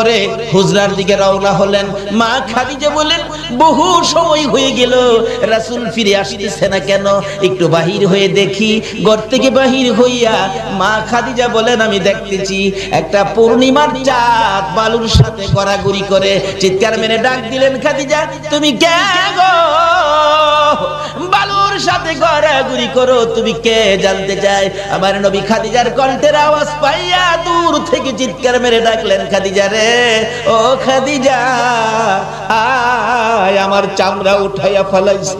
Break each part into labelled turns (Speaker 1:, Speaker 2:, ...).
Speaker 1: করে হুজরার দিকে রওনা হলেন। মা খাদিজা বলেন, বহু সময় হয়ে গেল, রাসূল ফিরে আসতেছে না কেন, একটু বাহির হয়ে দেখি। ঘর থেকে বাহির হইয়া মা খাদিজা বলেন, আমি দেখতেছি একটা পূর্ণিমার চাঁদ বালুর সাথে গড়াগড়ি করে। চিৎকার মেরে ডাক দিলেন, খাদিজা তুমি কে গো? বালুর সাথে গড়াগড়ি করো, তুমি কে জানতে চাই। আমার নবী খাদিজার কণ্ঠের আওয়াজ পাইয়া দূর থেকে চিৎকার মেরে ডাকলেন, খাদিজা রে, ও খাদিজা, আয়, আমার চামড়া উঠাইয়া ফেলাইছে।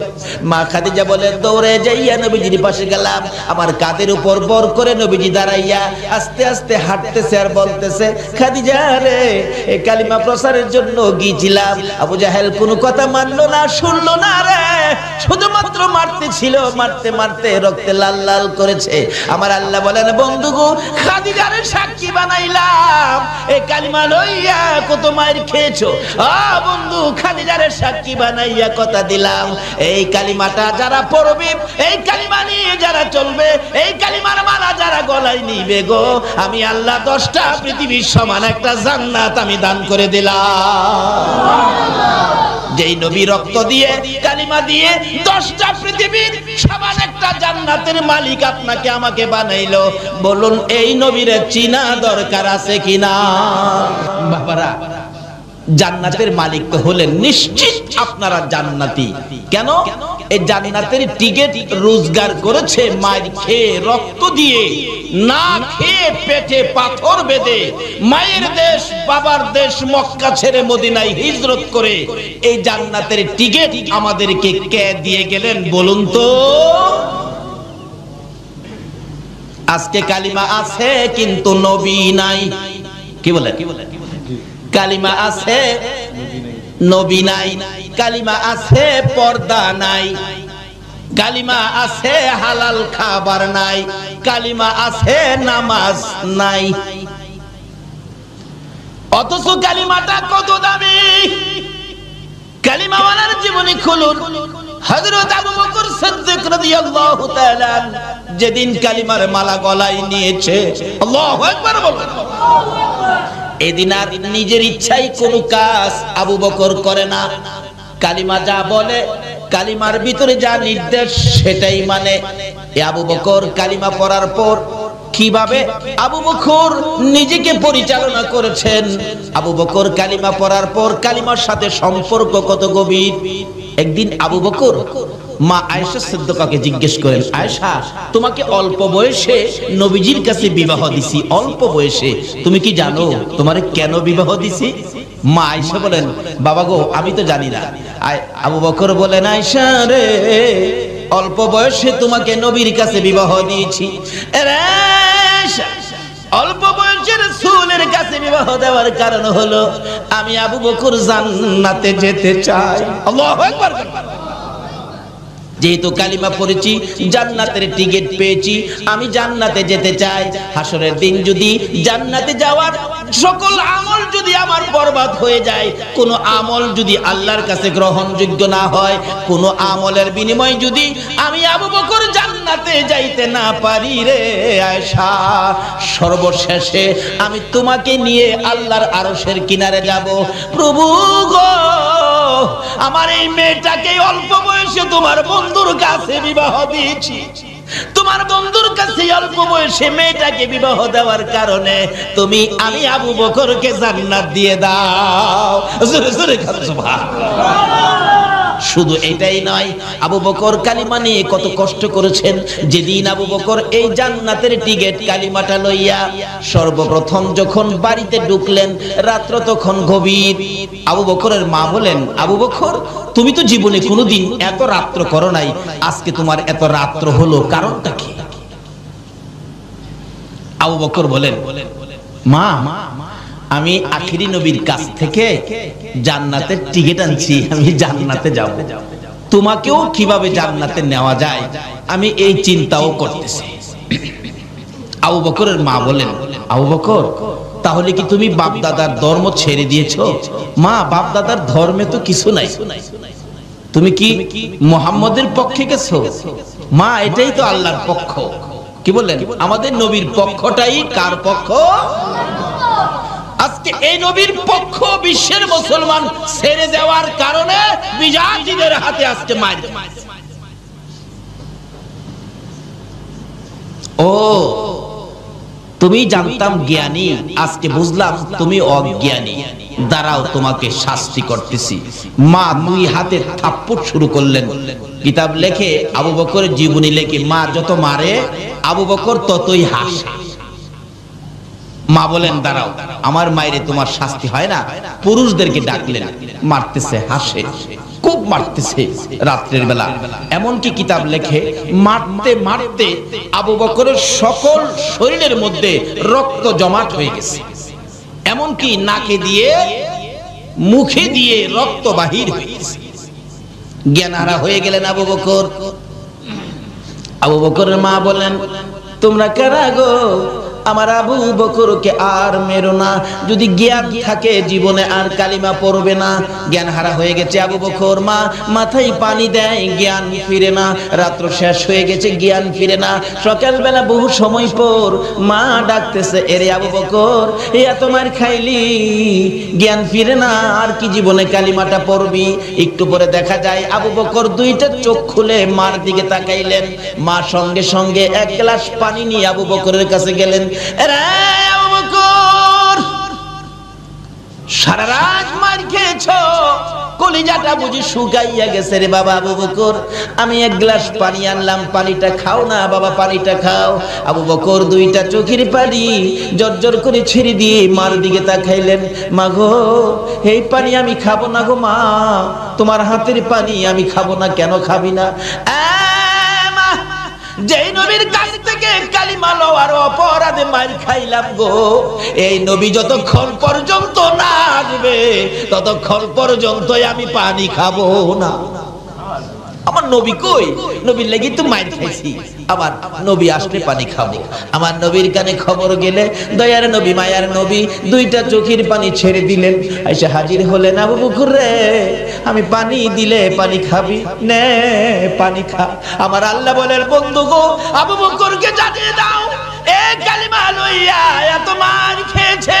Speaker 1: মা খাদিজা বলে, দৌড়ে যাইয়া নবীজির পাশে গেলাম। আমার কাঁধের উপর বর করে নবীজি দাঁড়াইয়া আস্তে আস্তে হাঁটতেছে আর বলতেছে, খাদিজা রে, এই কালিমা প্রচারের জন্য গিয়েছিলাম, আবু জাহেল কোনো কথা মানলো না, শুনলো না রে, শুধুমাত্র মারতে ছিল, মারতে মারতে রক্তে লাল লাল করেছে। আমার আল্লাহ বলেন, বন্ধু গো, খাদিজারে সাক্ষী বানাইলাম, এই কালিমা লইয়া কত মায়ের খেয়েছো। বন্ধু, খাদিজারে সাক্ষী বানাইয়া কথা দিলাম, এই কালিমাটা যারা পড়বে, এই কালিমা নিয়ে যারা চলবে, এই কালিমার মালা যারা গলায় নিবে গো, আমি আল্লাহ 10টা পৃথিবীর সমান একটা জান্নাত আমি দান করে দিলাম। যেই নবী রক্ত দিয়ে, কালিমা দিয়ে 10টা পৃথিবীর সমান একটা জান্নাতের মালিক আপনাকে আমাকে বানাইলো, বলুন এই নবীরে চিনা দরকার আছে কিনা? বাবারা, জান্নাতের মালিক তো হলেন নিশ্চিত আপনারা জান্নাতি। কেন? এই জান্নাতের টিকিট রোজগার করেছে মায়ের খেয়ে, রক্ত দিয়ে, না খেয়ে পেটে পাথর বেঁধে, মায়ের দেশ বাবার দেশ মক্কা ছেড়ে মদিনায় হিজরত করে এই জান্নাতের টিকিট আমাদেরকে কে দিয়ে গেলেন বলুন তো? আজকে কালিমা আছে কিন্তু নবী নাই। কি বলে? কালিমা আছে, নবী নাই। কালিমা আছে, পর্দা নাই। কালিমা আছে, হালাল খাবার নাই। কালিমা আছে, নামাজ নাই। অথচ কালিমাটা কত দামি। কালিমাওয়ালার জীবনী খুলুন। হযরত আবু বকর সিদ্দিক রাদিয়াল্লাহু তাআলা যেদিন কালিমার মালা গলায় নিয়েছে, আল্লাহু আকবার বলেন, এদিন আর নিজের ইচ্ছায় কোনো কাজ আবু বকর করে না। কালিমা যা বলে, কালিমার ভিতরে যা নির্দেশ সেটাই মানে। আবু বকর কালিমা পড়ার পর কিভাবে আবু বকর নিজেকে পরিচালনা করেছেন, আবু বকর কালিমা পড়ার পর কালিমার সাথে সম্পর্ক কত গভীর। একদিন আবু বকর মা আয়েশা সিদ্দিকাকে জিজ্ঞেস করেন, আয়েশা, তোমাকে অল্প বয়সে নবীজির কাছে বিবাহ দিছি, অল্প বয়সে, তুমি কি জানো তোমারে কেন বিবাহ দিছি? মা আয়েশা বলেন, বাবা গো, আমি তো জানি না। আবু বকর বলেন, আয়েশা রে, অল্প বয়সে তোমাকে নবীর কাছে বিবাহ দিয়েছি। অল্প বয়সের রাসূলের কাছে বিবাহ দেওয়ার কারণ হলো আমি আবু বকর জান্নাতে যেতে চাই। আল্লাহু আকবার। যেহেতু কালিমা পড়েছি, জান্নাতের টিকিট পেয়েছি, আমি জান্নাতে যেতে চাই। হাসরের দিন যদি জান্নাতে যাওয়ার সকল আমল যদি আমার বরবাদ হয়ে যায়, কোন আমল যদি আল্লাহর কাছে গ্রহণযোগ্য না হয়, কোন আমলের বিনিময়ে যদি আমি আবু বকর জান্নাতে যাইতে না পারি রে আয়েশা, সর্বশেষে আমি তোমাকে নিয়ে আল্লাহর আরশের কিনারে যাব। প্রভু গো, আমার এই মেয়েটাকে অল্প বয়সে তোমার বন্ধুর কাছে বিবাহ দিয়েছি, তোমার বন্ধুর কাছে অল্প বয়সে মেয়েটাকে বিবাহ দেওয়ার কারণে আমি আবু বকরকে জান্নাত দিয়ে দাও। জোরে জোরে সুবহানাল্লাহ। শুধু এটাই নয়, আবু বকর কালিমা নিয়ে কত কষ্ট করেছেন। যেদিন আবু বকর এই জান্নাতের টিকিট কালিমাটা লইয়া সর্বপ্রথম যখন বাড়িতে ঢুকলেন, রাত্র তখন গভীর। আবু বকরের মা বলেন, আবু বকর, তুমি তো জীবনে কোনোদিন এত রাত্র করো নাই, আজকে তোমার এত রাত্র হলো, কারণটা কি? আবু বকর বলেন, মা, আমি আখিরি নবীর কাছ থেকে জান্নাতের টিকিট আনছি, আমি জান্নাতে যাব। তোমাকেও কিভাবে জান্নাতে নেওয়া যায় আমি এই চিন্তাও করতেছি। আবু বকরের মা বলেন, আবু বকর, তাহলে কি তুমি বাপ দাদার ধর্ম ছেড়ে দিয়েছো? মা, বাপ দাদার ধর্মে তো কিছু নাই, তুমি কি মুহাম্মদের পক্ষে গেছো? মা, এটাই তো আল্লাহর পক্ষ। কি বললেন? আমাদের নবীর পক্ষটাই কার পক্ষ? আজকে এই নবীর পক্ষ বিশ্বের মুসলমান ছেড়ে দেওয়ার কারণে বিজাতিদের হাতে আজকে মার। ও তুমি জানতাম জ্ঞানী, আজকে বুঝলাম তুমি অজ্ঞানী, দাঁড়াও তোমাকে শাস্তি করতেছি। মা দুই হাতে থাপ্পড় শুরু করলেন। কিতাব লেখে, আবু বকরের জীবনী লেখে, মা যত মারে আবু বকর ততই হাসে। মা বলেন দাঁড়াও, আমার মায়েরে তোমার শাস্তি হয় না। পুরুষদেরকে ডাকলেন, মারতেছে, হাসে, খুব মারতেছে রাত্রের বেলা। এমনকি কিতাব লেখে মারতে মারতে আবু বকরের সকল শরীরের মধ্যে রক্ত জমাট হয়ে গেছে, এমনকি নাকে দিয়ে মুখে দিয়ে রক্ত বাহির হয়ে গেছে। জ্ঞানহারা হয়ে গেলেন আবু বকর। আবু বকরের মা বলেন, তোমরা কারা গো? আমার আবু বকরকে আর মেরো না, যদি জ্ঞান থাকে জীবনে আর কালিমা পড়বে না। জ্ঞান হারা হয়ে গেছে আবু বকর, মা মাথায় পানি দেয়, জ্ঞান ফিরে না। রাত্র শেষ হয়ে গেছে, জ্ঞান ফিরে না। সকালবেলা বহু সময় পর মা ডাকতেছে, এরে আবু বকর, এত মার খাইলি, জ্ঞান ফিরে না, আর কি জীবনে কালিমাটা পড়বি? একটু পরে দেখা যায় আবু বকর দুইটা চোখ খুলে মার দিকে তাকাইলেন। মা সঙ্গে সঙ্গে এক গ্লাস পানি নিয়ে আবু বকরের কাছে গেলেন। আবু বকর, সারা রাত মার খেয়েছো, কলিজাটা বুঝি শুকাইয়া গেছে রে বাবা। আবু বকর, আমি এক গ্লাস পানি আনলাম, পানিটা খাও না বাবা, পানিটা খাও। আবু বকর দুইটা চোখের পানি জর্জর করে ছেড়ে দিয়ে মার দিকে তাকাইলেন। মা গো, এই পানি আমি খাবো না গো মা, তোমার হাতের পানি আমি খাবো না। কেন খাবি না? যেই নবীর কাছ থেকে কালিমা লওয়ার অপরাধে মার খাইলাম গো, এই নবী যতক্ষণ পর্যন্ত না আসবে ততক্ষণ পর্যন্ত আমি পানি খাবো না। আমার নবী কই? নবীর লাগি তো মার খাইছি, আবার নবী আসলে পানি খাবো। আমার নবীর কানে খবর গেলে দয়ার নবী, মায়ার নবী দুইটা চোখের পানি ছেড়ে দিলেন। এসে হাজির হলেন, আবু বকর রে, আমি পানি দিলে পানি খাবি? নে পানি খা। আমার আল্লাহ বলেন, বন্ধু গো, আবু বকরকে জানিয়ে দাও, এ কালিমা লইয়া এত মার খেয়েছে,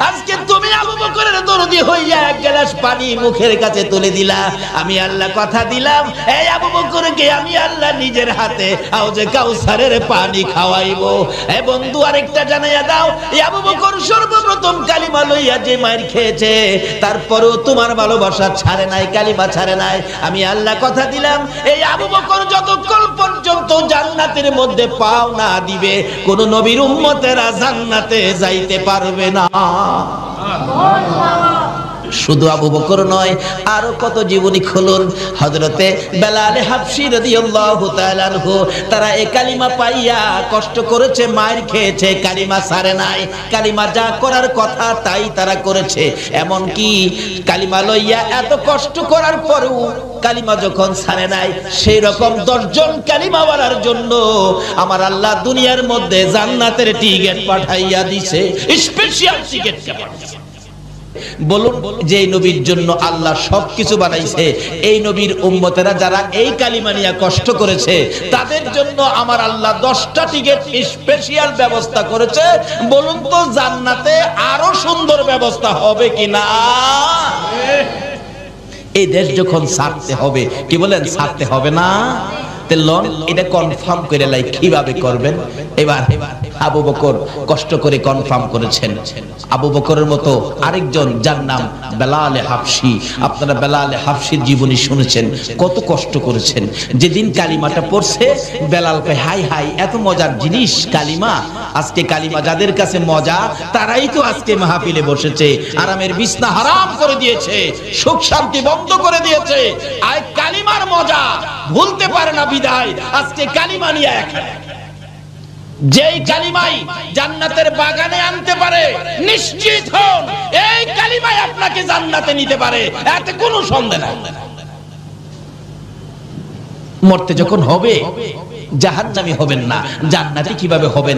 Speaker 1: আজকে তুমি আবু বকরের দরদি হইয়া এক গ্লাস পানি মুখের কাছে তুলে দিলা। আমি আল্লাহ কথা দিলাম, এই আবু বকরকে আমি আল্লাহ নিজের হাতে আউজে কাউসারের পানি খাওয়াইবো। এ বন্ধু, আরেকটা জানাইয়া দাও, এই আবু বকর সর্বপ্রথম কালিমা লইয়া যে মার খেয়েছে, তারপরেও তোমার ভালোবাসা ছাড়ে নাই, কালিমা ছাড়ে নাই। আমি আল্লাহ কথা দিলাম, এই আবু বকর যতক্ষণ পর্যন্ত জান্নাতের মধ্যে পাও না দিবে, কোন নবীর উম্মতেরা জান্নাতে যাইতে পারবে না। শুধু আবু বকর নয়, আরো কত জীবনী খুলুন। হযরতে বেলাল হাবশী রাদিয়াল্লাহু তাআলা আনহু, তারা এই কালিমা পাইয়া কষ্ট করেছে, মার খেয়েছে, কালিমা ছাড়ে নাই। কালিমা যা করার কথা তাই তারা করেছে। এমন কি কালিমা লইয়া এত কষ্ট করার পরেও কালিমা যখন ছাড়ে নাই, সেই রকম 10 জন কালিমাওয়ালার জন্য আমার আল্লাহ দুনিয়ার মধ্যে জান্নাতের টিকিট পাঠাইয়া দিয়েছে, স্পেশাল টিকিট পাঠাইছে। বলুন, যে নবীর জন্য আল্লাহ সবকিছু বানাইছে, এই নবীর উম্মতেরা যারা এই কালিমা নিয়ে কষ্ট করেছে, তাদের জন্য আমার আল্লাহ 10টা টিকিট স্পেশাল ব্যবস্থা করেছে। বলুন তো, জান্নাতে আরো সুন্দর ব্যবস্থা হবে কিনা? এই দেশ যখন ছাড়তে হবে, কি বলেন, ছাড়তে হবে না? এটা কনফার্ম করে লাই, কিভাবে করবেন? এবার আবু বকর কষ্ট করে কনফার্ম করেছেন। আবু বকরের মতো আরেকজন, যার নাম বেলাল হাবশী। আপনারা বেলাল হাবশীর জীবনী শুনেছেন, কত কষ্ট করেছেন। যেদিন কালিমাটা পড়ছে, বেলাল কয়, হাই হাই, এত মজার জিনিস কালিমা। আজকে কালিমা যাদের কাছে মজা, তারাই তো আজকে মাহফিলে বসেছে, আরামের বিছনা হারাম করে দিয়েছে, সুখ শান্তি বন্ধ করে দিয়েছে। আর কালিমার মজা ভুলতে পারে না বিদায় আজকে কালিমা নিয়ে এখানে। যেই কালিমাই জান্নাতের বাগানে আনতে পারে, নিশ্চিত হন এই কালিমাই আপনাকে জান্নাতে নিতে পারে, এতে কোনো সন্দেহ নাই। মরতে যখন হবে, জাহান্নামী হবেন না, জান্নাতি কিভাবে হবেন,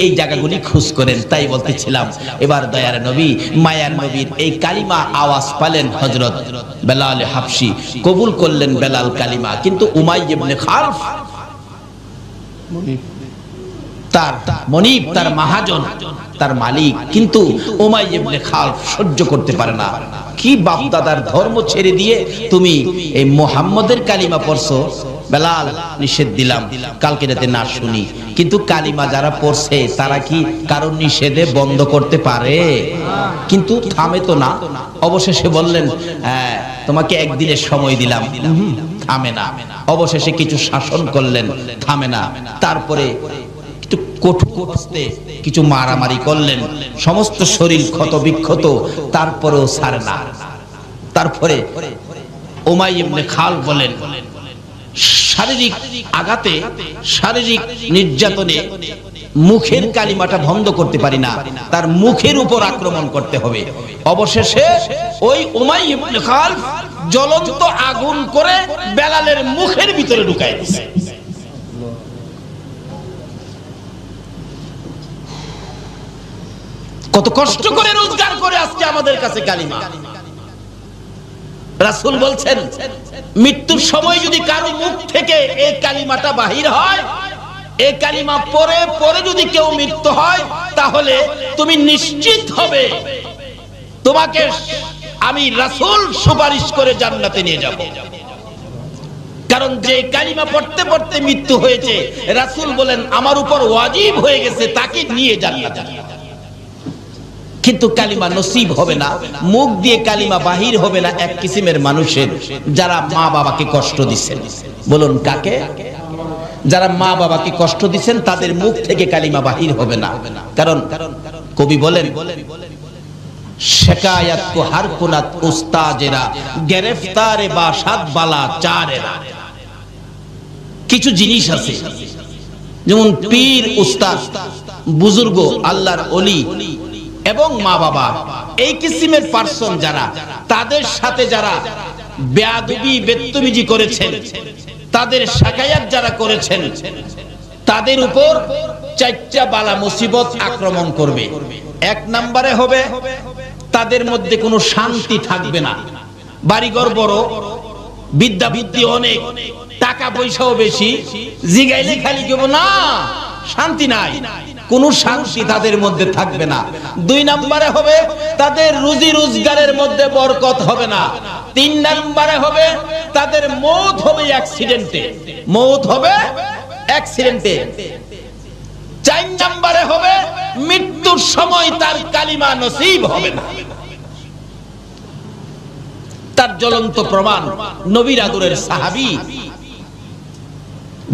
Speaker 1: এই জায়গাগুলি খোঁজ করেন। তাই বলতেছিলাম, এবার দয়ার নবী, মায়ার নবীর এই কালিমা আওয়াজ পালেন হযরত বেলাল হাবশী, কবুল করলেন বেলাল কালিমা। কিন্তু উমাইয়া ইবনে খালফ তার মনিব, তার মহাজন, তার মালিক, কিন্তু উমাইয়া ইবনে খালফ সহ্য করতে পারে না। কি বাপ দাদার ধর্ম ছেড়ে দিয়ে তুমি এই মুহাম্মদের কালিমা পড়ছো? বেলাল, নিষেধ দিলাম কালকে যাতে না শুনি। কিন্তু কালিমা যারা পড়ছে তারা কি কারণ নিষেধে বন্ধ করতে পারে? কিন্তু থামে তো না। অবশেষে বললেন, তোমাকে একদিনের সময় দিলাম। থামে না। অবশেষে কিছু শাসন করলেন, থামে না। তারপরে কিছু মারামারি করলেন, সমস্ত শরীর ক্ষত বিক্ষত, তারপরেও ছাড়ে না। তারপরে উমাইয়া ইবনে খালফ বলেন, শারীরিক আঘাতে, শারীরিক নির্যাতনে মুখের কালিমাটা বন্ধ করতে পারি না, তার মুখের উপর আক্রমণ করতে হবে। অবশেষে ওই উমাইয়া ইবনে খালফ জ্বলন্ত আগুন করে বেলালের মুখের ভিতরে ঢুকায় দিয়েছে। কত কষ্ট করে রোজগার করে আজকে আমাদের কাছে কালিমা। রাসূল বলছেন, মৃত্যুর সময় যদি কারো মুখ থেকে এই কালিমাটা বাহির হয়, এই কালিমা পড়ে পড়ে যদি কেউ মৃত্যু হয়, তাহলে তুমি নিশ্চিত হবে তোমাকে আমি রাসূল সুপারিশ করে জান্নাতে নিয়ে যাব। কারণ যে কালিমা পড়তে পড়তে মৃত্যু হয়েছে, রাসূল বলেন আমার উপর ওয়াজিব হয়ে গেছে তাকে নিয়ে জান্নাতে। কিন্তু কালিমা নসিব হবে না, মুখ দিয়ে কালিমা বাহির হবে না এক কিসিমের মানুষের, যারা মা বাবাকে কষ্ট দিচ্ছেন। বলুন কাকে? যারা মা বাবাকে কষ্ট দিচ্ছেন তাদের মুখ থেকে কালিমা বাহির হবে না। কারণ কবি বলেন, শিকায়াত কো হার কুনাত উস্তাজেরা, গ্রেফতারে বাসাত বালা চারেরা। কিছু জিনিস আছে, যেমন পীর, উস্তাদ, বুজুর্গ, আল্লাহর ওলি এবং মা বাবা, এই কিসিমের পার্সন যারা, তাদের সাথে যারা বেয়াদবি বেত্তমিজি করেছেন, তাদের শাকায়াত যারা করেছেন, তাদের উপর চারটা বালা মুসিবত আক্রমণ করবে। এক নম্বরে হবে তাদের মধ্যে কোনো শান্তি থাকবে না। বাড়িঘর বড়, বিদ্যা বুদ্ধি অনেক, টাকা পয়সাও বেশি, জিগাইলে খালি কেবল না, শান্তি নাই, কোনো শান্তি তাদের মধ্যে থাকবে না। দুই নম্বরে হবে তাদের রুজি রোজগারের মধ্যে বরকত হবে না। তিন নম্বরে হবে তাদের মৌত হবে অ্যাক্সিডেন্টে, মৌত হবে অ্যাক্সিডেন্টে। চার নম্বরে হবে মৃত্যুর সময় তার কালিমা নসিব হবে না। তার জ্বলন্ত প্রমাণ নবীর আদরের সাহাবী,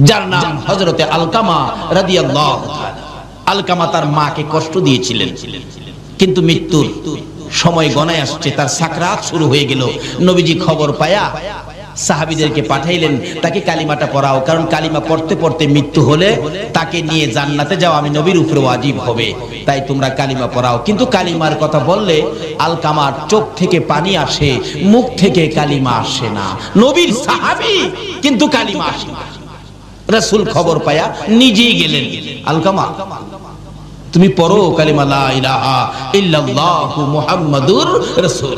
Speaker 1: যার নাম হযরতে আলকামা রাদিয়াল্লাহু তাআলা। আলকামা তার মাকে কষ্ট দিয়েছিলেন, কিন্তু মৃত্যুর সময় গণায় আসছে, তার সাকরাত শুরু হয়ে গেল। নবীজি খবর পায়া সাহাবীদেরকে পাঠাইলেন, তাকে কালিমাটা পড়াও, কারণ কালিমা পড়তে পড়তে মৃত্যু হলে তাকে নিয়ে জান্নাতে যাওয়া আমি নবীর উপরে ওয়াজিব হবে, তাই তোমরা কালিমা পড়াও। কিন্তু কালিমার কথা বললে আলকামার চোখ থেকে পানি আসে, মুখ থেকে কালিমা আসে না। নবীর সাহাবী কিন্তু কালিমা আসে না। রাসূল খবর পায়া নিজেই গেলেন, আলকামা তুমি পড়ো কালিমা লা ইলাহা ইল্লাল্লাহু মুহাম্মাদুর রাসূল।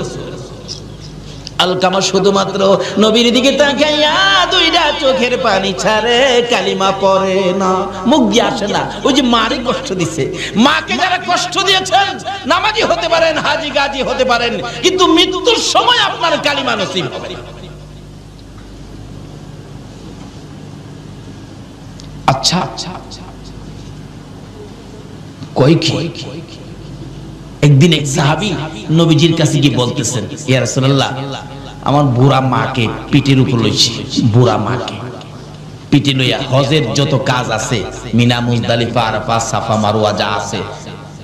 Speaker 1: আলকামা শুধুমাত্র নবীর দিকে তাকাইয়া দুইটা চোখের পানি ছাড়ে, কালিমা পড়ে না, মুখ দিয়ে আসে না। ওই যে মারে কষ্ট দিছে, মাকে যারা কষ্ট দিয়েছেন, নামাজি হতে পারেন, হাজী গাজী হতে পারেন, কিন্তু মৃত্যুর সময় আপনার কালিমা নসিব হবে না। আচ্ছা আচ্ছা কই কি? একদিন এক সাহাবী নবীজির কাছে গিয়ে বলতেছেন, ইয়া রাসূলুল্লাহ, আমার বুড়া মাকে পিঠের উপর লইছি, বুড়া মাকে পিঠে লইয়া হজের যত কাজ আছে, মিনা, মুজদালিফা, আরাফা, সাফা, মারওয়া যা আছে,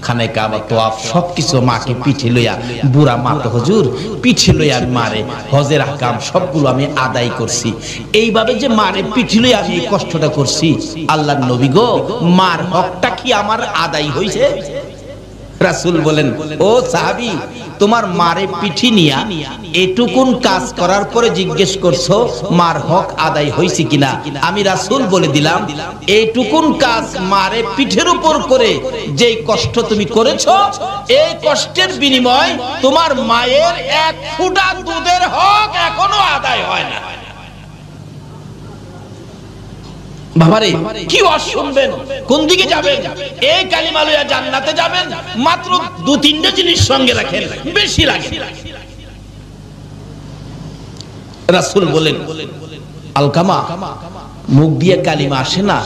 Speaker 1: খানে কাবা, তোয়াফ, সবকিছু মাকে পিঠে লইয়া, বুড়া মা তো হুজুর, পিঠে লইয়া মারে হজের আহকাম সবগুলো আমি আদায় করছি। এইভাবে যে মারে পিঠে লইয়া আমি এই কষ্টটা করছি, আল্লাহর নবী গো, মার হকটা কি আমার আদায় হইছে? রাসূল বলেন, ও সাহাবী, তোমার মারে পিঠি নিয়া এটুকুন কাজ করার পরে জিজ্ঞেস করছো মার হক আদায় হইছে কিনা? আমি রাসূল বলে দিলাম, এইটুকুন কাজ মারে পিঠের উপর করে যেই কষ্ট তুমি করেছো, এই কষ্টের বিনিময় তোমার মায়ের এক ফোঁটা দুধের হক এখনো আদায় হয় না। বাবারে কি ওয়াজ শুনবেন, কোন দিকে যাবেন? এই কালিমা লইয়া জান্নাতে যাবেন, মাত্র 2-3টা জিনিস সঙ্গে রাখেন, বেশি লাগে। রাসূল বলেন আলকামা, মুখ দিয়ে কালিমা আসে না,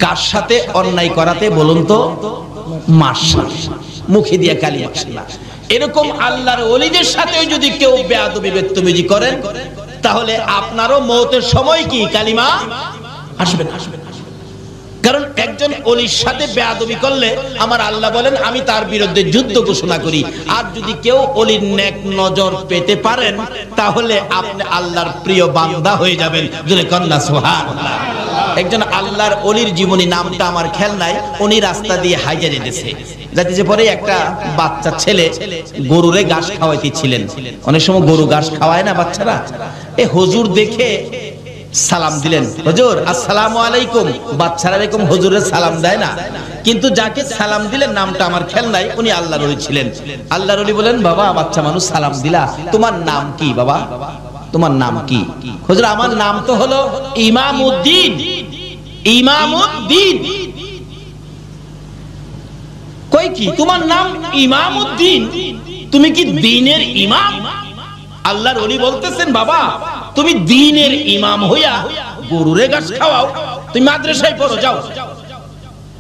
Speaker 1: কার সাথে অন্যায় করাতে বলুন তো? মার সাথে। মুখে দিয়ে কালিমা আসে না। এরকম আল্লাহর ওলিদের সাথে যদি কেউ বেয়াদবি বদতমিজি করেন, তাহলে আপনারও মওতের সময় কি কালিমা আসবে না। কারণ একজন ওলির সাথে বেয়াদবি করলে আমার আল্লাহ বলেন আমি তার বিরুদ্ধে যুদ্ধ ঘোষণা করি। আর যদি কেউ ওলির নেক নজর পেতে পারেন, তাহলে আপনি আল্লাহর প্রিয় বান্দা হয়ে যাবেন। জোরে কন্যা সুবহানাল্লাহ। একজন আল্লাহর ওলির জীবনী, নামটা আমার খেয়াল নাই, উনি রাস্তা দিয়ে হাইজা যেতেছে, যাইতেছে পরে একটা বাচ্চা ছেলে গরুরে ঘাস খাওয়াইতেছিলেন। অনেক সময় গরু ঘাস খাওয়ায় না বাচ্চারা, এ হুজুর দেখে সালাম দিলেন, হুজুর আসসালামু আলাইকুম। বাচ্চারা এরকম হুজুরের সালাম দেয় না, কিন্তু যাকে সালাম দিলেন নামটা আমার খেয়াল নাই, উনি আল্লাহর ওলি ছিলেন। আল্লাহর ওলি বলেন, বাবা বাচ্চা মানুষ সালাম দিলা, তোমার নাম কি বাবা? তোমার নাম কি? হুজুর আমার নাম তো হলো ইমামউদ্দিন। ইমামউদ্দিন কই কি তোমার নাম ইমামউদ্দিন? তুমি কি দ্বীনের ইমাম? আল্লাহর ওলি বলতেছেন, বাবা তুমি দ্বীনের ইমাম হইয়া গরুরে ঘাস খাওয়াও, তুমি মাদ্রাসায় পড়ো, যাও,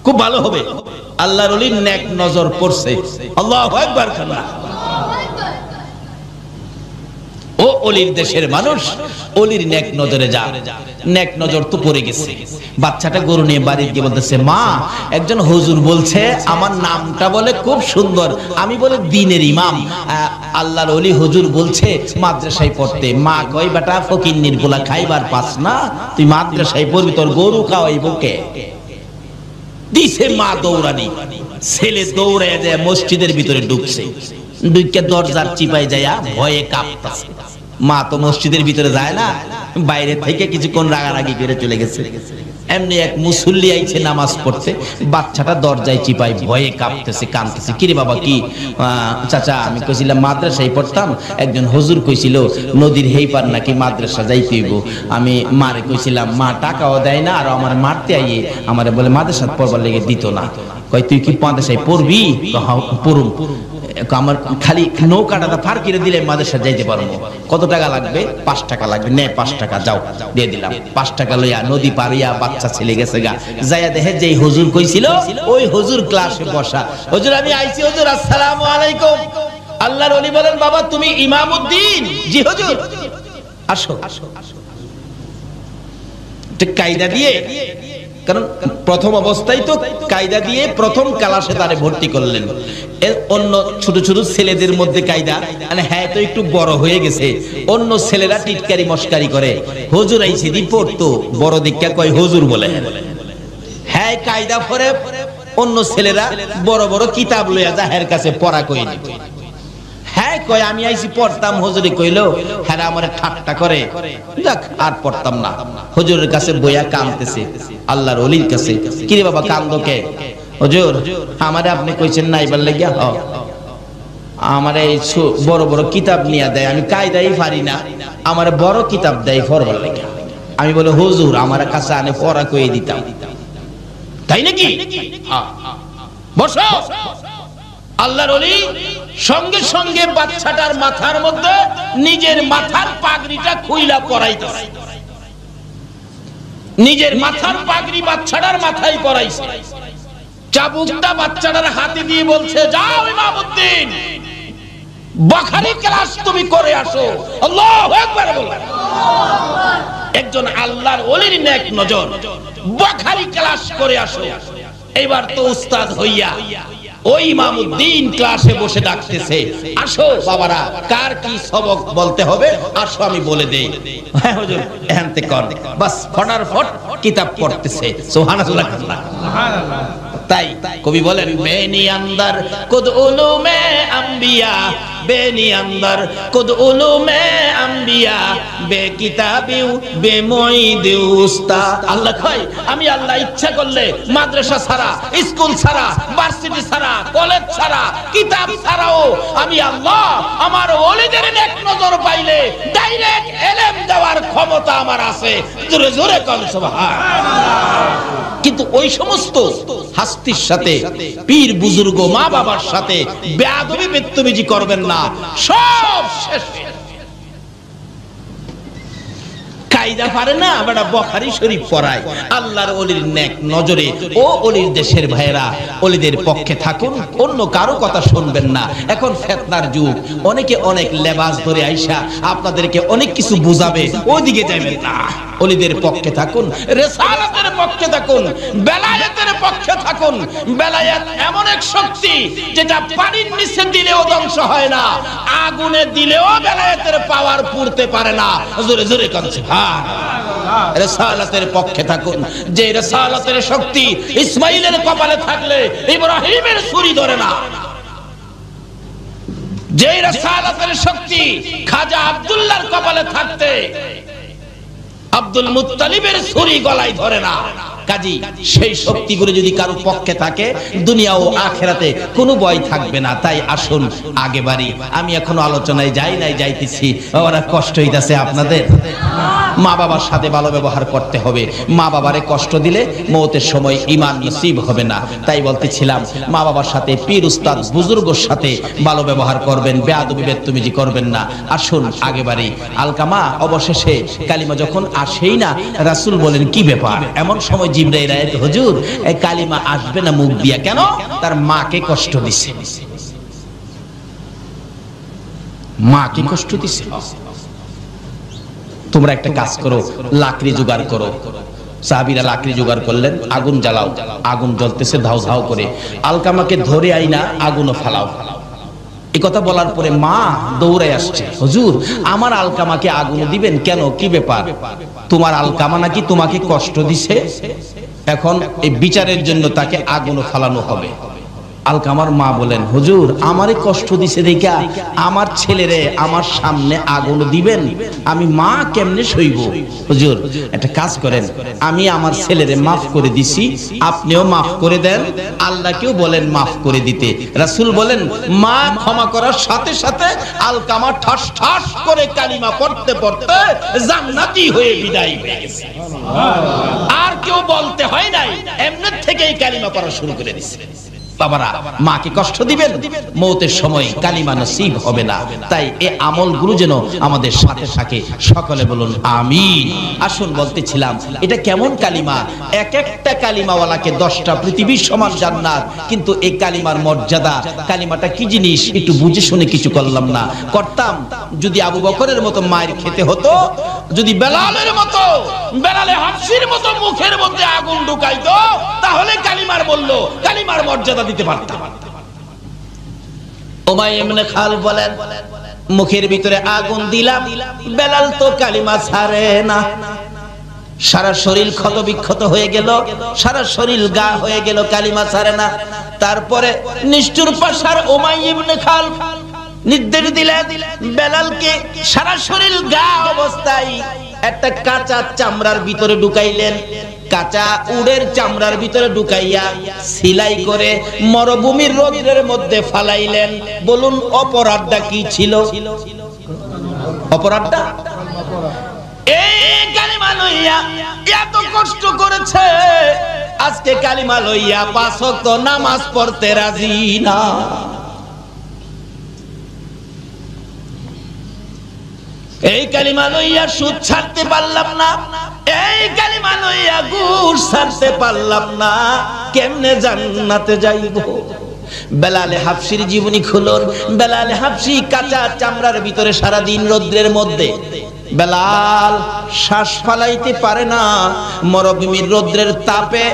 Speaker 1: খুব ভালো হবে। আল্লাহর ওলির নেক নজর পড়ছে। আল্লাহু আকবার। ও ওলির দেশের মানুষ, ওলির নেক নজরে যা। নেক নজর তো পড়ে গেছে। বাচ্চাটা গরু নিয়ে বাড়ি গিয়ে বলতেছে, মা একজন হুজুর বলছে আমার নামটা বলে খুব সুন্দর, আমি বলে দ্বীনের ইমাম, আল্লাহর ওলি হুজুর বলছে মাদ্রাসায় পড়তে। মা কই, বেটা ফকিন্নির গোলা খাইবার পাস না, তুই মাদ্রাসায় পড়বি, তোর গরু খাওয়াইবো কে? দিছে মা দৌড়ানি। ছেলে দৌড়ায় যায় মসজিদের ভিতরে ঢুকছে, ঢুকে দরজার চিপায় যায় ভয়ে কাঁপতাছে। মা তো মসজিদের ভিতরে যায় না, বাইরে থেকে কিছুক্ষণ রাগারাগি করে চলে গেছে। এমনি এক মুসল্লি আইছে নামাজ পড়তে, বাচ্চাটা দরজায় চিপায় ভয়ে কাঁপতেছে, কাঁদতেছে। কিরে বাবা কি? চাচা আমি কইছিলাম মাদ্রাসায় পড়তাম, একজন হুজুর কইছিল নদীর হেই পার নাকি মাদ্রাসা যাইতে হইব। আমি মারে কইছিলাম, মা টাকাও দেয় না, আর আমার মারতে আইয়ে আমারে বলে মাদ্রাসা পড়বার লেগে দিত না। কই তুই কি মাদ্রাসায় পড়বি? পড়ুম। আমার খালি নৌকাটা পার করে দিলে মাদ্রাসা যাইতে পারবো। কত টাকা লাগবে? 5 টাকা লাগবে। নে 5 টাকা, যাও দিয়ে দিলাম। 5 টাকা লইয়া নদী পারিয়া বাচ্চা ছেলে গেছে গা, যাইয়া দেখে যেই হুজুর কইছিল ওই হুজুর ক্লাসে বসা। হুজুর আমি আইছি, হুজুর আসসালামু আলাইকুম। আল্লাহর ওলি বলেন, বাবা তুমি ইমামউদ্দিন? জি হুজুর। আসো। ঠিক কায়দা দিয়ে, কারণ প্রথম অবস্থায় তো কায়দা দিয়ে প্রথম ক্লাসে তারে ভর্তি করলেন। অন্য ছোট ছোট ছেলেদের মধ্যে কায়দা, মানে হ্যাঁ তো একটু বড় হয়ে গেছে, অন্য ছেলেরা টিটকারি মস্কারি করে। হুজুর আইছে দি পড়তো, বড় দীক্ষা কয় হুজুর বলে। হ্যাঁ কায়দা পরে অন্য ছেলেরা বড় বড় কিতাব লইয়া যাহের কাছে পড়া কই দিত। হ্যাঁ কয় আমি আইছি পড়তাম, হুজুরে কইলো হ্যাঁ আমারে ঠাট্টা করে, যাক আর পড়তাম না। হুজুরের কাছে বইয়া কাঁদতেছে, আল্লাহর ওলির কাছে। কিরে বাবা কান্দো কে? হুজুর আমারে আপনি কইছেন না এবার লাগিয়া, আমারে বড় বড় কিতাব নিয়ে দেয়, আমি কায়দাই পারি না, আমারে বড় কিতাব দেয় পড়বার লাগিয়া। আমি বলে হুজুর আমার কাছে আনে পড়া কইয়ে দিতাম। তাই নাকি? বসো। আল্লাহর ওলি সঙ্গে সঙ্গে বাচ্চাটার মাথার মধ্যে নিজের মাথার পাগড়িটা খুইলা পরাইতেছে। নিজের মাথার পাগড়ি বাচ্চাটার মাথায় পরাইছে। চাবুকটা বাচ্চাটার হাতে দিয়ে বলছে, যাও ইমামউদ্দিন, বুখারী ক্লাস তুমি করে আসো। আল্লাহু আকবার বলেন। একজন আল্লাহর ওলির নেক নজর, বুখারী ক্লাস করে আসো। এবার তো উস্তাদ হইয়া ওই ইমামউদ্দিন ক্লাসে বসে ডাকতেছে, আসো বাবারা কার কি সবক বলতে হবে আসো আমি বলে দেই। হ্যাঁ হুজুর এখানতে কর। বাস ফটাফট কিতাব পড়তেছে। সুবহানাল্লাহ সুবহানাল্লাহ। তাই কবি বলেন, বেনি আন্দার কুদ উলুমে আম্বিয়া, বেনি আন্দার কুদ উলুমে আম্বিয়া, বে কিতাবিউ বে মুঈদি উস্তাদ। আল্লাহ কয় আমি আল্লাহ ইচ্ছা করলে মাদ্রাসা ছাড়া, স্কুল ছাড়া, ভার্সিটি ছাড়া, কলেজ ছাড়া, কিতাব ছাড়াও আমি আল্লাহ আমার ওলিদের নেক নজর পাইলে ডাইরেক্ট এলেম দেওয়ার ক্ষমতা আমার আছে। জোরে জোরে কোন সুবহানাল্লাহ। কিন্তু ওই সমস্ত হাস্তির সাথে, পীর বুজুর্গ, মা বাবার সাথে বেয়াদবি বেত্তবিজি করবেন না, সব শেষ। কায়দা পারে না বেটা বুখারী শরীফ পড়ায়। আল্লাহর ওলির নেক নজরে ও ওলির দেশের ভাইরা ওলিদের পক্ষে থাকুন, অন্য কারো কথা শুনবেন না। এখন ফিতনার যুগ, অনেকে অনেক লেবাস ধরে আইসা আপনাদেরকে অনেক কিছু বুঝাবে, ওইদিকে যাবেন না। ওলিদের পক্ষে থাকুন, রিসালাতের পক্ষে থাকুন, বেলায়েতের পক্ষে থাকুন। বেলায়েত এমন এক শক্তি যেটা পানির নিচে দিলেও ধ্বংস হয় না, আগুনে দিলেও বেলায়েতের পাওয়ার পুরতে পারে না। জোরে জোরে কোন সুবহানাল্লাহ। রিসালাতের পক্ষে থাকুন। যে রিসালাতের শক্তি ইসমাইলের কপালে থাকলে ইব্রাহিমের ছুরি ধরে না, যে রিসালাতের শক্তি খাজা আব্দুল্লাহর কপালে থাকতে আব্দুল মুত্তালিবের ছুরি গলায় ধরে না। কাজী সেই শক্তিগুলো যদি কারো পক্ষে থাকে, দুনিয়া ও আখিরাতে কোনো ভয় থাকবে না। তাই আসুন আগে বাড়ি। আমি এখনো আলোচনায় যাই নাই, যাইতেছি। ওরা কষ্ট হইতাছে আপনাদের? মা বাবার সাথে ভালো ব্যবহার করতে হবে। মা বাবারে কষ্ট দিলে মওতের সময় ঈমান নসিব হবে না। তাই বলতেছিলাম, মা বাবার সাথে, পীর উস্তাদ বুজুর্গের সাথে ভালো ব্যবহার করবেন, বেয়াদবি বেত্তমিজি করবেন না। আসুন আগে বাড়ি। আলকামা অবশেষে কালিমা যখন আসেই না, রাসূল বলেন কি ব্যাপার? এমন সময় জিবরাইল আয়েত, হুজুর এই কালিমা আসবে না মুখ দিয়া কেন? তার মাকে কষ্ট দিছে। মাকে কষ্ট দিছে। তোমরা একটা কাজ করো, লাকড়ি জোগাড় করো। সাহাবীরা লাকড়ি জোগাড় করলেন, আগুন জ্বালাও। আগুন জ্বলতেছে ধাউ ধাউ করে। আলকামাকে ধরে আইনা আগুনও ফালাও। এই কথা বলার পরে মা দৌড়ে আসছে, হুজুর আমার আলকামাকে আগুন দিবেন কেন? কি ব্যাপার? তোমার আলকামা নাকি তোমাকে কষ্ট দিছে, এখন এই বিচারের জন্য তাকে আগুন ফালানো হবে। আলকামার মা বলেন, হুজুর আমারে কষ্ট দিছে দেখা আমার ছেলেরে আমার সামনে আগুন দিবেন? আমি মা কেমনে সইব? হুজুর একটা কাজ করেন, আমি আমার ছেলেরে মাফ করে দিছি, আপনিও মাফ করে দেন, আল্লাহকেও বলেন মাফ করে দিতে। রাসূল বলেন, মা ক্ষমা করার সাথে সাথে আলকামা ঠাস ঠাস করে কালিমা পড়তে পড়তে জান্নাতি হয়ে বিদায় হয়ে গেছে। আর কেউ বলতে হয় নাই, এমনি থেকেই কালিমা পড়া শুরু করে দিয়েছে। বাবারা, মাকে কষ্ট দিবেন, মওতের সময় কালিমা নসিব হবে না। তাই এই আমলগুলো যেন আমাদের সাথে থাকে। সকলে বলুন আমিন। আসুন বলতেছিলাম, এটা কেমন কালিমা? এক একটা কালিমাওয়ালাকে 10টা পৃথিবীর সমান জান্নাত। কিন্তু এই কালিমার মর্যাদা, কালিমাটা কি জিনিস একটু বুঝে শুনে কিছু করলাম না। করতাম যদি আবু বকরের মতো মায়ের খেতে হতো, যদি বেলালের মতো, বেলালে হাফসির মতো মুখের মধ্যে আগুন ঢুকাইতো, তাহলে কালিমার মূল্য, কালিমার মর্যাদা দিতে পারতাম। উমাইয়া ইবনে খালদ বলেন, মুখের ভিতরে আগুন দিলাম, বেলাল তো কালিমা ছাড়ে না। সারা শরীর ক্ষত বিক্ষত হয়ে গেল, সারা শরীর গা হয়ে গেল, কালিমা ছাড়ে না। তারপরে নিষ্ঠুর পাশার উমাইয়া ইবনে খালদ নির্দেশ দিলেন বেলালকে সারা শরীর গা অবস্থায় একটা কাঁচা চামড়ার ভিতরে ঢুকাইলেন। কাঁচা উড়ের চামড়ার ভিতরে ঢুকাইয়া সেলাই করে মরুভূমির রোদের মধ্যে ফালাইলেন। বলুন অপরাধটা কি ছিল? অপরাধটা এই কালিমা লইয়া এত কষ্ট করেছে, আজকে কালিমা লইয়া 5 ওয়াক্ত নামাজ পড়তে রাজি না। এই কালিমা লইয়া সুদ ছাড়তে পারলাম না, এই কালিমা লইয়া ঘুষ ছাড়তে পারলাম না, কেমনে জান্নাতে যাইব? বেলালে হাফসির জীবনী খুলুন। বেলালে হাফসি কাঁচা চামড়ার ভিতরে সারা দিন রৌদ্রের মধ্যে, বেলাল শ্বাস ফালাইতে পারে না, মরুভূমির রৌদ্রের তাপে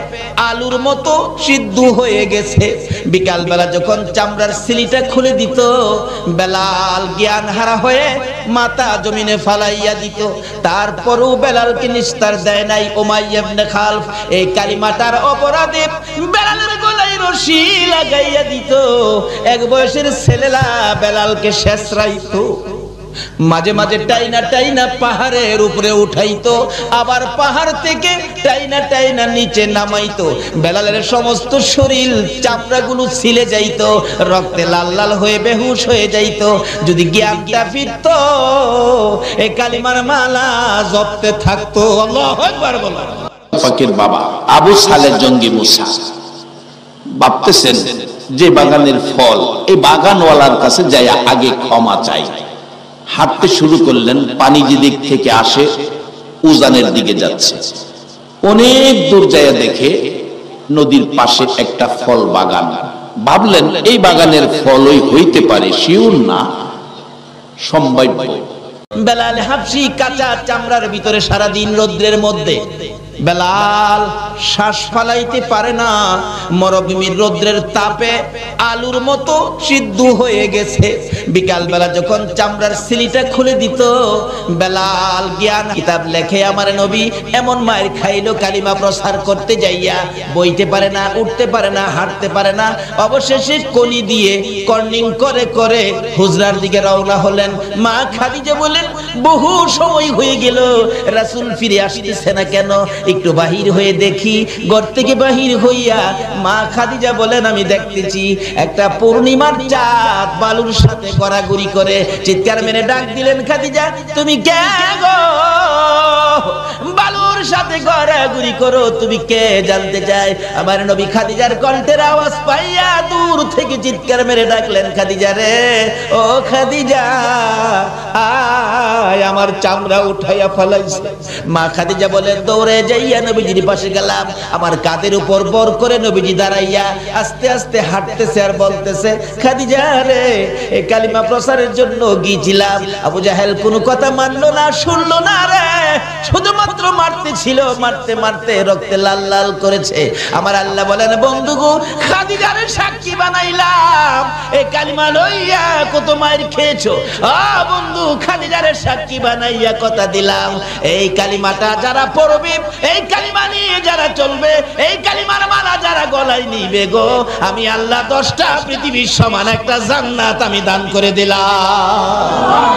Speaker 1: আলুর মতো সিদ্ধ হয়ে গেছে। বিকাল বেলা যখন চামড়ার সিলিটা খুলে দিত, বেলাল জ্ঞান হারা হয়ে মাথা জমিনে ফালাইয়া দিত। তারপরও বেলালকে নিস্তার দেয় নাই উমাইয়া ইবনে খালদ। এই কালিমাটার অপরাধে বেলালের গলায় রশি লাগাইয়া দিত। এক বয়সের ছেলেরা বেলালকে শেষরাইতো। মাঝে মাঝে টাইনা টাইনা পাহাড়ের উপরে উঠাইতো, আবার পাহাড় থেকে টাইনা টাইনা নিচে নামাইতো। বেলালের সমস্ত শরীর চামড়াগুলো ছিলে যাইতো, রক্তে লাল লাল হয়ে বেহুশ হয়ে যাইতো। যদি জ্ঞানটা ফিরতো এ কালিমার মালা জপতে থাকতো। আল্লাহু আকবার বলো।
Speaker 2: পাকের বাবা আবু সালেহ জঙ্গি মুসা ভাবতেছেন যে বাগানের ফল, এই বাগানওয়ালার কাছে যাই আগে ক্ষমা চাই। হাঁটতে শুরু করলেন, পানি যেদিক থেকে আসে উজানের দিকে যাচ্ছে। অনেক দূর যায় দেখে নদীর পাশে একটা ফল বাগান। ভাবলেন এই বাগানের ফলই হইতে পারে, শিওর না, সম্ভাব্য।
Speaker 1: বেলাল হাবশি কাঁচা চামড়ার ভিতরে সারাদিন রৌদ্রের মধ্যে, বেলাল শ্বাস ফালাইতে পারে না। মরুভূমির রৌদ্রের তাপে আলুর মতো সিদ্ধ হয়ে গেছে। বিকাল বেলা যখন চামড়ার সিলিটা খুলে দিত, বেলাল জ্ঞান কিতাব লেখে আমার নবী এমন মায়ের খাইলো কালিমা প্রচার করতে যাইয়া, বইতে পারে না, উঠতে পারে না, হাঁটতে পারে না। অবশেষে কনি দিয়ে কর্নিং করে করে হুজরার দিকে রওনা হলেন। মা খাদিজা বলেন বহু সময় হয়ে গেল, রাসূল ফিরে আসতেছে না কেন, একটু বাহির হয়ে দেখি। ঘর থেকে বাহির হইয়া মা খাদিজা বলেন আমি দেখতেছি একটা পূর্ণিমার চাঁদ বালুর সাথে গড়াগড়ি করে। চিৎকার মেরে ডাক দিলেন, খাদিজা তুমি কে গো? বালুর সাথে গড়াগড়ি করো, তুমি কে জানতে চাই। আমার নবী খাদিজার কণ্ঠের আওয়াজ পাইয়া দূর থেকে চিৎকার মেরে ডাকলেন, খাদিজা রে, ও খাদিজা আয়, আমার চামড়া উঠাইয়া ফেলাইছে। মা খাদিজা বলে দৌড়ে যাইয়া নবীজির পাশে গেলাম। আমার কাঁধের উপর বর করে নবীজি দাঁড়াইয়া আস্তে আস্তে হাঁটতেছে আর বলতেছে, খাদিজা রে, এই কালিমা প্রচারের জন্য গিয়েছিলাম। আবু জাহেল কোনো কথা মানলো না, শুনলো না রে, শুধুমাত্র মারতে ছিল, মারতে মারতে রক্তে লাল লাল করেছে। আমার আল্লাহ বলেন বন্ধু গো, খাদিজারে সাক্ষী বানাইলাম, এই কালিমা লইয়া কত মায়ের খেয়েছো। বন্ধু খাদিজারে সাক্ষী বানাইয়া কথা দিলাম, এই কালিমাটা যারা পড়বে, এই কালিমা নিয়ে যারা চলবে, এই কালিমার মালা যারা গলায় নিবে গো, আমি আল্লাহ 10টা পৃথিবীর সমান একটা জান্নাত আমি দান করে দিলাম।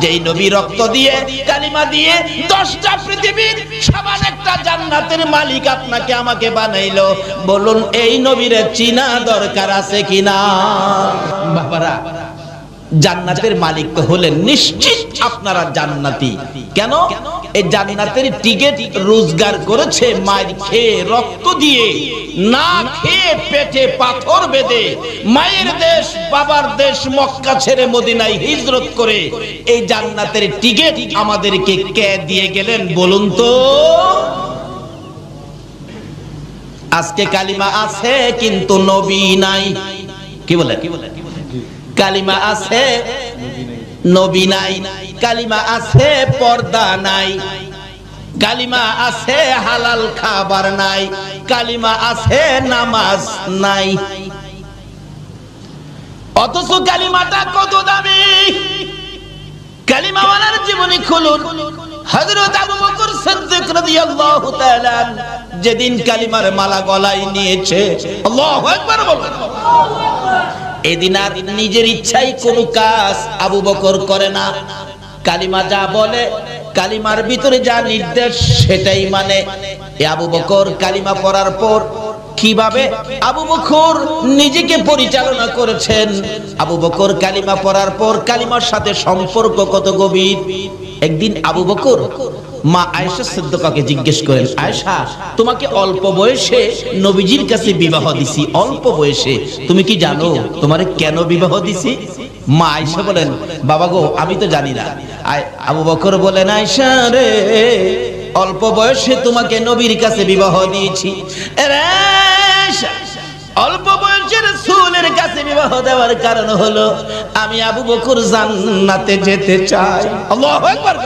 Speaker 1: যেই নবী রক্ত দিয়ে কালিমা দিয়ে 10টা পৃথিবীর সমান একটা জান্নাতের মালিক আপনাকে আমাকে বানাইলো, বলুন এই নবীরে চিনা দরকার আছে কিনা? বাবারা, জান্নাতের মালিক তো হলেন নিশ্চিত আপনারা জান্নাতি। কেন? এই জান্নাতের টিকিট রোজগার করেছে মায়ের খেয়ে, রক্ত দিয়ে, না খেয়ে পেটে পাথর বেঁধে, মায়ের দেশ বাবার দেশ মক্কা ছেড়ে মদিনায় হিজরত করে এই জান্নাতের টিকিট আমাদেরকে কে দিয়ে গেলেন বলুন তো? আজকে কালিমা আছে কিন্তু নবী নাই। কি বলে? কালিমা আছে নবী নাই, কালিমা আছে পর্দা নাই, কালিমা আছে হালাল খাবার নাই, কালিমা আছে নামাজ নাই। অথচ কালিমাটা কত দামি। কালিমাওয়ালার জীবনী খুলুন। হযরত আবু বকর সিদ্দিক রাদিয়াল্লাহু তাআলা যেদিন কালিমার মালা গলায় নিয়েছে, আল্লাহু আকবার বলুন, এদিন আর নিজের ইচ্ছায় কোনো কাজ আবু বকর করে না। কালিমা যা বলে, কালিমার ভিতরে যা নির্দেশ সেটাই মানে। আবু বকর কালিমা পড়ার পর কিভাবে আবু বকর নিজেকে পরিচালনা করেছেন। আবু বকর কালিমা পড়ার পর কালিমার সাথে সম্পর্ক কত গভীর। একদিন আবু বকর মা আয়েশা সিদ্দিকাকে জিজ্ঞেস করেন, আয়েশা, তোমাকে অল্প বয়সে নবীজির কাছে বিবাহ দিছি, অল্প বয়সে, তুমি কি জানো তোমারে কেন বিবাহ দিছি? মা আয়েশা বলেন, বাবা গো, আমি তো জানি না। আবু বকর বলেন, আয়েশা রে, অল্প বয়সে তোমাকে নবীর কাছে বিবাহ দিয়েছি। অল্প বয়সের রাসূলের কাছে বিবাহ দেওয়ার কারণ হলো আমি আবু বকর জান্নাতে যেতে চাই। আল্লাহু আকবার।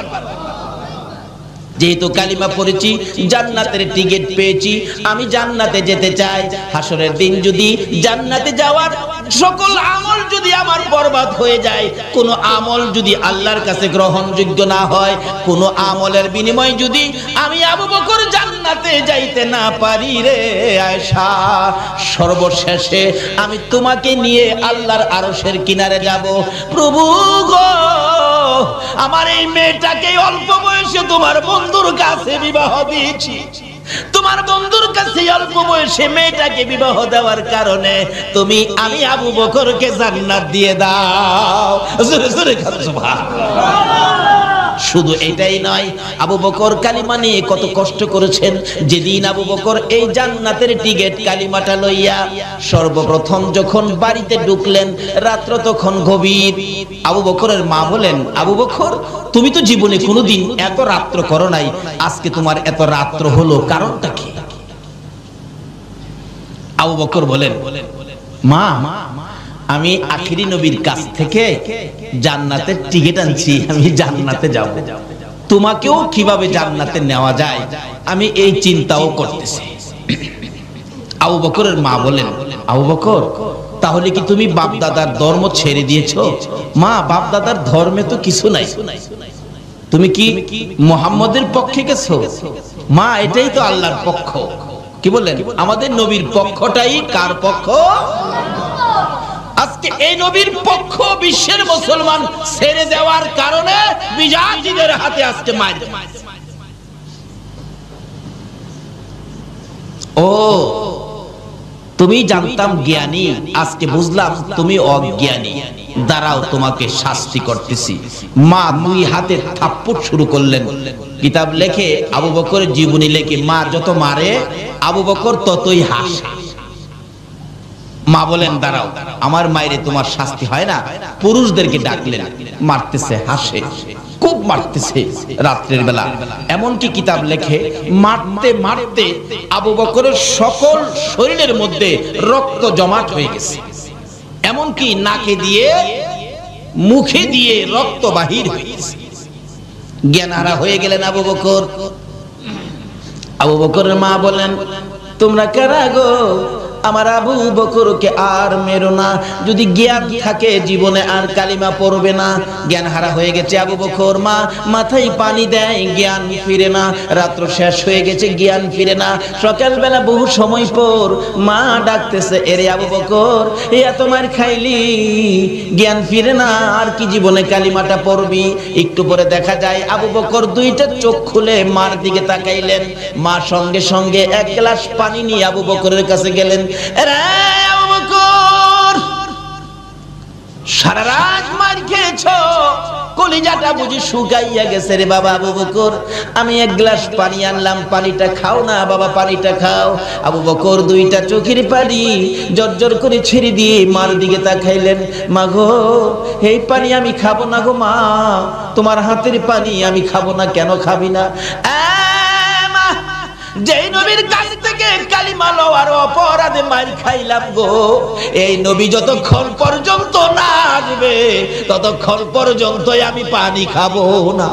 Speaker 1: যেহেতু কালিমা পড়েছি, জান্নাতের টিকিট পেয়েছি, আমি জান্নাতে যেতে চাই। হাসরের দিন যদি জান্নাতে যাওয়ার সকল আমল যদি আমার বরবাদ হয়ে যায়, কোন আমল যদি আল্লাহর কাছে গ্রহণযোগ্য না হয়, কোন আমলের বিনিময়ে যদি আমি আবু বকর জান্নাতে যাইতে না পারি রে আয়েশা, সর্বশেষে আমি তোমাকে নিয়ে আল্লাহর আরশের কিনারে যাব। প্রভু গো, আমার এই মেয়েটাকে অল্প বয়সে তোমার বন্ধুর কাছে বিবাহ দিয়েছি, তোমার বন্ধুর কাছে অল্প বয়সে মেয়েটাকে বিবাহ দেওয়ার কারণে আমি আবু বকরকে জান্নাত দিয়ে দাও। জোরে জোরে সুবহানাল্লাহ। শুধু এটাই নয়, আবু বকর কালিমা নিয়ে কত কষ্ট করেছেন। যেদিন আবু বকর এই জান্নাতের টিকেট কালিমাটা লইয়া সর্বপ্রথম যখন বাড়িতে ঢুকলেন, রাত্র তখন গভীর। আবু বকরের মা বলেন, আবু বকর তুমি তো জীবনে কোনোদিন এত রাত্র করো নাই, আজকে তোমার এত রাত্র হলো, কারণটা কি? আবু বকর বলেন, মা আমি আখিরি নবীর কাছ থেকে জান্নাতের টিকিট আনছি, আমি জান্নাতে যাব, তোমাকেও কিভাবে জান্নাতে নেওয়া যায় আমি এই চিন্তাও করতেছি। আবু বকরের মা বলেন, আবু বকর তাহলে কি তুমি বাপ দাদার ধর্ম ছেড়ে দিয়েছো? মা বাপ দাদার ধর্মে তো কিছু নাই, তুমি কি মুহাম্মদের পক্ষে গেছো? মা এটাই তো আল্লাহর পক্ষ। কি বললেন? আমাদের নবীর পক্ষটাই কার পক্ষ? আজকে এই নবীর পক্ষ বিশ্বের মুসলমান ছেড়ে দেওয়ার কারণে বিজাতিদের হাতে আজকে মার। ও তুমি জানতাম জ্ঞানী, আজকে বুঝলাম তুমি অজ্ঞানী, দাঁড়াও তোমাকে শাস্তি করতেছি। মা দুই হাতে থাপ্পড় শুরু করলেন। কিতাব লেখে, আবু বকরের জীবনী লেখে, মা যত মারে আবু বকর ততই হাসে। মা বলেন, দাঁড়াও, আমার মায়েরে তোমার শাস্তি হয় না। পুরুষদেরকে ডাকলেন, মারতেছে, হাসে, খুব মারতেছে রাত্রের বেলা। এমনকি কিতাব লেখে, মারতে মারতে আবু বকরের সকল শরীরের মধ্যে রক্ত জমাট হয়ে গেছে, এমনকি নাকে দিয়ে মুখে দিয়ে রক্ত বাহির হয়ে গেছে। জ্ঞানহারা হয়ে গেলেন আবু বকর। আবু বকরের মা বলেন, তোমরা কারা গো? আমার আবু বকরকে আর মেরো না, যদি জ্ঞান থাকে জীবনে আর কালিমা পড়বে না। জ্ঞান হারা হয়ে গেছে আবু বকর, মা মাথায় পানি দেয়, জ্ঞান ফিরে না। রাত্র শেষ হয়ে গেছে, জ্ঞান ফিরে না। সকালবেলা বহু সময় পর মা ডাকতেছে, এরে আবু বকর এত মার খাইলি, জ্ঞান ফিরে না, আর কি জীবনে কালিমাটা পড়বি? একটু পরে দেখা যায় আবু বকর দুইটা চোখ খুলে মার দিকে তাকাইলেন। মা সঙ্গে সঙ্গে এক গ্লাস পানি নিয়ে আবু বকরের কাছে গেলেন। আবু বকর সারা রাত মার খেয়েছো, কলিজাটা বুঝি শুকাইয়া গেছে রে বাবা। আবু বকর আমি এক গ্লাস পানি আনলাম, পানিটা খাও না বাবা, পানিটা খাও। আবু বকর দুইটা চোখের পানি জর্জর করে ছেড়ে দিয়ে মার দিকে তাকাইলেন। মা গো এই পানি আমি খাবো না গো মা, তোমার হাতের পানি আমি খাবো না। কেন খাবি না? যেই নবীর কাছ থেকে কালিমা লওয়ার অপরাধে মার খাইলাম গো, এই নবী যতক্ষণ পর্যন্ত না আসবে ততক্ষণ পর্যন্ত আমি পানি খাবো না।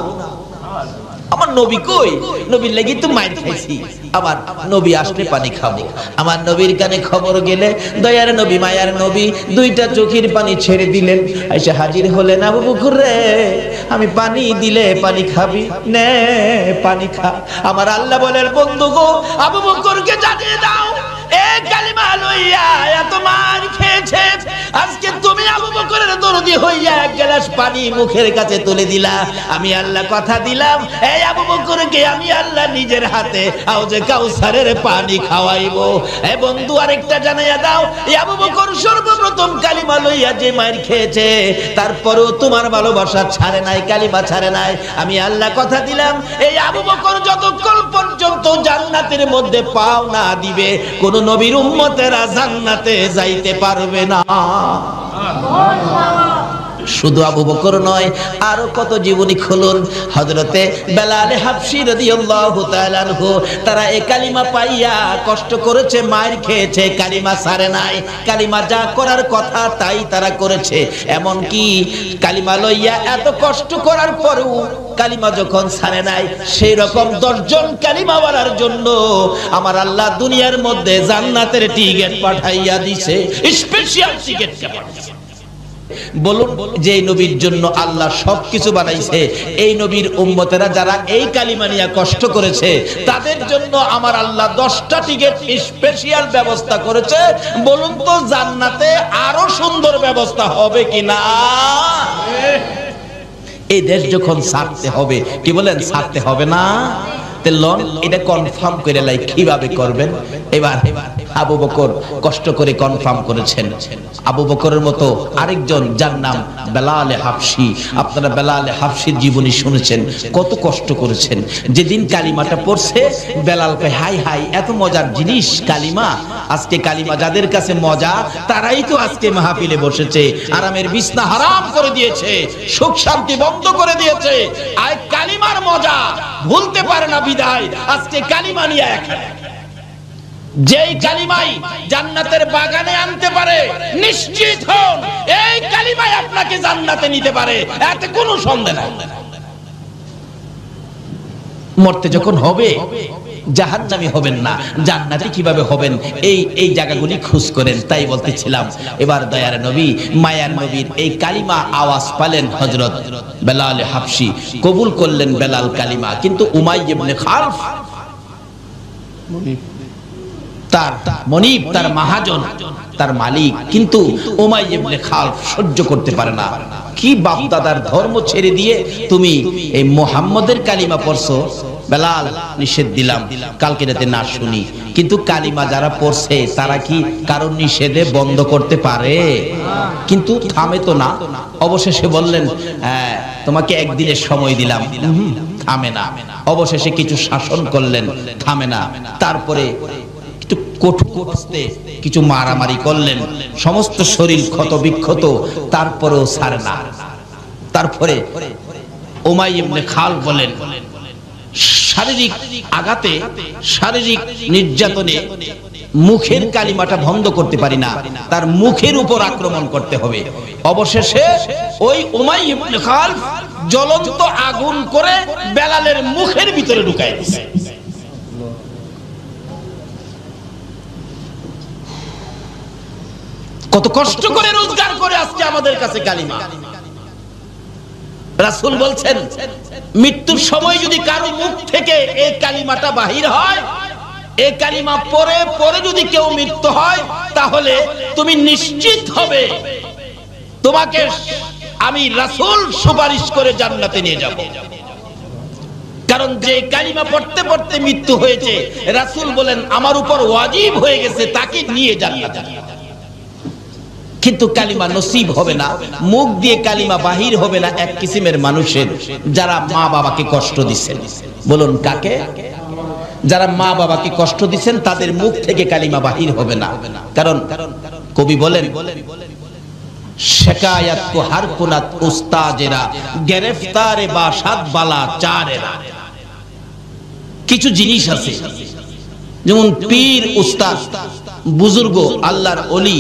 Speaker 1: আমার নবী কই? নবীর লাগি তো মার খাইছি, আবার নবী আসলে পানি খাবো। আমার নবীর কানে খবর গেলে দয়ার নবী মায়ার নবী দুইটা চোখের পানি ছেড়ে দিলেন। এসে হাজির হলেন, আবু বকর রে আমি পানি দিলে পানি খাবি, নে পানি খা। আমার আল্লাহ বলেন, বন্ধু গো আবু বকরকে জানিয়ে দাও, এ কালিমা লইয়া এত মার খেয়েছে, আজকে তুমি আবু বকরের দরদি হইয়া এক গ্লাস পানি মুখের কাছে তুলে দিলা। আমি আল্লাহ কথা দিলাম, এই আবু বকরকে আমি আল্লাহ নিজের হাতে আউজে কাউসারের পানি খাওয়াইবো। এ বন্ধু আরেকটা জানাইয়া দাও, এই আবু বকর সর্বপ্রথম কালিমা লইয়া যে মার খেয়েছে, তারপরেও তোমার ভালোবাসা ছাড়ে নাই, কালিমা ছাড়ে নাই। আমি আল্লাহ কথা দিলাম, এই আবু বকর যতক্ষণ পর্যন্ত জান্নাতের মধ্যে পাও না দিবে, কোন নবীর উম্মতেরা জান্নাতে যাইতে পারবে না। শুধু আবু বকর নয়, আরো কত জীবনী খুলুন। হযরতে বেলাল হাবশী রাদিয়াল্লাহু তাআলা আনহু, তারা এই কালিমা পাইয়া কষ্ট করেছে, মার খেয়েছে, কালিমা ছাড়ে নাই। কালিমা যা করার কথা তাই তারা করেছে। এমন কি কালিমা লইয়া এত কষ্ট করার পরেও কালিমা যখন ছাড়ে নাই, সেই রকম 10 জন কালিমাওয়ালার জন্য আমার আল্লাহ দুনিয়ার মধ্যে জান্নাতের টিকেট পাঠাইয়া দিয়েছে, স্পেশাল টিকেট পাঠাইছে। বলুন, যে নবীর জন্য আল্লাহ সবকিছু বানাইছে, এই নবীর উম্মতেরা যারা এই কালিমা নিয়ে কষ্ট করেছে, তাদের জন্য আমার আল্লাহ 10টা টিকেট স্পেশাল ব্যবস্থা করেছে। বলুন তো জান্নাতে আরো সুন্দর ব্যবস্থা হবে কিনা? এই দেশ যখন ছাড়তে হবে, কি বলেন, ছাড়তে হবে না, লন এটা কনফার্ম করে লাই, কিভাবে করবেন? এবার আবু বকর কষ্ট করে কনফার্ম করেছেন। আবু বকরের মতো আরেকজন যার নাম বেলাল হাবশী, আপনারা বেলাল হাবশীর জীবনী শুনেছেন, কত কষ্ট করেছেন। যেদিন কালিমাটা পড়ছে বেলাল কয় হাই হাই এত মজার জিনিস কালিমা, আজকে কালিমা যাদের কাছে মজা তারাই তো আজকে মাহফিলে বসেছে, আরামের বিছনা হারাম করে দিয়েছে, সুখ শান্তি বন্ধ করে দিয়েছে। আর কালিমার মজা ভুলতে পারে না বিদায় আজকে কালিমা নিয়ে এখানে। যেই কালিমাই জান্নাতের বাগানে আনতে পারে, নিশ্চিত হন এই কালিমাই আপনাকে জান্নাতে নিতে পারে, এতে কোনো সন্দেহ নাই। মরতে যখন হবে জাহান্নামী হবেন না, জান্নাতি কিভাবে হবেন, এই জায়গাগুলি খোঁজ করেন। তাই বলতেছিলাম, এবার দয়ার নবী মায়ার নবীর এই কালিমা আওয়াজ পালেন হযরত বেলাল হাবশী, কবুল করলেন বেলাল কালিমা। কিন্তু উমাইয়া ইবনে খালফ তার মনিব, তার মহাজন, তার মালিক, কিন্তু উমাইয়া ইবনে খালফ সহ্য করতে পারে না। কি বাপ দাদার ধর্ম ছেড়ে দিয়ে তুমি এই মুহাম্মদের কালিমা পড়ছো? বেলাল নিষেধ দিলাম কালকে রাতে না শুনি, কিন্তু কালিমা যারা পড়ছে তারা কি কারণ নিষেধে বন্ধ করতে পারে? কিন্তু থামে তো না। অবশেষে বললেন তোমাকে একদিনের সময় দিলাম, থামে না। অবশেষে কিছু শাসন করলেন, থামে না। তারপরে কিছু মারামারি করলেন, সমস্ত শরীর ক্ষত বিক্ষত, তারপরেও ছাড়ে না। তারপরে উমাইয়া ইবনে খালফ বলেন শারীরিক আঘাতে, শারীরিক নির্যাতনে মুখের কালিমাটা বন্ধ করতে পারি না, তার মুখের উপর আক্রমণ করতে হবে। অবশেষে ওই উমাইয়া ইবনে খালফ জ্বলন্ত আগুন করে বেলালের মুখের ভিতরে ঢুকায় দিয়েছে। কত কষ্ট করে রোজগার করে আজকে আমাদের কাছে কালিমা। রাসূল বলছেন মৃত্যুর সময় যদি কারো মুখ থেকে এই কালিমাটা বাহির হয়, এই কালিমা পড়ে পড়ে যদি কেউ মৃত্যু হয়, তাহলে তুমি নিশ্চিত হবে তোমাকে আমি রাসূল সুপারিশ করে জান্নাতে নিয়ে যাব। কারণ যে কালিমা পড়তে পড়তে মৃত্যু হয়েছে, রাসূল বলেন আমার উপর ওয়াজিব হয়ে গেছে তাকে নিয়ে জান্নাতে। কিন্তু কালিমা নসিব হবে না, মুখ দিয়ে কালিমা বাহির হবে না এক কিসিমের মানুষের, যারা মা বাবাকে কষ্ট দিচ্ছেন। বলুন কাকে? যারা মা বাবাকে কষ্ট দিচ্ছেন তাদের মুখ থেকে কালিমা বাহির হবে না। কারণ কবি বলেন শিকায়াত কো হার কুনাত উস্তাজেরা গ্রেফতারে বাসাত বালা চারেরা। কিছু জিনিস আছে যেমন পীর, উস্তাদ, বুজুর্গ, আল্লাহর ওলি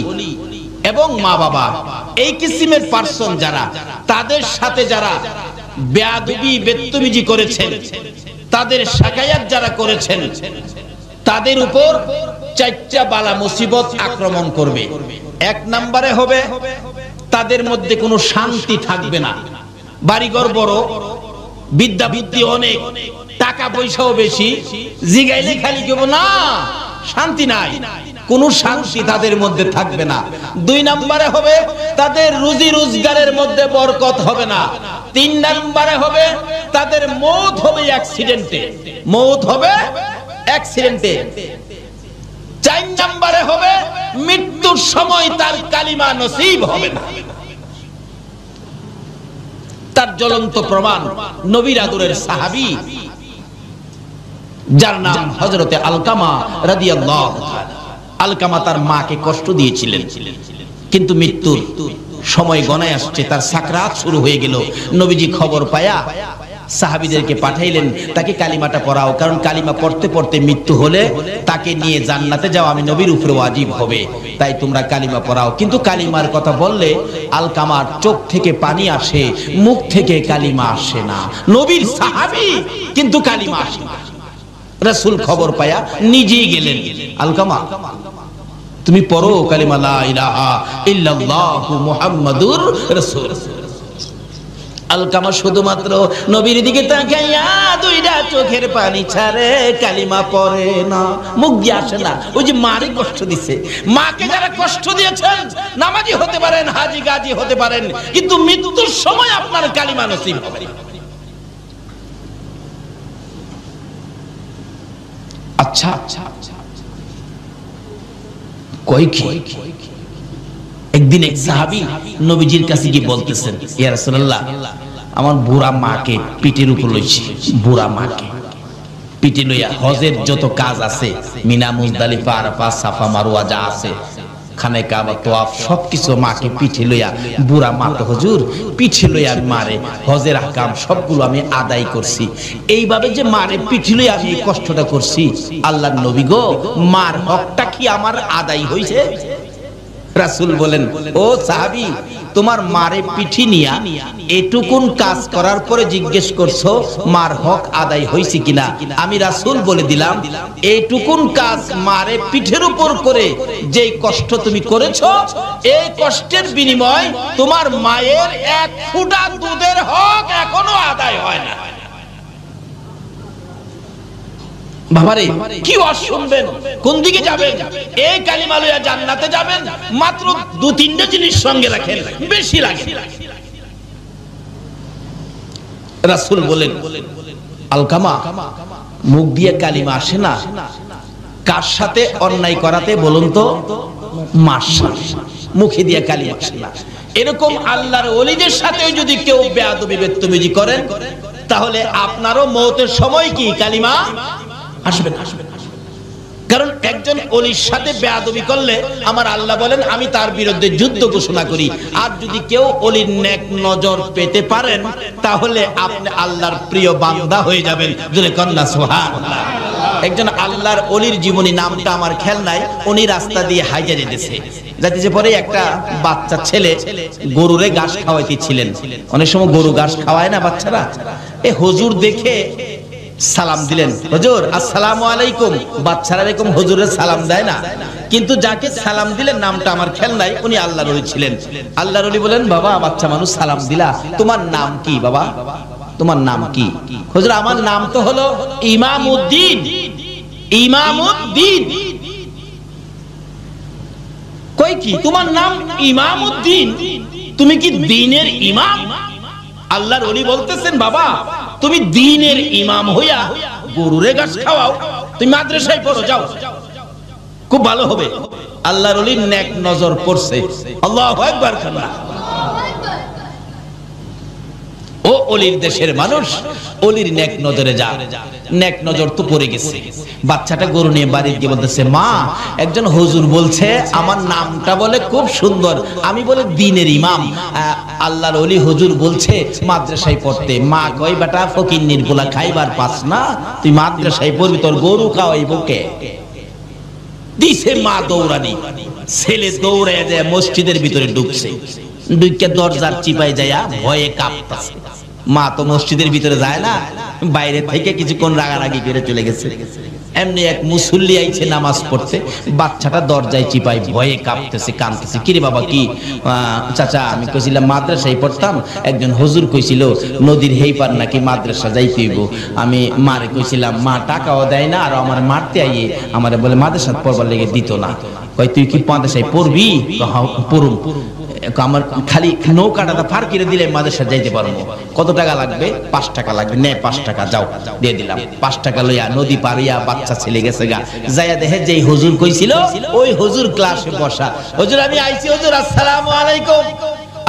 Speaker 1: এবং মা বাবা, এই কিসিমের পার্সন যারা, তাদের সাথে যারা বেয়াদবি বেত্তমিজি করেছেন, তাদের শাকায়াত যারা করেছেন, তাদের উপর চারটা বালা মুসিবত আক্রমণ করবে। এক নম্বরে হবে তাদের মধ্যে কোনো শান্তি থাকবে না। বাড়িঘর বড়, বিদ্যা বুদ্ধি অনেক, টাকা পয়সাও বেশি, জিগাইলে খালি কেবল না, শান্তি নাই, কোনো শান্তি তাদের মধ্যে থাকবে না। দুই নম্বরে হবে তাদের রুজি রোজগারের মধ্যে বরকত হবে না। তিন নম্বরে হবে তাদের মওত হবে অ্যাক্সিডেন্টে, মওত হবে অ্যাক্সিডেন্টে। চার নম্বরে হবে মৃত্যুর সময় তার কালিমা নসিব হবে না। তার জ্বলন্ত প্রমাণ নবীর আদরের সাহাবী যার নাম হযরতে আলকামা রাদিয়াল্লাহু তাআলা। আলকামা তার মাকে কষ্ট দিয়েছিলেন, কিন্তু মৃত্যুর সময় গণায় আসছে, তার সাকরাত শুরু হয়ে গেল। নবীজি খবর পায়া সাহাবীদেরকে পাঠাইলেন তাকে কালিমাটা পড়াও, কারণ কালিমা পড়তে পড়তে মৃত্যু হলে তাকে নিয়ে জান্নাতে যাওয়া আমি নবীর উপরে ওয়াজিব হবে, তাই তোমরা কালিমা পড়াও। কিন্তু কালিমার কথা বললে আলকামার চোখ থেকে পানি আসে, মুখ থেকে কালিমা আসে না। নবীর সাহাবী কিন্তু কালিমা আসে না। রাসূল খবর পায়া নিজেই গেলেন, আলকামা তুমি পড়ো কালিমা লা ইলাহা ইল্লাল্লাহু মুহাম্মাদুর রাসূল। আলকামা শুধুমাত্র নবীর দিকে তাকাইয়া দুইটা চোখের পানি ছাড়ে, কালিমা পড়ে না, মুখ দিয়ে আসে না। ওই যে মারে কষ্ট দিছে, মাকে যারা কষ্ট দিয়েছেন, নামাজি হতে পারেন, হাজি গাজী হতে পারেন, কিন্তু মৃত্যুর সময় আপনার কালিমা নসিব হবে না। আচ্ছা কই কি একদিন এক সাহাবী নবীজির কাছে গিয়ে বলতেছেন, ইয়া রাসূলুল্লাহ, আমার বুড়া মাকে পিঠের উপর লইছি, বুড়া মাকে পিঠে লইয়া হজের যত কাজ আছে, মিনা, মুজদালিফা, আরাফা, সাফা, মারওয়া যা আছে, খানে কাবা, তোয়াফ, সবকিছু মাকে পিঠে লইয়া, বুড়া মা তো হুজুর, পিঠে লইয়া মারে হজের আহকাম সবগুলো আমি আদায় করছি। এইভাবে যে মারে পিঠে লইয়া আমি এই কষ্টটা করছি, আল্লাহর নবী গো, মার হকটা কি আমার আদায় হইছে? রাসূল বলেন, ও সাহাবী, তোমার মারে পিঠি নিয়া এটুকুন কাজ করার পরে জিজ্ঞেস করছো মার হক আদায় হইছে কিনা? আমি রাসূল বলে দিলাম, এইটুকুন কাজ মারে পিঠের উপর করে যেই কষ্ট তুমি করেছো, এই কষ্টের বিনিময় তোমার মায়ের এক ফোঁটা দুধের হক এখনো আদায় হয় না। বাবারে কি ওয়াজ শুনবেন, কোন দিকে যাবেন? এই কালিমা লইয়া জান্নাতে যাবেন, মাত্র 2-3টা জিনিস সঙ্গে রাখেন, বেশি লাগে। রাসূল বলেন, আলকামা, মুখ দিয়ে কালিমা আসে না, কার সাথে অন্যায় করাতে বলুন তো? মার সাথে। মুখে দিয়ে কালিমা আসে না। এরকম আল্লাহর ওলিদের সাথে যদি কেউ বেয়াদবি বেত্তমিজি করেন, তাহলে আপনারও মওতের সময় কি কালিমা আসবে না। কারণ একজন ওলির সাথে বেয়াদবি করলে আমার আল্লাহ বলেন, আমি তার বিরুদ্ধে যুদ্ধ ঘোষণা করি। আর যদি কেউ ওলির নেক নজর পেতে পারেন, তাহলে আপনি আল্লাহর প্রিয় বান্দা হয়ে যাবেন। জোরে কন্যা সুবহানাল্লাহ। একজন আল্লাহর ওলির জীবনী, নামটা আমার খেয়াল নাই, উনি রাস্তা দিয়ে হাইজা যেতেছে, যাইতেছে পরে একটা বাচ্চা ছেলে গরুরে ঘাস খাওয়াইতেছিলেন। অনেক সময় গরু ঘাস খাওয়ায় না বাচ্চারা, এ হুজুর দেখে সালাম দিলেন, হুজুর আসসালামু আলাইকুম। বাচ্চারা এরকম হুজুরের সালাম দেয় না, কিন্তু যাকে সালাম দিলেন নামটা আমার খেয়াল নাই, উনি আল্লাহর ওলি ছিলেন। আল্লাহর ওলি বলেন, বাবা বাচ্চা মানুষ সালাম দিলা, তোমার নাম কি বাবা? তোমার নাম কি? হুজুর আমার নাম তো হলো ইমামউদ্দিন। ইমামউদ্দিন কই কি তোমার নাম ইমামউদ্দিন? তুমি কি দ্বীনের ইমাম? আল্লাহর ওলি বলতেছেন, বাবা তুমি দ্বীনের ইমাম হইয়া গরুরে ঘাস খাওয়াও, তুমি মাদ্রাসায় পড়ো, যাও, খুব ভালো হবে। আল্লাহর ওলির নেক নজর পড়ছে। আল্লাহু আকবার। ও ওলির দেশের মানুষ, ওলির নেক নজরে যা। নেক নজর তো পড়ে গেছে। বাচ্চাটা গরু নিয়ে বাড়ি গিয়ে বলতেছে, মা একজন হুজুর বলছে আমার নামটা বলে খুব সুন্দর, আমি বলে দ্বীনের ইমাম, আল্লাহর ওলি হুজুর বলছে মাদ্রাসায় পড়তে। মা কই, বেটা ফকিন্নির গোলা খাইবার পাস না, তুই মাদ্রাসায় পড়বি, তোর গরু খাওয়াইবো কে? দিছে মা দৌড়ানি। ছেলে দৌড়ায় যায় মসজিদের ভিতরে ঢুকছে, ঢুকে দরজার চিপায় যায় ভয়ে কাঁপতাছে। মা তো মসজিদের ভিতরে যায় না, বাইরে থেকে কিছুক্ষণ রাগারাগি করে চলে গেছে। এমনি এক মুসল্লি আইছে নামাজ পড়তে, বাচ্চাটা দরজায় চিপাই ভয়ে কাঁপতেছে, কাঁদতেছে। কিরে বাবা কি? চাচা আমি কইছিলাম মাদ্রাসায় পড়তাম, একজন হুজুর কইছিল নদীর হেই পার নাকি মাদ্রাসা যাইতে হইব। আমি মারে কইছিলাম, মা টাকাও দেয় না, আর আমার মারতে আইয়ে আমারে বলে মাদ্রাসা পড়বার লেগে দিত না। কই তুই কি মাদ্রাসায় পড়বি? পড়ুম। আমার খালি নৌকাটা পার করে দিলে মাদ্রাসা যাইতে পারবো। কত টাকা লাগবে? 5 টাকা লাগবে। নে 5 টাকা, যাও, দিয়ে দিলাম। 5 টাকা লইয়া নদী পারিয়া বাচ্চা ছেলে গেছে গা, যাইয়া দেখে যেই হুজুর কইছিল ওই হুজুর ক্লাসে বসা। হুজুর আমি আইছি, হুজুর আসসালামু আলাইকুম।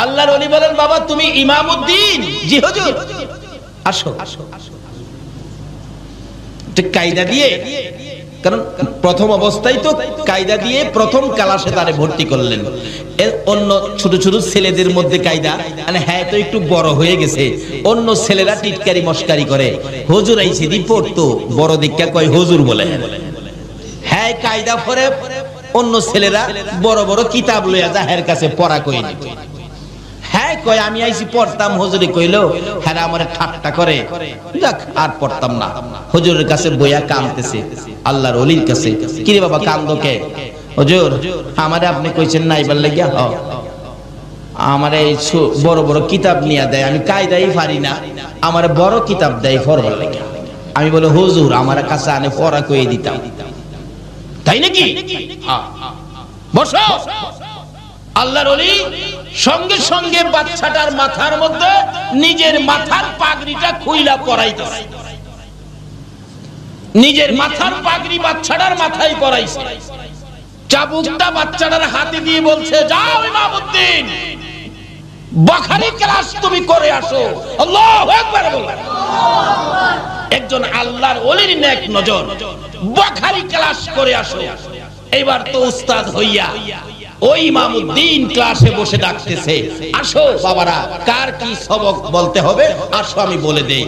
Speaker 1: আল্লাহর ওলি বলেন, বাবা তুমি ইমামউদ্দিন? জি হুজুর। আসো। কায়দা দিয়ে, কারণ প্রথম অবস্থায় তো কায়দা দিয়ে প্রথম ক্লাসে তারে ভর্তি করলেন। অন্য ছোট ছোট ছেলেদের মধ্যে কায়দা, মানে হ্যাঁ তো একটু বড় হয়ে গেছে, অন্য ছেলেরা টিটকারি মস্কারি করে। হুজুর আইছে দি পড়তো, বড় দীক্ষা কয় হুজুর বলে। হ্যাঁ কায়দা পরে অন্য ছেলেরা বড় বড় কিতাব লইয়া যায় এর কাছে পড়া কইনি। হ্যাঁ কয় আমি আইছি পড়তাম, হুজুরে কইলো হ্যাঁ আমারে ঠাট্টা করে, যাক আর পড়তাম না। হুজুরের কাছে বইয়া কাঁদতেছে, আল্লাহর ওলির কাছে। কিরে বাবা কান্দো কে? হুজুর আমারে আপনি কইছেন না এবার লাগিয়া, আমার এই বড় বড় কিতাব নিয়ে দেয়, আমি কায়দাই পারি না, আমার বড় কিতাব দেয় পড়বার লাগে। আমি বলে হুজুর আমার কাছে আনে পড়া কয়ে দিতাম। তাই নাকি? বসো। আল্লাহর ওলি সঙ্গে সঙ্গে বাচ্চাটার মাথার মধ্যে নিজের মাথার পাগড়িটা খুইলা পরাইতেছে। নিজের মাথার পাগড়ি বাচ্চাটার মাথায় পরাইছে। চাবুকটা বাচ্চাটার হাতে দিয়ে বলছে, যাও ইমামউদ্দিন, বুখারী ক্লাস তুমি করে আসো। আল্লাহু আকবার বলেন। একজন আল্লাহর ওলির নেক নজর, বুখারী ক্লাস করে আসো। এবার তো উস্তাদ হইয়া ওই ইমামউদ্দিন ক্লাসে বসে ডাকতেছে, আসো বাবারা, কার কি সবক বলতে হবে আসো আমি বলে দেই।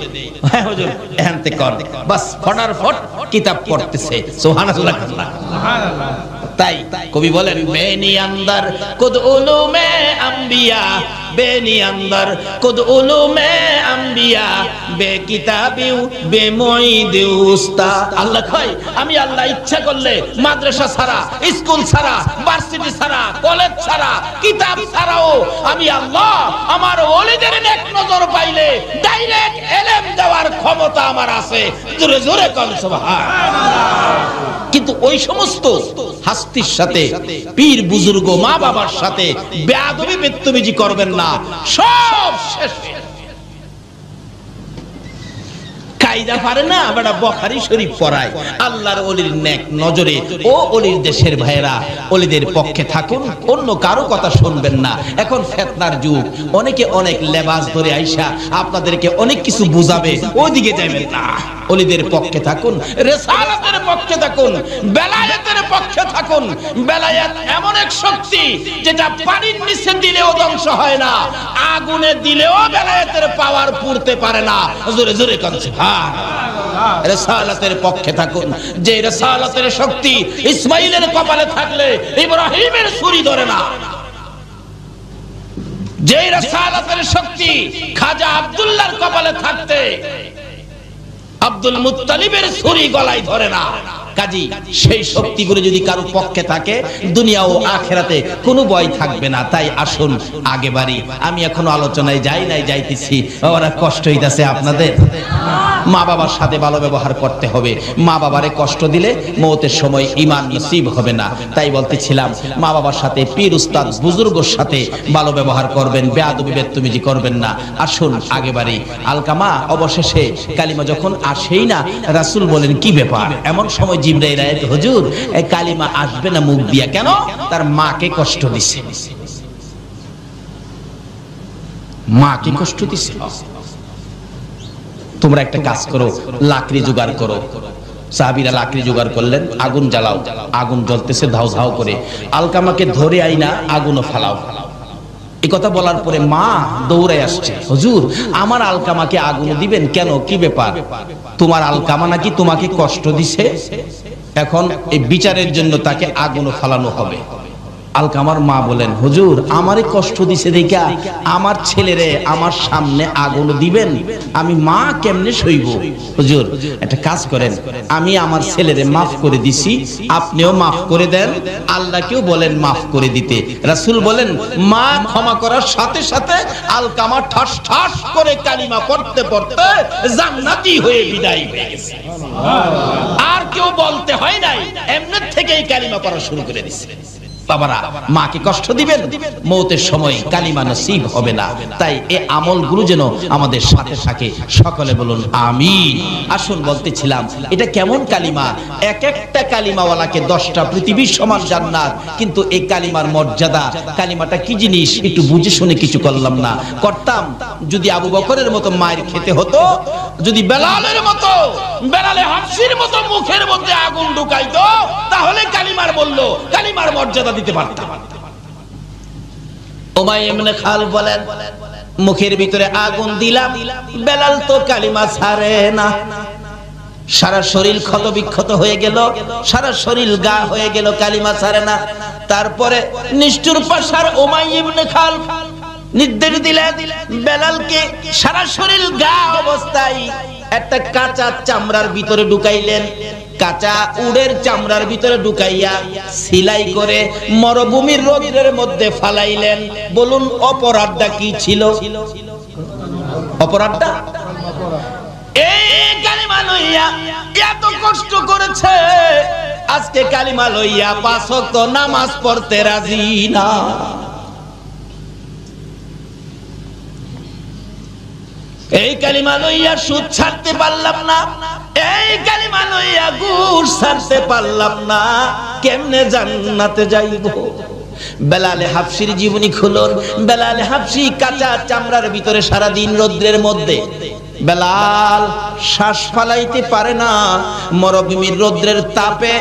Speaker 1: হ্যাঁ হুজুর এখানতে কর। বাস ফটাফট কিতাব পড়তেছে। সুবহানাল্লাহ সুবহানাল্লাহ। তাই কবি বলেন, বেনি আন্দার কুদ উলুমে আম্বিয়া, বেনি আন্দার কুদ উলুমে আম্বিয়া, বে কিতাবিউ বে মুঈদিউ উস্তাদ। আল্লাহ কয়, আমি আল্লাহ ইচ্ছা করলে মাদ্রাসা ছাড়া, স্কুল ছাড়া, ভার্সিটি ছাড়া, কলেজ ছাড়া, কিতাব ছাড়াও আমি আল্লাহ আমার ওলিদের নেক নজর পাইলে ডাইরেক্ট ইলম দেওয়ার ক্ষমতা আমার আছে। জোরে জোরে কোন সুবহানাল্লাহ। কিন্তু ওই সমস্ত হাস্তির সাথে, পীর বুজুর্গ, মা বাবার সাথে বেয়াদবি বেত্তবিজি করবেন না, সব শেষ। কায়দা পারে না বেটা বুখারী শরীফ পড়ায়। আল্লাহর ওলির নেক নজরে ও ওলির দেশের ভাইরা ওলিদের পক্ষে থাকুন, অন্য কারো কথা শুনবেন না। এখন ফিতনার যুগ, অনেকে অনেক লেবাস ধরে আইসা আপনাদেরকে অনেক কিছু বুঝাবে, ওইদিকে যাবেন না। ওলিদের পক্ষে থাকুন, রিসালাতের পক্ষে থাকুন, বেলায়েতের পক্ষে থাকুন। বেলায়েত এমন এক শক্তি যেটা পানির নিচে দিলেও ধ্বংস হয় না, আগুনে দিলেও বেলায়েতের পাওয়ার পুরতে পারে না। জোরে জোরে কোন সুবহানাল্লাহ। রিসালাতের পক্ষে থাকুন, যে রিসালাতের শক্তি ইসমাইলের কপালে থাকলে ইব্রাহিমের ছুরি ধরে না, যে রিসালাতের শক্তি খাজা আব্দুল্লাহর কপালে থাকতে আব্দুল মুত্তালিবের ছুরি গলায় ধরে না। কাজী সেই শক্তিগুলো যদি কারো পক্ষে থাকে, দুনিয়া ও আখিরাতে কোনো ভয় থাকবে না। তাই আসুন আগে বাড়ি। আমি এখনো আলোচনায় যাই নাই, যাইতেছি। ওরা কষ্ট হইতাছে আপনাদের? মা বাবার সাথে ভালো ব্যবহার করতে হবে। মা বাবারে কষ্ট দিলে মওতের সময় ঈমান নসিব হবে না। তাই বলতেছিলাম, মা বাবার সাথে, পীর উস্তাদ বুজুর্গের সাথে ভালো ব্যবহার করবেন, বেয়াদবি বেত্তমিজি করবেন না। আসুন আগে বাড়ি। আলকামা অবশেষে কালিমা যখন আসেই না, রাসূল বলেন কি ব্যাপার? এমন সময় জিবরাইল আয়েত, হুজুর এই কালিমা আসবে না মুখ দিয়া কেন? তার মাকে কষ্ট দিছে। মাকে কষ্ট দিছে। তোমরা একটা কাজ করো, লাকড়ি জোগাড় করো। সাহাবীরা লাকড়ি জোগাড় করলেন, আগুন জ্বালাও। আগুন জ্বলতেছে ধাউ ধাউ করে। আলকামাকে ধরে আইনা আগুনও ফালাও। এই কথা বলার পরে মা দৌড়ে আসছে, হুজুর আমার আলকামাকে আগুন দিবেন কেন? কি ব্যাপার? তোমার আলকামা নাকি তোমাকে কষ্ট দিছে, এখন এই বিচারের জন্য তাকে আগুন ফালানো হবে। আলকামার মা বলেন, হুজুর আমারে কষ্ট দিছে দেখা আমার ছেলেরে আমার সামনে আগুন দিবেন? আমি মা কেমনে সইব? হুজুর একটা কাজ করেন, আমি আমার ছেলেরে মাফ করে দিছি, আপনিও মাফ করে দেন, আল্লাহকেও বলেন মাফ করে দিতে। রাসূল বলেন, মা ক্ষমা করার সাথে সাথে আলকামা ঠাস ঠাস করে কালিমা পড়তে পড়তে জান্নাতি হয়ে বিদায় হয়ে গেছে। আর কেউ বলতে হয় নাই, এমনি থেকেই কালিমা পড়া শুরু করে দিছে। বাবারা, মাকে কষ্ট দিবেন, মওতের সময় কালিমা নসিব হবে না। তাই এই আমলগুলো যেন আমাদের সাথে থাকে। সকলে বলুন আমিন। আসুন বলতেছিলাম, এটা কেমন কালিমা? এক একটা কালিমাওয়ালাকে 10টা পৃথিবীর সমান জান্নাত। কিন্তু এই কালিমার মর্যাদা, কালিমাটা কি জিনিস একটু বুঝে শুনে কিছু করলাম না। করতাম যদি আবু বকরের মতো মায়ের খেতে হতো, যদি বেলালের মতো, বেলালে হাফসির মতো মুখের মধ্যে আগুন ঢুকাইতো, তাহলে কালিমার মূল্য, কালিমার মর্যাদা দিতে পারতাম। উমাইয়া ইবনে খালদ বলেন, মুখের ভিতরে আগুন দিলাম, বেলাল তো কালিমা ছাড়ে না। সারা শরীর ক্ষত বিক্ষত হয়ে গেল, সারা শরীর গা হয়ে গেল, কালিমা ছাড়ে না। তারপরে নিষ্ঠুর পাশার উমাইয়া ইবনে খালদ নির্দেশ দিলেন বেলালকে সারা শরীর গা অবস্থায় একটা কাঁচা চামড়ার ভিতরে ঢুকাইলেন। কাঁচা উটের চামড়ার ভিতরে ঢুকাইয়া সেলাই করে মরুভূমির রোদের মধ্যে ফালাইলেন। বলুন অপরাধটা কি ছিল? অপরাধটা এই কালিমা লইয়া এত কষ্ট করেছে, আজকে কালিমা লইয়া 5 ওয়াক্ত নামাজ পড়তে রাজি না। এই কালিমা লইয়া সুদ ছাড়তে পারলাম না, এই কালিমা লইয়া ঘুষ ছাড়তে পারলাম না, কেমনে জান্নাতে যাইব? বেলালে হাফসির জীবনী খুলুন। বেলালে হাফসি কাঁচা চামড়ার ভিতরে সারা দিন রৌদ্রের মধ্যে, বেলাল শ্বাস ফালাইতে পারে না, মরুভূমির রৌদ্রের তাপে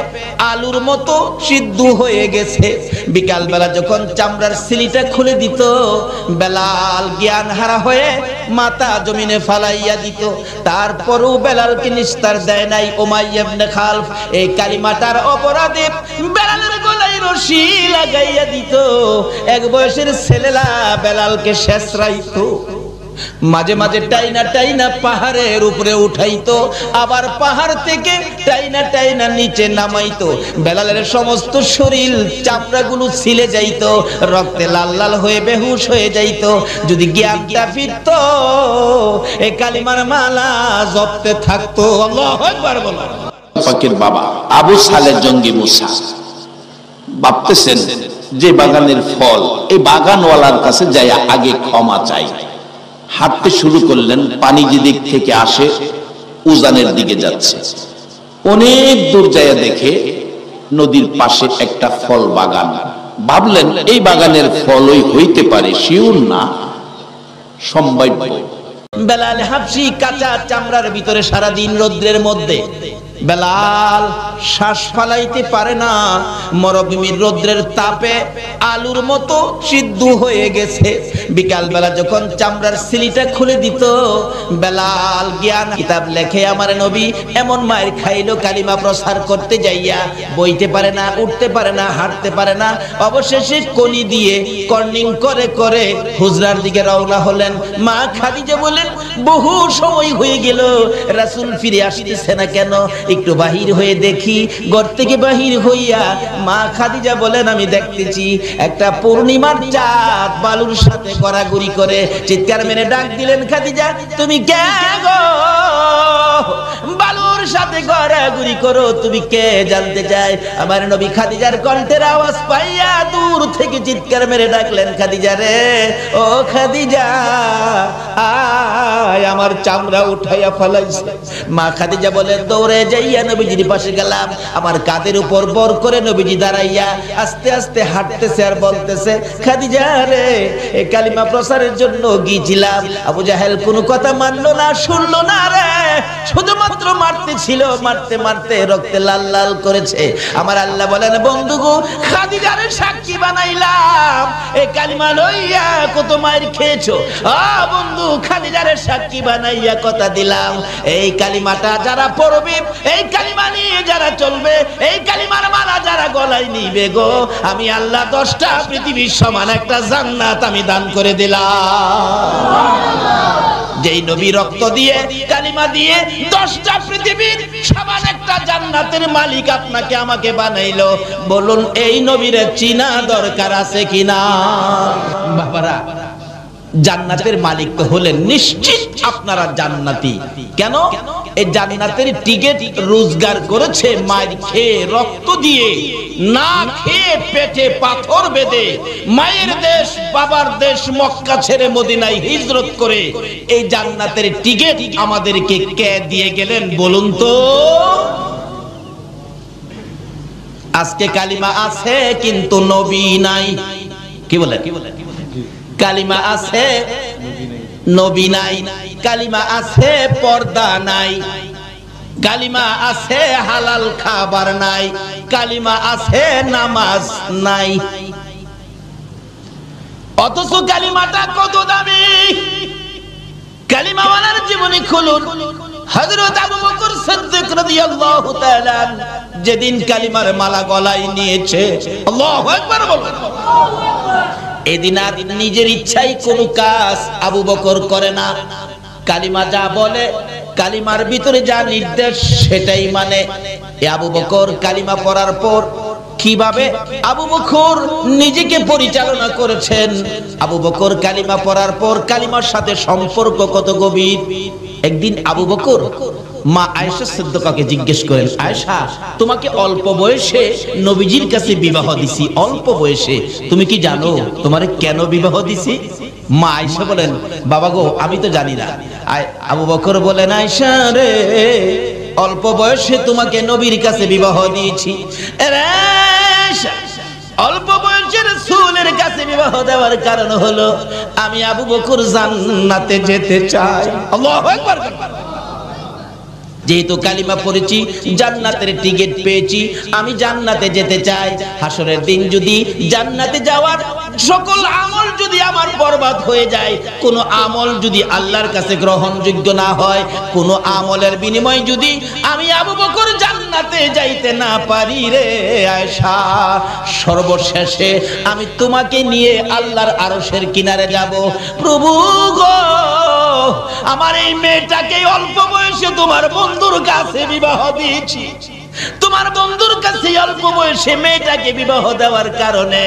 Speaker 1: আলুর মতো সিদ্ধ হয়ে গেছে। বিকাল বেলা যখন চামড়ার সিলিটা খুলে দিত, বেলাল জ্ঞান হারা হয়ে মাথা জমিনে ফালাইয়া দিত। তারপরও বেলালকে নিস্তার দেয় নাই উমাইয়া ইবনে খালফ। এই কালিমাটার অপরাধে বেলালের গলায় রশি লাগাইয়া দিত। এক বয়সের ছেলেরা বেলালকে শেষরাইতো। মাঝে মাঝে টাইনা টাইনা পাহাড়ের উপরে উঠাইতো, আবার পাহাড় থেকে টাইনা টাইনা নিচে নামাইতো। বেলালের সমস্ত শরীর চামড়াগুলো ছিলে যাইতো, রক্তে লাল লাল হয়ে বেহুশ হয়ে যাইতো। যদি জ্ঞানটা ফিরতো, এই কালিমার মালা জপতে থাকতো। আল্লাহু আকবার বলো।
Speaker 2: পাকের বাবা আবু সালেহ জঙ্গি মুসা ভাবতেছেন যে বাগানের ফল, এই বাগানওয়ালার কাছে যায় আগে ক্ষমা চাই। হাঁটতে শুরু করলেন, পানি যেদিক থেকে আসে উজানের দিকে যাচ্ছে। অনেক দূর যায় দেখে নদীর পাশে একটা ফল বাগান। ভাবলেন এই বাগানের ফলই হইতে পারে, শিওর না, সম্ভাব্য।
Speaker 1: বেলাল হাফসি কাঁচা চামড়ার ভিতরে সারা দিন রৌদ্রের মধ্যে, বেলাল শ্বাস ফালাইতে পারে না, মরুভূমির রৌদ্রের তাপে আলুর মতো সিদ্ধ হয়ে গেছে। বিকাল বেলা যখন চামড়ার সিলিটা খুলে দিত, বেলাল জ্ঞান কিতাব লেখে আমার নবী এমন মায়ের খাইলো কালিমা প্রচার করতে যাইয়া, বইতে পারে না, উঠতে পারে না, হাঁটতে পারে না। অবশেষে কনি দিয়ে কর্নিং করে করে হুজরার দিকে রওনা হলেন। মা খাদিজা বলেন বহু সময় হয়ে গেল, রাসূল ফিরে আসতেছে না কেন? একটু বাহির হয়ে দেখি। ঘর থেকে বাহির হইয়া মা খাদিজা বলেন আমি দেখতেছি একটা পূর্ণিমার চাঁদ বালুর সাথে গড়াগড়ি করে। চিৎকার মেরে ডাক দিলেন, খাদিজা তুমি কে গো? বালুর সাথে গড়াগড়ি করো, তুমি কে জানতে চাই? আমার নবী খাদিজার কণ্ঠের আওয়াজ পাইয়া দূর থেকে চিৎকার মেরে ডাকলেন, খাদিজা রে, ও খাদিজা আয়, আমার চামড়া উঠাইয়া ফেলাইছে। মা খাদিজা বলে দৌড়ে যাইয়া নবীজির পাশে গেলাম। আমার কাঁধের উপর বর করে নবীজি দাঁড়াইয়া আস্তে আস্তে হাঁটতেছে আর বলতেছে, খাদিজা রে, এই কালিমা প্রচারের জন্য গিয়েছিলাম। আবু জাহেল কোনো কথা মানলো না, শুনলো না রে, শুধুমাত্র মারতে ছিল, মারতে মারতে রক্তে লাল লাল করেছে। আমার আল্লাহ বলেন বন্ধু গো, খাদিজারে সাক্ষী বানাইলাম, এই কালিমা লইয়া কত মায়ের খেয়েছো। বন্ধু খাদিজারে সাক্ষী বানাইয়া কথা দিলাম, এই কালিমাটা যারা পড়বে, এই কালিমা নিয়ে যারা চলবে, এই কালিমার মালা যারা গলায় নিবে গো, আমি আল্লাহ 10টা পৃথিবীর সমান একটা জান্নাত আমি দান করে দিলাম। যেই নবী রক্ত দিয়ে কালিমা দিয়ে 10টা পৃথিবীর সমান একটা জান্নাতের মালিক আপনাকে আমাকে বানাইলো, বলুন এই নবীর চিনা দরকার আছে কিনা? বাবারা, জান্নাতের মালিক তো হলেন নিশ্চিত আপনারা জান্নাতি। কেন? এই জান্নাতের টিকিট রোজগার করেছে মায়ের খেয়ে, রক্ত দিয়ে, না খেয়ে পেটে পাথর বেঁধে, মায়ের দেশ বাবার দেশ মক্কা ছেড়ে মদিনায় হিজরত করে এই জান্নাতের টিকিট আমাদেরকে কে দিয়ে গেলেন বলুন তো? আজকে কালিমা আছে কিন্তু নবী নাই। কি বলে? কালিমা আছে নবী নাই, কালিমা আছে পর্দা নাই, কালিমা আছে হালাল খাবার নাই, কালিমা আছে নামাজ নাই। অথচ কালিমাটা কত দামি! কালিমাওয়ালার জীবনী খুলুন। হযরত আবু বকর সিদ্দিক রাদিয়াল্লাহু তাআলা যেদিন কালিমার মালা গলায় নিয়েছে, আল্লাহু আকবার বলুন, এদিন আর নিজের ইচ্ছাই কোনো কাজ আবু বকর করে না। কালিমা যা বলে, কালিমার ভিতরে যা নির্দেশ সেটাই মানে। এ আবু বকর কালিমা পড়ার পর কিভাবে আবু বকর নিজেকে পরিচালনা করেছেন। আবু বকর কালিমা পড়ার পর কালিমার সাথে সম্পর্ক কত গভীর। একদিন আবু বকর মা আয়েশা সিদ্দিকাকে জিজ্ঞেস করেন, আয়েশা, তোমাকে অল্প বয়সে নবীজির কাছে বিবাহ দিছি, অল্প বয়সে, তুমি কি জানো তোমারে কেন বিবাহ দিছি? মা আয়েশা বলেন, বাবা গো, আমি তো জানি না। আবু বকর বলেন, আয়েশা রে, অল্প বয়সে তোমাকে নবীর কাছে বিবাহ দিয়েছি। অল্প বয়সের রাসূলের কাছে বিবাহ দেওয়ার কারণ হলো আমি আবু বকর জান্নাতে যেতে চাই। আল্লাহু আকবার। যেহেতু কালিমা পড়েছি, জান্নাতের টিকিট পেয়েছি, আমি জান্নাতে যেতে চাই। হাসরের দিন যদি জান্নাতে যাওয়ার সকল আমল যদি আমার বরবাদ হয়ে যায়, কোন আমল যদি আল্লাহর কাছে গ্রহণযোগ্য না হয়, কোন আমলের বিনিময়ে যদি আমি আবু বকর জান্নাতে যাইতে না পারি রে আয়েশা, সর্বশেষে আমি তোমাকে নিয়ে আল্লাহর আরশের কিনারে যাব। প্রভু গো, আমার এই মেয়েটাকে অল্প বয়সে তোমার বন্ধুর কাছে বিবাহ দিয়েছি। তোমার বন্ধুর কাছে অল্প বয়সে মেয়েটাকে বিবাহ দেওয়ার কারণে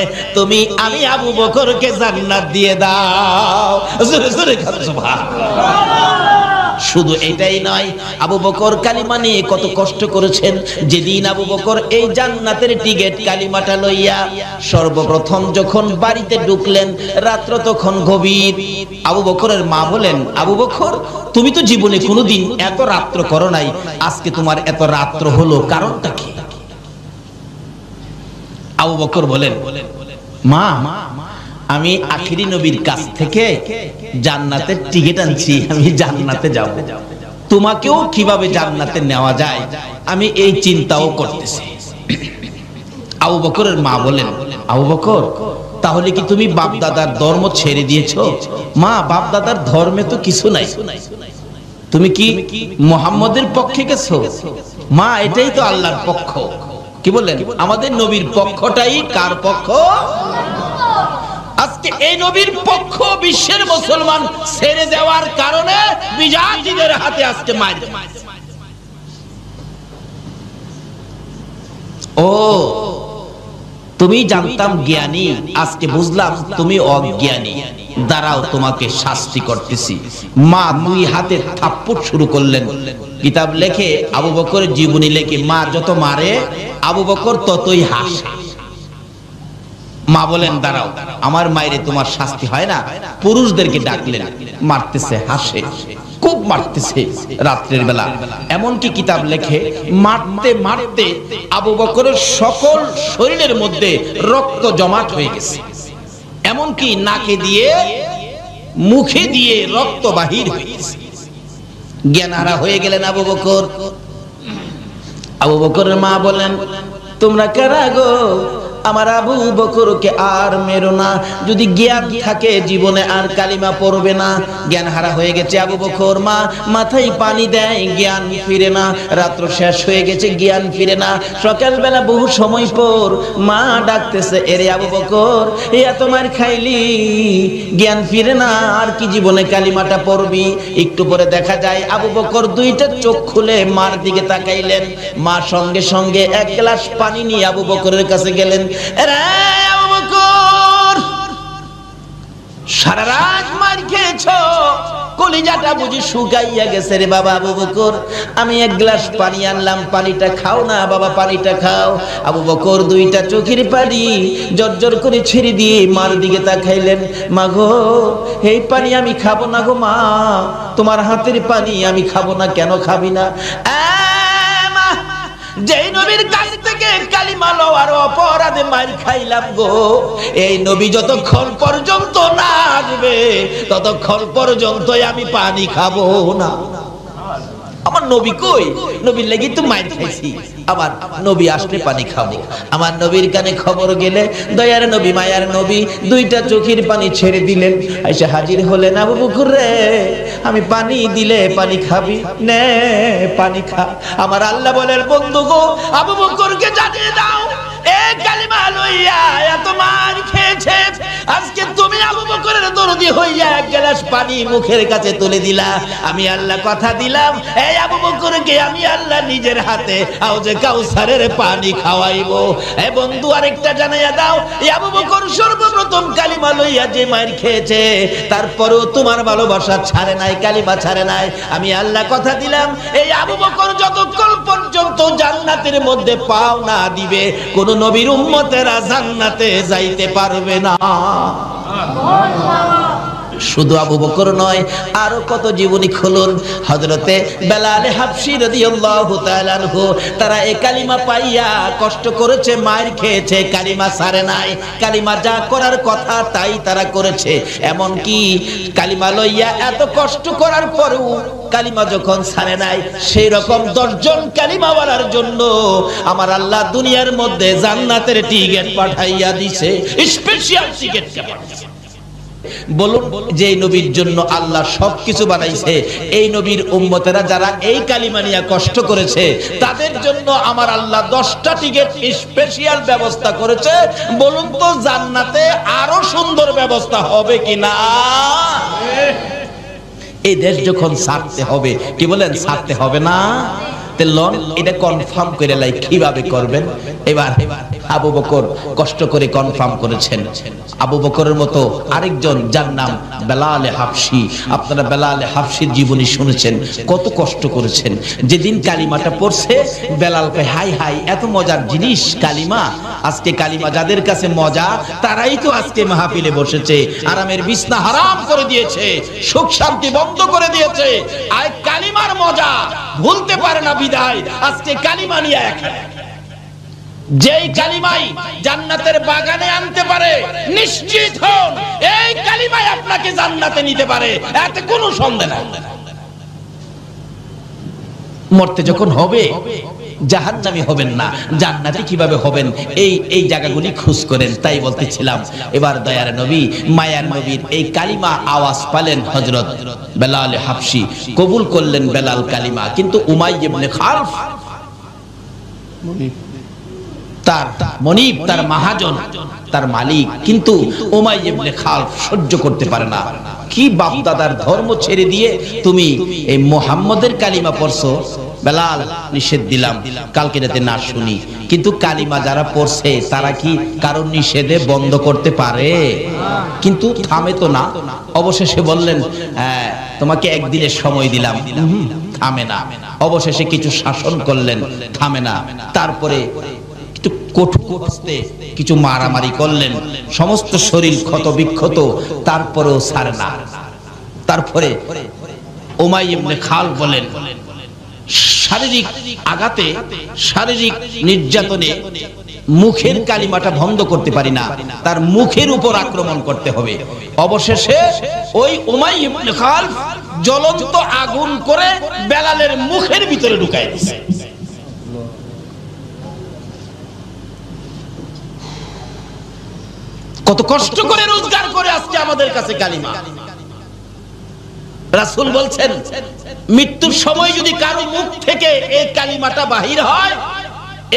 Speaker 1: আমি আবু বকরকে জান্নাত দিয়ে দাও। জোরে জোরে সুবহানাল্লাহ। শুধু এটাই নয়, আবু বকর কালিমা নিয়ে কত কষ্ট করেছেন। যেদিন আবু বকর এই জান্নাতের টিকিট কালিমাটা লইয়া সর্বপ্রথম যখন বাড়িতে ঢুকলেন, রাত্র তখন গভীর। আবু বকরের মা বলেন, আবু বকর, তুমি তো জীবনে কোনোদিন এত রাত্র করো নাই, আজকে তোমার এত রাত্র হলো, কারণটা কি? আবু বকর বলেন, মা, আমি আখিরি নবীর কাছ থেকে জান্নাতের টিকিট আনছি, আমি জান্নাতে যাব। তোমাকেও কিভাবে জান্নাতে নেওয়া যায় আমি এই চিন্তাও করতেছি। আবু বকরের মা বলেন, আবু বকর, তাহলে কি তুমি বাপ দাদার ধর্ম ছেড়ে দিয়েছো? মা, বাপ দাদার ধর্মে তো কিছু নাই, তুমি কি মুহাম্মদের পক্ষে গেছো? মা, এটাই তো আল্লাহর পক্ষ। কি বললেন? আমাদের নবীর পক্ষটাই কার পক্ষ? আজকে এই নবীর পক্ষ বিশ্বের মুসলমান ছেড়ে দেওয়ার কারণে বিজাতিদের হাতে আজকে মার। ও, তুমি জানতাম জ্ঞানী, আজকে বুঝলাম তুমি অজ্ঞানী। দাঁড়াও, তোমাকে শাস্তি করতেছি। মা দুই হাতে থাপ্পড় শুরু করলেন। কিতাব লেখে, আবু বকরের জীবনী লেখে, মা যত মারে আবু বকর ততই হাসে। মা বলেন, দাঁড়াও, আমার মায়েরে তোমার শাস্তি হয় না। পুরুষদেরকে ডাকলেন, মারতেছে, হাসে, খুব মারতেছে রাত্রের বেলা। এমনকি কিতাব লেখে, মারতে মারতে আবু বকরের সকল শরীরের মধ্যে রক্ত জমাট হয়ে গেছে, এমনকি নাকে দিয়ে মুখে দিয়ে রক্ত বাহির হয়ে গেছে। জ্ঞানহারা হয়ে গেলেন আবু বকর। আবু বকরের মা বলেন, তোমরা কারা গো? আমার আবু বকরকে আর মেরো না, যদি জ্ঞান থাকে জীবনে আর কালিমা পড়বে না। জ্ঞান হারা হয়ে গেছে আবু বকর। মা মাথায় পানি দেয়, জ্ঞান ফিরে না। রাত্র শেষ হয়ে গেছে, জ্ঞান ফিরে না। সকালবেলা বহু সময় পর মা ডাকতেছে, এরে আবু বকর, এত মার খাইলি, জ্ঞান ফিরে না, আর কি জীবনে কালিমাটা পড়বি? একটু পরে দেখা যায় আবু বকর দুইটা চোখ খুলে মার দিকে তাকাইলেন। মা সঙ্গে সঙ্গে এক গ্লাস পানি নিয়ে আবু বকরের কাছে গেলেন। আবু বকর, সারা রাত মার খেয়েছো, কলিজাটা বুঝি শুকাইয়া গেছে রে বাবা। আবু বকর, আমি এক গ্লাস পানি আনলাম, পানিটা খাও না বাবা, পানিটা খাও। আবু বকর দুইটা চোখের পানি জর্জর করে ছেড়ে দিয়ে মার দিকে তাকাইলেন। মা গো, এই পানি আমি খাবো না গো। মা, তোমার হাতের পানি আমি খাবো না। কেন খাবি না? যেই নবীর কাছ থেকে কালিমা লওয়ার অপরাধে মার খাইলাম গো, এই নবী যতক্ষণ পর্যন্ত না আসবে ততক্ষণ পর্যন্ত আমি পানি খাবো না। আমার নবী কই? নবীর লাগি তো মার খাইছি, আবার নবী আসলে পানি খাবো। আমার নবীর কানে খবর গেলে দয়ার নবী, মায়ার নবী দুইটা চোখের পানি ছেড়ে দিলেন। এসে হাজির হলেন, আবু বকর রে, আমি পানি দিলে পানি খাবি? নে পানি খা। আমার আল্লাহ বলেন, বন্ধু গো, আবু বকরকে জানিয়ে দাও, এই কালিমা লইয়া এত মার খেয়েছে, আজকে তুমি আবু বকরের দরদি হইয়া এক গ্লাস পানি মুখের কাছে তুলে দিলা। আমি আল্লাহ কথা দিলাম, এই আবু বকরকে আমি আল্লাহ নিজের হাতে হাউজে কাউসারের পানি খাওয়াইবো। এই বন্ধু আরেকটা জানাইয়া দাও, এই আবু বকর সর্বপ্রথম কালিমা লইয়া যে মার খেয়েছে, তারপরেও তোমার ভালোবাসা ছাড়ে নাই, কালিমা ছাড়ে নাই। আমি আল্লাহ কথা দিলাম, এই আবু বকর যতক্ষণ পর্যন্ত জান্নাতের মধ্যে পাও না দিবে, কোন নবীর উম্মতেরা জান্নাতে যাইতে পারবে না। শুধু আবু বকর নয়, আরো কত জীবনী খুলুন। হযরতে বেলাল হাবশী রাদিয়াল্লাহু তাআলা আনহু, তারা এই কালিমা পাইয়া কষ্ট করেছে, মার খেয়েছে, কালিমা ছাড়ে নাই। কালিমা যা করার কথা তাই তারা করেছে। এমন কি কালিমা লইয়া এত কষ্ট করার পরেও কালিমা যখন ছাড়ে নাই, সেই রকম 10 জন কালিমাওয়ালার জন্য আমার আল্লাহ দুনিয়ার মধ্যে জান্নাতের টিকিট পাঠাইয়া দিছে, স্পেশাল টিকিট পাঠাইছে। বলুন, যে নবীর জন্য আল্লাহ সবকিছু বানাইছে, এই নবীর উম্মতেরা যারা এই কালিমা নিয়ে কষ্ট করেছে, তাদের জন্য আমার আল্লাহ 10টা টিকিট স্পেশাল ব্যবস্থা করেছে। বলুন তো জান্নাতে আরো সুন্দর ব্যবস্থা হবে কিনা? এই দেশ যখন ছাড়তে হবে, কি বলেন, ছাড়তে হবে না? লন এটা কনফার্ম করে লাই, কিভাবে করবেন? এবার আবু বকর কষ্ট করে কনফার্ম করেছেন। আবু বকরের মতো আরেকজন, যার নাম বেলাল হাবশী, আপনারা বেলাল হাবশীর জীবনী শুনেছেন, কত কষ্ট করেছেন। যেদিন কালিমাটা পড়ছে, বেলাল কয়, হাই হাই, এত মজার জিনিস কালিমা। আজকে কালিমা যাদের কাছে মজা, তারাই তো আজকে মাহফিলে বসেছে, আরামের বিছনা হারাম করে দিয়েছে, সুখ শান্তি বন্ধ করে দিয়েছে। আর কালিমার মজা ভুলতে পারে না বিদায় আজকে কালিমা নিয়ে এখানে। যেই কালিমাই জান্নাতের বাগানে আনতে পারে, নিশ্চিত হন এই কালিমাই আপনাকে জান্নাতে নিতে পারে, এতে কোনো সন্দেহ নাই। মরতে যখন হবে জাহান্নামী হবেন না, জান্নাতি কিভাবে হবেন, এই জায়গাগুলি খোঁজ করেন। তাই বলতেছিলাম, এবার দয়ার নবী, মায়ার নবীর এই কালিমা আওয়াজ পালেন হযরত বেলাল হাবশী, কবুল করলেন বেলাল কালিমা। কিন্তু উমাইয়া ইবনে খালফ, তার মনিব, তার মহাজন, তার মালিক, কিন্তু উমাইয়া ইবনে খালফ সহ্য করতে পারে না। কি বাপ দাদার ধর্ম ছেড়ে দিয়ে তুমি এই মুহাম্মদের কালিমা পড়ছো? বেলাল, নিষেধ দিলাম কালকে রাতে না শুনি, কিন্তু কালিমা যারা পড়ছে তারা কি কারণ নিষেধে বন্ধ করতে পারে? কিন্তু থামে তো না। অবশেষে বললেন, তোমাকে একদিনের সময় দিলাম, থামে না। অবশেষে কিছু শাসন করলেন, থামে না। তারপরে একটু কঠোর হস্তে কিছু মারামারি করলেন, সমস্ত শরীর ক্ষত বিক্ষত, তারপরেও ছাড়ে না। তারপরে উমাইয়া ইবনে খালফ বলেন, শারীরিক আঘাতে, শারীরিক নির্যাতনে মুখের কালিমাটা বন্ধ করতে পারি না, তার মুখের উপর আক্রমণ করতে হবে। অবশেষে ওই উমাইয়া ইবনে খালফ জ্বলন্ত আগুন করে বেলালের মুখের ভিতরে ঢুকায় দিয়েছে। কত কষ্ট করে রোজগার করে আজকে আমাদের কাছে কালিমা। রাসূল বলছেন, মৃত্যুর সময় যদি কারো মুখ থেকে এই কালিমাটা বাহির হয়,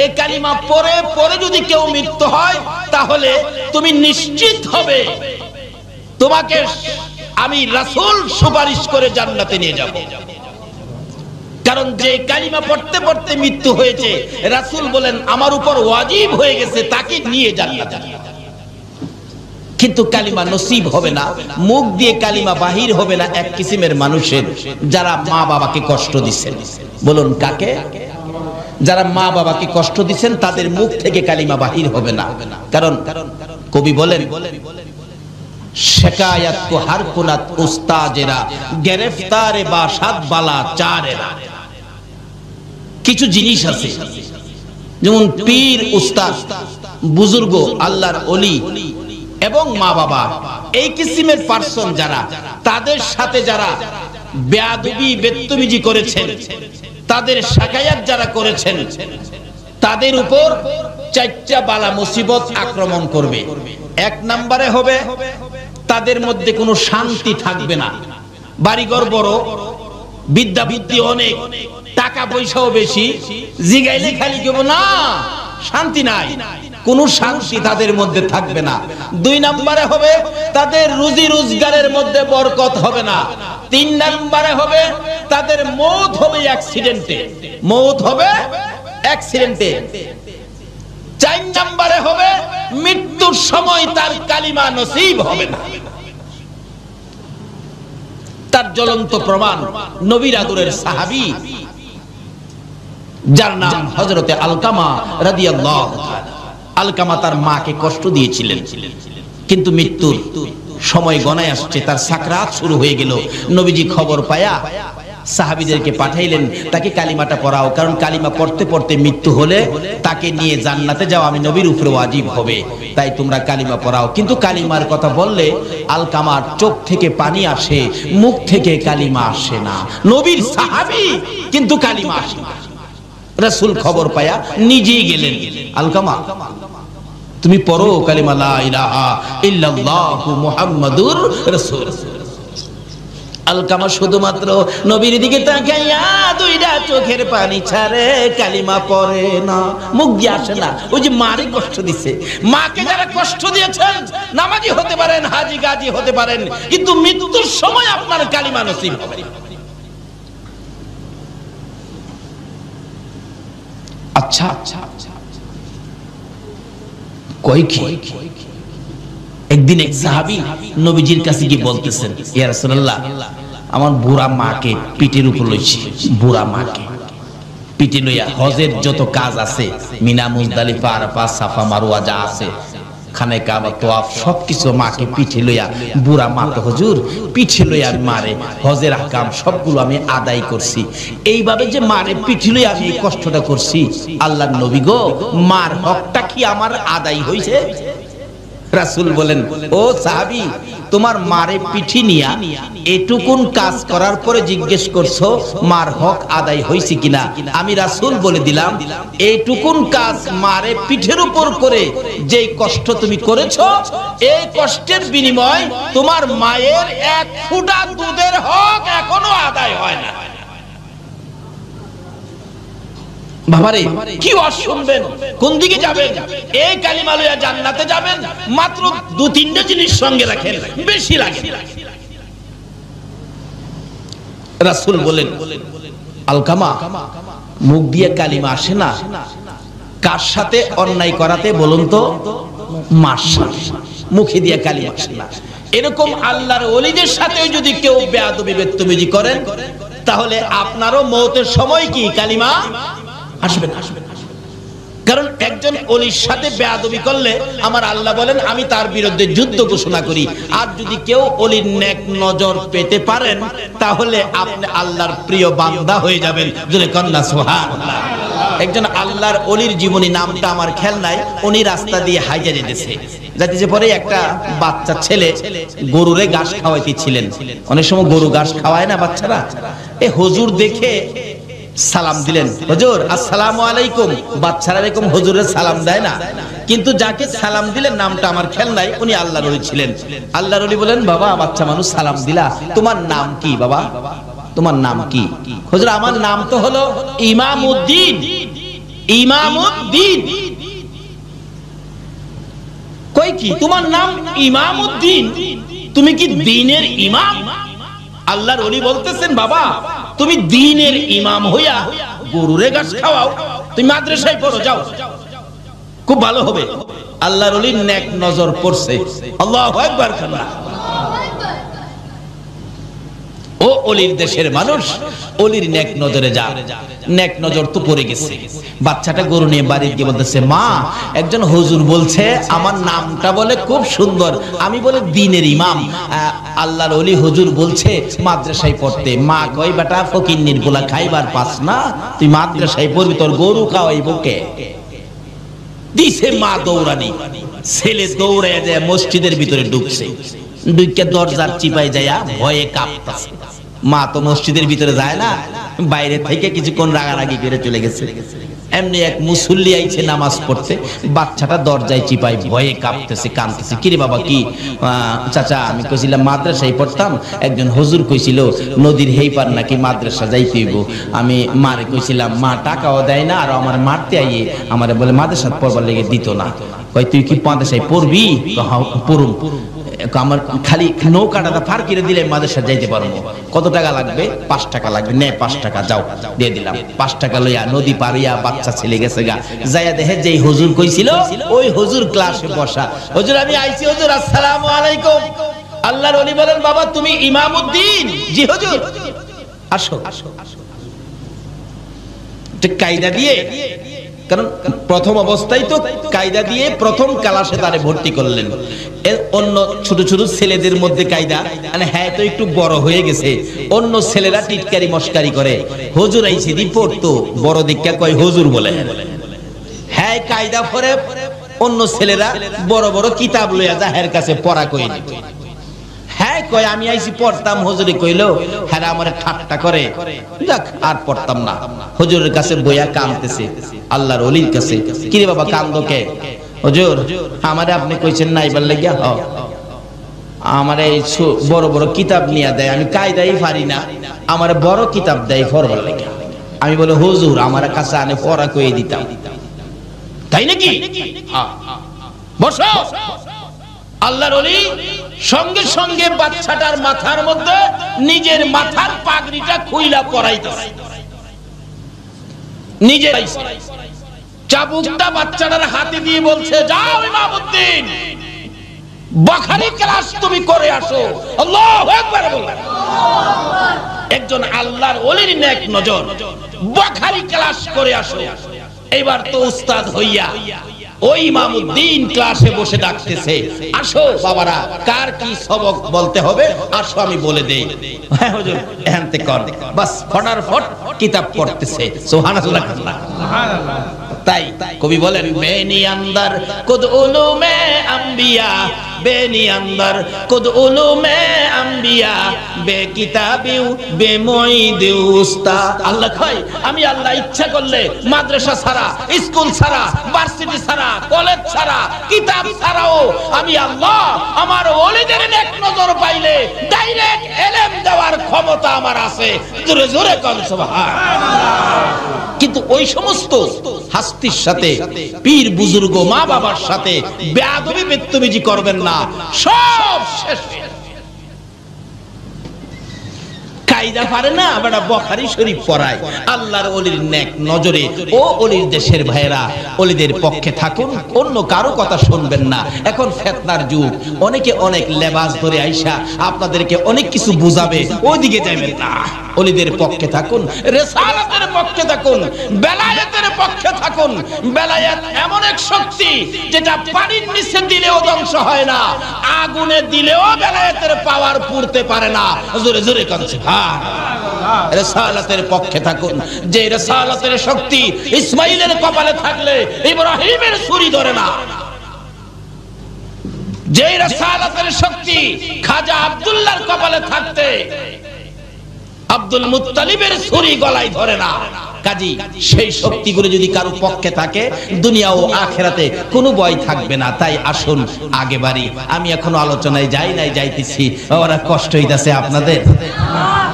Speaker 1: এই কালিমা পরে পরে যদি কেউ মৃত্যু হয়, তাহলে তুমি নিশ্চিত হবে তোমাকে আমি রাসূল সুপারিশ করে জান্নাতে নিয়ে যাব। কারণ যে কালিমা পড়তে পড়তে মৃত্যু হয়েছে, রাসূল বলেন আমার উপর ওয়াজিব হয়ে গেছে তাকে নিয়ে জান্নাতে। কিন্তু কালিমা নসিব হবে না, মুখ দিয়ে কালিমা বাহির হবে না এক কিসিমের মানুষের, যারা মা বাবাকে কষ্ট দিচ্ছেন। বলুন কাকে? যারা মা বাবাকে কষ্ট দিচ্ছেন তাদের মুখ থেকে কালিমা বাহির হবে না। কারণ কবি বলেন, শিকায়াত কো হর কুনাত উস্তাজেরা, গ্রেফতারে বাসাত বালা চারেরা। কিছু জিনিস আছে, যেমন পীর, উস্তাদ, বুজুর্গ, আল্লাহর ওলি এবং মা বাবা, এই কিসিমের পার্সন যারা, তাদের সাথে যারা বেয়াদবি বেত্তমিজি করেছেন, তাদের শাকায়াত যারা করেছেন, তাদের উপর 4টা বালা মুসিবত আক্রমণ করবে। 1 নম্বরে হবে তাদের মধ্যে কোনো শান্তি থাকবে না। বাড়িঘর বড়, বিদ্যা বুদ্ধি অনেক, টাকা পয়সাও বেশি, জিগাইলে খালি কেবল না, শান্তি নাই। কোনো শান্তি তাদের মধ্যে থাকবে না। 2 নম্বরে হবে তাদের রুজি রোজগারের মধ্যে বরকত হবে না। 3 নম্বরে হবে তাদের মওত হবে অ্যাক্সিডেন্টে, মওত হবে অ্যাক্সিডেন্টে। 4 নম্বরে হবে মৃত্যুর সময় তার কালিমা নসিব হবে না। তার জ্বলন্ত প্রমাণ নবীর আদরের সাহাবী যার নাম হযরতে আলকামা রাদিয়াল্লাহু তাআলা। আলকামা তার মাকে কষ্ট দিয়েছিলেন, কিন্তু মৃত্যুর সময় গণায় আসছে, তার সাকরাত শুরু হয়ে গেল। নবীজি খবর পায়া সাহাবীদেরকে পাঠাইলেন, তাকে কালিমাটা পড়াও, কারণ কালিমা পড়তে পড়তে মৃত্যু হলে তাকে নিয়ে জান্নাতে যাওয়া আমি নবীর উপরে ওয়াজিব হবে, তাই তোমরা কালিমা পড়াও। কিন্তু কালিমার কথা বললে আলকামার চোখ থেকে পানি আসে, মুখ থেকে কালিমা আসে না। নবীর সাহাবী কিন্তু কালিমা আসে না। রাসূল খবর পায়া নিজেই গেলেন, আলকামা তুমি পড়ো কালিমা লা ইলাহা ইল্লাল্লাহু মুহাম্মাদুর রাসূল। আলকামা শুধুমাত্র নবীর দিকে তাকাইয়া 2টা চোখের পানি ছাড়ে, কালিমা পড়ে না, মুখ দিয়ে আসে না। ওই যে মারে কষ্ট দিছে, মাকে যারা কষ্ট দিয়েছেন, নামাজি হতে পারেন, হাজী গাজী হতে পারেন, কিন্তু মৃত্যুর সময় আপনার কালিমা নসিব হবে না। আচ্ছা কই কি একদিন এক সাহাবী নবীজির কাছে গিয়ে বলতেছেন, ইয়া রাসূলুল্লাহ, আমার বুড়া মাকে পিঠের উপর লইছি, বুড়া মাকে পিঠে লইয়া হজের যত কাজ আছে, মিনা মুজদালিফা আরাফা সাফা মারওয়া যা আছে, খানে কাবা তোয়াফ সবকিছু মাকে পিঠে লইয়া, বুড়া মা তো হুজুর পিঠে লইয়া মারে হজের আহকাম সবগুলো আমি আদায় করছি। এইভাবে যে মারে পিঠে লইয়া আমি এই কষ্টটা করছি, আল্লাহর নবী গো, মার হকটা কি আমার আদায় হইছে? রাসূল বলেন, ও সাহাবী, তোমার মারে পিঠি নিয়া এটুকুন কাজ করার পরে জিজ্ঞেস করছো মার হক আদায় হইছে কিনা? আমি রাসূল বলে দিলাম, এইটুকুন কাজ মারে পিঠের উপর করে যেই কষ্ট তুমি করেছো, এই কষ্টের বিনিময় তোমার মায়ের 1 ফোঁটা দুধের হক এখনো আদায় হয় না। বাবারে কি ওয়াজ শুনবেন, কোন দিকে যাবেন? এই কালিমা লইয়া জান্নাতে যাবেন, মাত্র 2-3টা জিনিস সঙ্গে রাখেন, বেশি লাগে। রাসূল বলেন, আলকামা মুখ দিয়ে কালিমা আসে না, কার সাথে অন্যায় করাতে বলুন তো? মার সাথে। মুখে দিয়ে কালিমা আসে না। এরকম আল্লাহর ওলিদের সাথে যদি কেউ বেয়াদবি বেত্তমিজি করেন, তাহলে আপনারও মওতের সময় কি কালিমা আসবে না। কারণ একজন ওলির সাথে বেয়াদবি করলে আমার আল্লাহ বলেন আমি তার বিরুদ্ধে যুদ্ধ ঘোষণা করি। আর যদি কেউ ওলির নেক নজর পেতে পারেন, তাহলে আপনি আল্লাহর প্রিয় বান্দা হয়ে যাবেন। জোরে কন্যা সুবহানাল্লাহ। একজন আল্লাহর ওলির জীবনী, নামটা আমার খেয়াল নাই, উনি রাস্তা দিয়ে হাইজা যেতেছে, যাইতেছে পরে একটা বাচ্চা ছেলে গরুরে ঘাস খাওয়াইতেছিলেন। অনেক সময় গরু ঘাস খাওয়ায় না বাচ্চারা, এ হুজুর দেখে সালাম দিলেন, হুজুর আসসালামু আলাইকুম। বাচ্চারা এরকম হুজুরের সালাম দেয় না, কিন্তু যাকে সালাম দিলেন নামটা আমার খেয়াল নাই, উনি আল্লাহর ওলি ছিলেন। আল্লাহর ওলি বলেন, বাবা বাচ্চা মানুষ সালাম দিলা, তোমার নাম কি বাবা? তোমার নাম কি? হুজুর আমার নাম তো হলো ইমামউদ্দিন। ইমামউদ্দিন কই কি তোমার নাম ইমামউদ্দিন? তুমি কি দ্বীনের ইমাম? আল্লাহর ওলি বলতেছেন, বাবা তুমি দ্বীনের ইমাম হইয়া গরুরে ঘাস খাওয়াও, তুমি মাদ্রাসায় পড়ো, যাও, খুব ভালো হবে। আল্লাহর ওলির নেক নজর পড়ছে। আল্লাহু আকবার। ও ওলির দেশের মানুষ, ওলির নেক নজরে যা। নেক নজর তো পড়ে গেছে। বাচ্চাটা গরু নিয়ে বাড়ি গিয়ে বলতেছে, মা একজন হুজুর বলছে আমার নামটা বলে খুব সুন্দর, আমি বলে দ্বীনের ইমাম, আল্লাহর ওলি হুজুর বলছে মাদ্রাসায় পড়তে। মা কই, বেটা ফকিন্নির গোলা খাইবার পাস না, তুই মাদ্রাসায় পড়বি, তোর গরু খাওয়াইবো কে? দিছে মা দৌড়ানি। ছেলে দৌড়ে যায় মসজিদের ভিতরে ঢুকছে, ঢুকে দরজার চিপায় যায়া ভয়ে কাঁপতাছে। মা তো মসজিদের ভিতরে যায় না, বাইরে থেকে কিছুক্ষণ রাগারাগি করে চলে গেছে। এমনি এক মুসল্লি আইছে নামাজ পড়তে, বাচ্চাটা দরজায় চিপাই ভয়ে কাঁপতেছে, কাঁদতেছে। কিরে বাবা কি? চাচা আমি কইছিলাম মাদ্রাসায় পড়তাম, একজন হুজুর কইছিল নদীর হেই পার নাকি মাদ্রাসা যাইতে হইব। আমি মারে কইছিলাম, মা টাকাও দেয় না, আর আমার মারতে আইয়ে আমারে বলে মাদ্রাসা পড়বার লেগে দিত না। কই তুই কি মাদ্রাসায় পড়বি? পড়ুম। আমার খালি নৌকাটা পার করে দিলে মাদ্রাসা যাইতে পারবো। কত টাকা লাগবে? 5 টাকা লাগবে। নে 5 টাকা, যাও দিয়ে দিলাম। 5 টাকা লইয়া নদী পারিয়া বাচ্চা ছেলে গেছে গা, যাইয়া দেখে যেই হুজুর কইছিল ওই হুজুর ক্লাসে বসা। হুজুর আমি আইছি হুজুর, আসসালামু আলাইকুম। আল্লাহর ওলি বলেন, বাবা তুমি ইমামউদ্দিন? জি হুজুর। আসো। কায়দা দিয়ে, কারণ প্রথম অবস্থায় তো কায়দা দিয়ে প্রথম ক্লাসে তারে ভর্তি করলেন। অন্য ছোট ছোট ছেলেদের মধ্যে কায়দা, মানে হ্যাঁ তো একটু বড় হয়ে গেছে, অন্য ছেলেরা টিটকারি মস্কারি করে। হুজুর আইছি দি পড়তো, বড় দীক্ষা কয় হুজুর বলে। হ্যাঁ কায়দা পরে অন্য ছেলেরা বড় বড় কিতাব লইয়া যায় এর কাছে পড়া কই দিত। হ্যাঁ কয় আমি আইছি পড়তাম, হুজুরে কইলো হ্যাঁ আমারে ঠাট্টা করে, যাক আর পড়তাম না। হুজুরের কাছে বইয়া কাঁদতেছে, আল্লাহর ওলির কাছে। কিরে বাবা কান্দো কে? হুজুর আমারে আপনি কইছেন না এবার লাগিয়া, আমারে বড় বড় কিতাব নিয়ে দেয়, আমি কায়দাই পারি না, আমারে বড় কিতাব দেয় পড়বার লাগিয়া। আমি বলে হুজুর আমার কাছে আনে পড়া কইয়ে দিতাম। তাই নাকি? বসো। আল্লাহর ওলি সঙ্গে সঙ্গে বাচ্চাটার মাথার মধ্যে নিজের মাথার পাগড়িটা খুইলা পরাইতেছে। নিজে চাবুকটা বাচ্চাটার হাতে দিয়ে বলছে, যাও ইমামউদ্দিন বুখারী ক্লাস তুমি করে আসো। আল্লাহু আকবার বলেন। একজন আল্লাহর ওলির নেক নজর, বুখারী ক্লাস করে আসো। এবার তো উস্তাদ হইয়া ওই ইমামউদ্দিন ক্লাসে বসে ডাকতেছে, আসো বাবারা কার কি সবক বলতে হবে আসো আমি বলে দেই। হ্যাঁ হুজুর এখানতে কর। বাস ফটাফট কিতাব পড়তেছে। সুবহানাল্লাহ। তাই কবি বলেন, বেনি আন্দার কুদ উলুমে আম্বিয়া, বেনি আন্দার কুদ উলুমে আম্বিয়া, বে কিতাবিউ বে মুঈদি উস্তাদ। আল্লাহ কয় আমি আল্লাহ ইচ্ছা করলে মাদ্রাসা ছাড়া, স্কুল ছাড়া, ভার্সিটি ছাড়া, কলেজ ছাড়া, কিতাব ছাড়াও আমি আল্লাহ আমার ওলিদের নেক নজর পাইলে ডাইরেক্ট ইলম দেওয়ার ক্ষমতা আমার আছে। জোরে জোরে কোন সুবহানাল্লাহ। কিন্তু ওই সমস্ত হাস্তির সাথে, পীর বুজুর্গ মা বাবার সাথে বেয়াদবি বেত্তবিজি করবেন না, সব শেষ। কায়দা পারে না বেটা বুখারী শরীফ পড়ায়। আল্লাহর ওলির নেক নজরে ও ওলির দেশের ভাইরা ওলিদের পক্ষে থাকুন, অন্য কারো কথা শুনবেন না। এখন ফিতনার যুগ, অনেকে অনেক লেবাস ধরে আইসা আপনাদেরকে অনেক কিছু বুঝাবে, ওইদিকে যাবেন না। ওলিদের পক্ষে থাকুন, রিসালাতের পক্ষে থাকুন, বেলায়েতের পক্ষে থাকুন। বেলায়েত এমন এক শক্তি যেটা পানির নিচে দিলেও ধ্বংস হয় না, আগুনে দিলেও বেলায়েতের পাওয়ার পুড়তে পারে না। জোরে জোরে কাঁদছে। রিসালাতের পক্ষে থাকুন, যে রিসালাতের শক্তি ইসমাইলের কপালে থাকলে ইব্রাহিমের ছুরি ধরে না, যে রিসালাতের শক্তি খাজা আব্দুল্লাহর কপালে থাকতে আব্দুল মুত্তালিবের ছুরি গলায় ধরে না। কাজী সেই শক্তিগুলো যদি কারো পক্ষে থাকে দুনিয়া ও আখিরাতে কোনো ভয় থাকবে না। তাই আসুন আগে বাড়ি। আমি এখনো আলোচনায় যাই নাই, যাইতেছি। ওরা কষ্ট হইতাছে আপনাদের?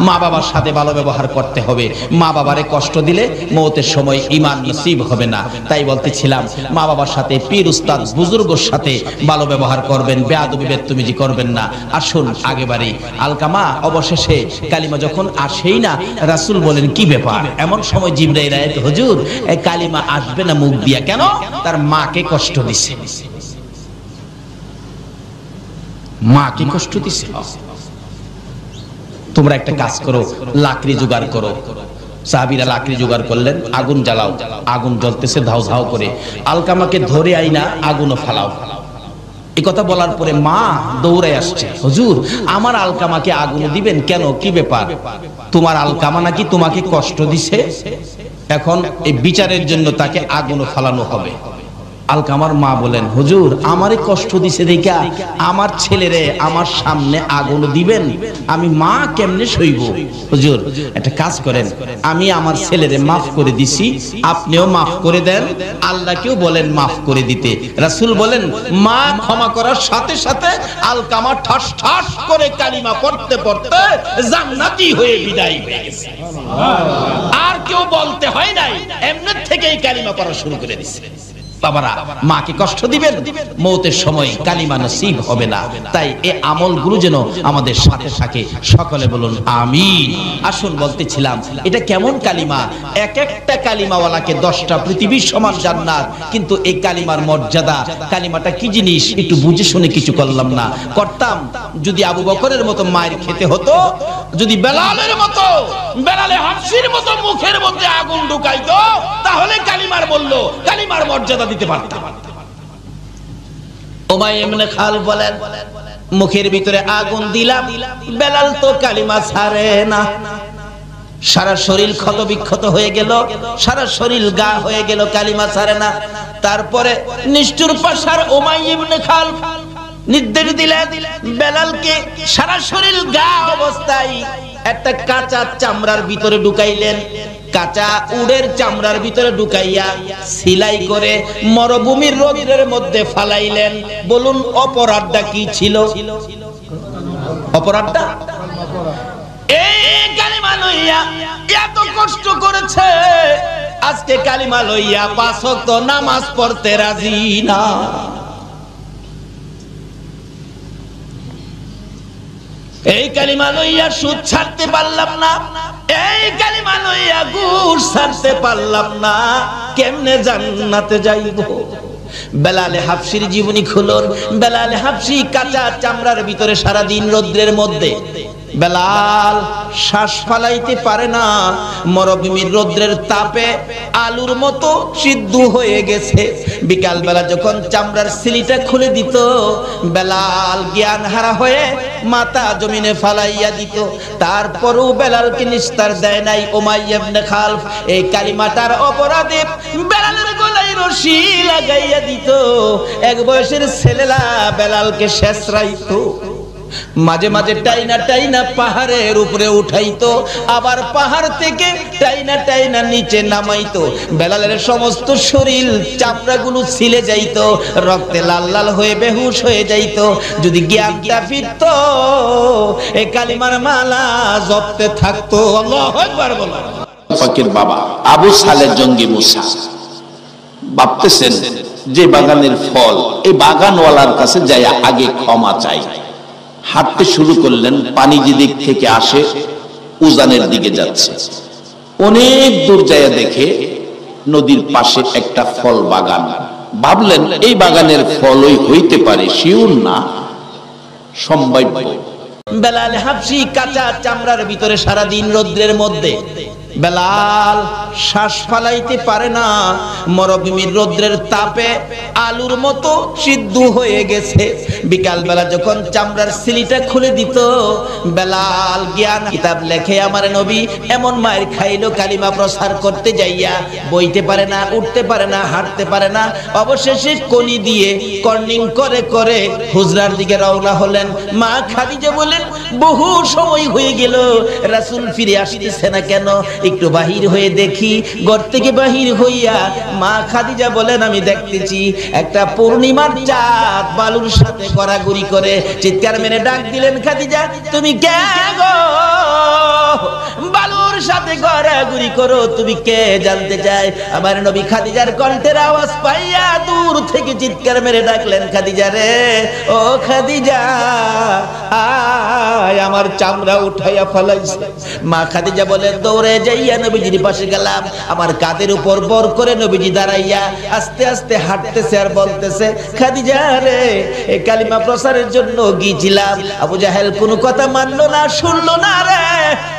Speaker 1: মা বাবার সাথে ভালো ব্যবহার করতে হবে। মা বাবারে কষ্ট দিলে মওতের সময় ঈমান নসিব হবে না। তাই বলতেছিলাম মা বাবার সাথে, পীর উস্তাদ বুজুর্গের সাথে ভালো ব্যবহার করবেন, বেয়াদবি বেত্তমিজি করবেন না। আসুন আগে বাড়ি। আলকামা অবশেষে কালিমা যখন আসেই না, রাসূল বলেন কি ব্যাপার? এমন সময় জিবরাইল আয়াত, হুজুর এই কালিমা আসবে না মুখ দিয়া কেন? তার মাকে কষ্ট দিছে। মাকে কষ্ট দিছে। তোমরা একটা কাজ করো, লাকড়ি জোগাড় করো। সাহাবীরা লাকড়ি জোগাড় করলেন, আগুন জ্বালাও। আগুন জ্বলতেছে ধাউ ধাউ করে। আলকামাকে ধরে আইনা আগুনও ফালাও। এই কথা বলার পরে মা দৌড়ে আসছে, হুজুর আমার আলকামাকে আগুন দিবেন কেন? কি ব্যাপার? তোমার আলকামা নাকি তোমাকে কষ্ট দিছে, এখন এই বিচারের জন্য তাকে আগুন ফালানো হবে। আলকামার মা বলেন, হুজুর আমারে কষ্ট দিছে দেখা আমার ছেলেরে আমার সামনে আগুন দিবেন, আমি মা কেমনে সইব? হুজুর একটা কাজ করেন, আমি আমার ছেলেরে মাফ করে দিছি, আপনিও মাফ করে দেন, আল্লাহকেও বলেন মাফ করে দিতে। রাসূল বলেন, মা ক্ষমা করার সাথে সাথে আলকামা ঠাস ঠাস করে কালিমা পড়তে পড়তে জান্নাতি হয়ে বিদায় হয়ে গেছে। আর কেউ বলতে হয় নাই, এমনি থেকেই কালিমা পড়া শুরু করে দিছে। বাবারা, মাকে কষ্ট দিবেন, মৌতের সময় কালিমা নসিব হবে না। তাই এই আমলগুলো যেন আমাদের সাথে থাকে। সকলে বলুন আমিন। আসুন বলতেছিলাম, এটা কেমন কালিমা? এক একটা কালিমাওয়ালাকে 10টা পৃথিবীর সমান জান্নাত। কিন্তু এই কালিমার মর্যাদা, কালিমাটা কি জিনিস একটু বুঝে শুনে কিছু করলাম না, করতাম যদি আবু বকরের মতো মায়ের খেতে হতো, যদি বেলালের মতো, বেলালে হাফসির মতো মুখের মধ্যে আগুন ঢুকাইতো, তাহলে কালিমার বলল, কালিমার মর্যাদা দিতে পারতাম। উমাইয়া ইবনে খালফ বলেন, মুখের ভিতরে আগুন দিলাম, বেলাল তো কালিমা ছাড়ে না। সারা শরীর ক্ষত বিক্ষত হয়ে গেল, সারা শরীর গা হয়ে গেল, কালিমা ছাড়ে না। তারপরে নিষ্ঠুর পাশার উমাইয়া ইবনে খালফ নির্দেশ দিলেন বেলালকে সারা শরীর গা অবস্থায় একটা কাঁচা চামড়ার ভিতরে ঢুকাইলেন, কাঁচা উটের চামড়ার ভিতরে ঢুকাইয়া সেলাই করে মরুভূমির রোদের মধ্যে ফালাইলেন। বলুন অপরাধটা কি ছিল? অপরাধটা এই কালিমা লইয়া এত কষ্ট করেছে, আজকে কালিমা লইয়া 5 ওয়াক্ত নামাজ পড়তে রাজি না। এই কালিমা লইয়া সুদ ছাড়তে পারলাম না, এই কালিমা লইয়া ঘুষ ছাড়তে পারলাম না, কেমনে জান্নাতে যাইব? বেলালে হাফসির জীবনী খুলুন। বেলালে হাফসি কাঁচা চামড়ার ভিতরে সারা দিন রৌদ্রের মধ্যে, বেলাল শ্বাস ফালাইতে পারে না, মরুভূমির রৌদ্রের তাপে আলুর মতো সিদ্ধ হয়ে গেছে। বিকাল বেলা যখন চামড়ার সিলিটা খুলে দিত, বেলাল জ্ঞান হারা হয়ে মাথা জমিনে ফালাইয়া দিত। তারপরও বেলালকে নিস্তার দেয় নাই উমাইয়া ইবনে খালফ। এই কালিমাটার অপরাধে বেলালের গলায় রশি লাগাইয়া দিত। এক বয়সের ছেলেরা বেলালকে শেষরাইতো, মাঝে মাঝে টাইনা টাইনা পাহাড়ের উপরে উঠাইতো, আবার পাহাড় থেকে টাইনা টাইনা নিচে নামাইতো। বেলালের সমস্ত শরীর চামড়াগুলো ছিলে যাইতো, রক্তে লাল লাল হয়ে বেহুশ হয়ে যাইতো। যদি জ্ঞানটা ফিরতো, এই কালিমার মালা জপতে থাকতো। আল্লাহু আকবার বলো।
Speaker 2: ফকির বাবা আবু সালেহ জঙ্গি মুসা ভাবতেছেন যে বাগানের ফল, এই বাগানওয়ালার কাছে যায় আগে ক্ষমা চাই। হাঁটতে শুরু করলেন, পানি যেদিক থেকে আসে উজানের দিকে যাচ্ছে। অনেক দূর যায় দেখে নদীর পাশে একটা ফল বাগান। ভাবলেন এই বাগানের ফলই হইতে পারে, শিওর না, সম্ভাব্য।
Speaker 1: বেলাল হাফসি কাঁচা চামড়ার ভিতরে সারা দিন রৌদ্রের মধ্যে, বেলাল শ্বাস ফালাইতে পারে না, মরুভূমির রৌদ্রের তাপে আলুর মতো সিদ্ধ হয়ে গেছে। বিকাল বেলা যখন চামড়ার সিলিটা খুলে দিত, বেলাল জ্ঞান কিতাব লেখে আমার নবী এমন মায়ের খাইলো কালিমা প্রচার করতে যাইয়া, বইতে পারে না, উঠতে পারে না, হাঁটতে পারে না। অবশেষে কনি দিয়ে কর্নিং করে করে হুজরার দিকে রওনা হলেন। মা খাদিজা বলেন, বহু সময় হয়ে গেল, রাসূল ফিরে আসতেছে না কেন? একটু বাহির হয়ে দেখি। ঘর থেকে বাহির হইয়া মা খাদিজা বলেন, আমি দেখতেছি একটা পূর্ণিমার চাঁদ বালুর সাথে গড়াগড়ি করে। চিৎকার মেরে ডাক দিলেন, খাদিজা তুমি কে গো? বালুর সাথে গড়াগড়ি করো, তুমি কে জানতে চাই? আমার নবী খাদিজার কণ্ঠের আওয়াজ পাইয়া দূর থেকে চিৎকার মেরে ডাকলেন, খাদিজা রে, ও খাদিজা আয়, আমার চামড়া উঠাইয়া ফেলাইছে। মা খাদিজা বলে দৌড়ে যাইয়া নবীজির পাশে গেলাম। আমার কাঁধের উপর বর করে নবীজি দাঁড়াইয়া আস্তে আস্তে হাঁটতেছে আর বলতেছে, খাদিজা রে, এই কালিমা প্রচারের জন্য গিয়েছিলাম, আবু জাহেল কোনো কথা মানলো না, শুনলো না রে,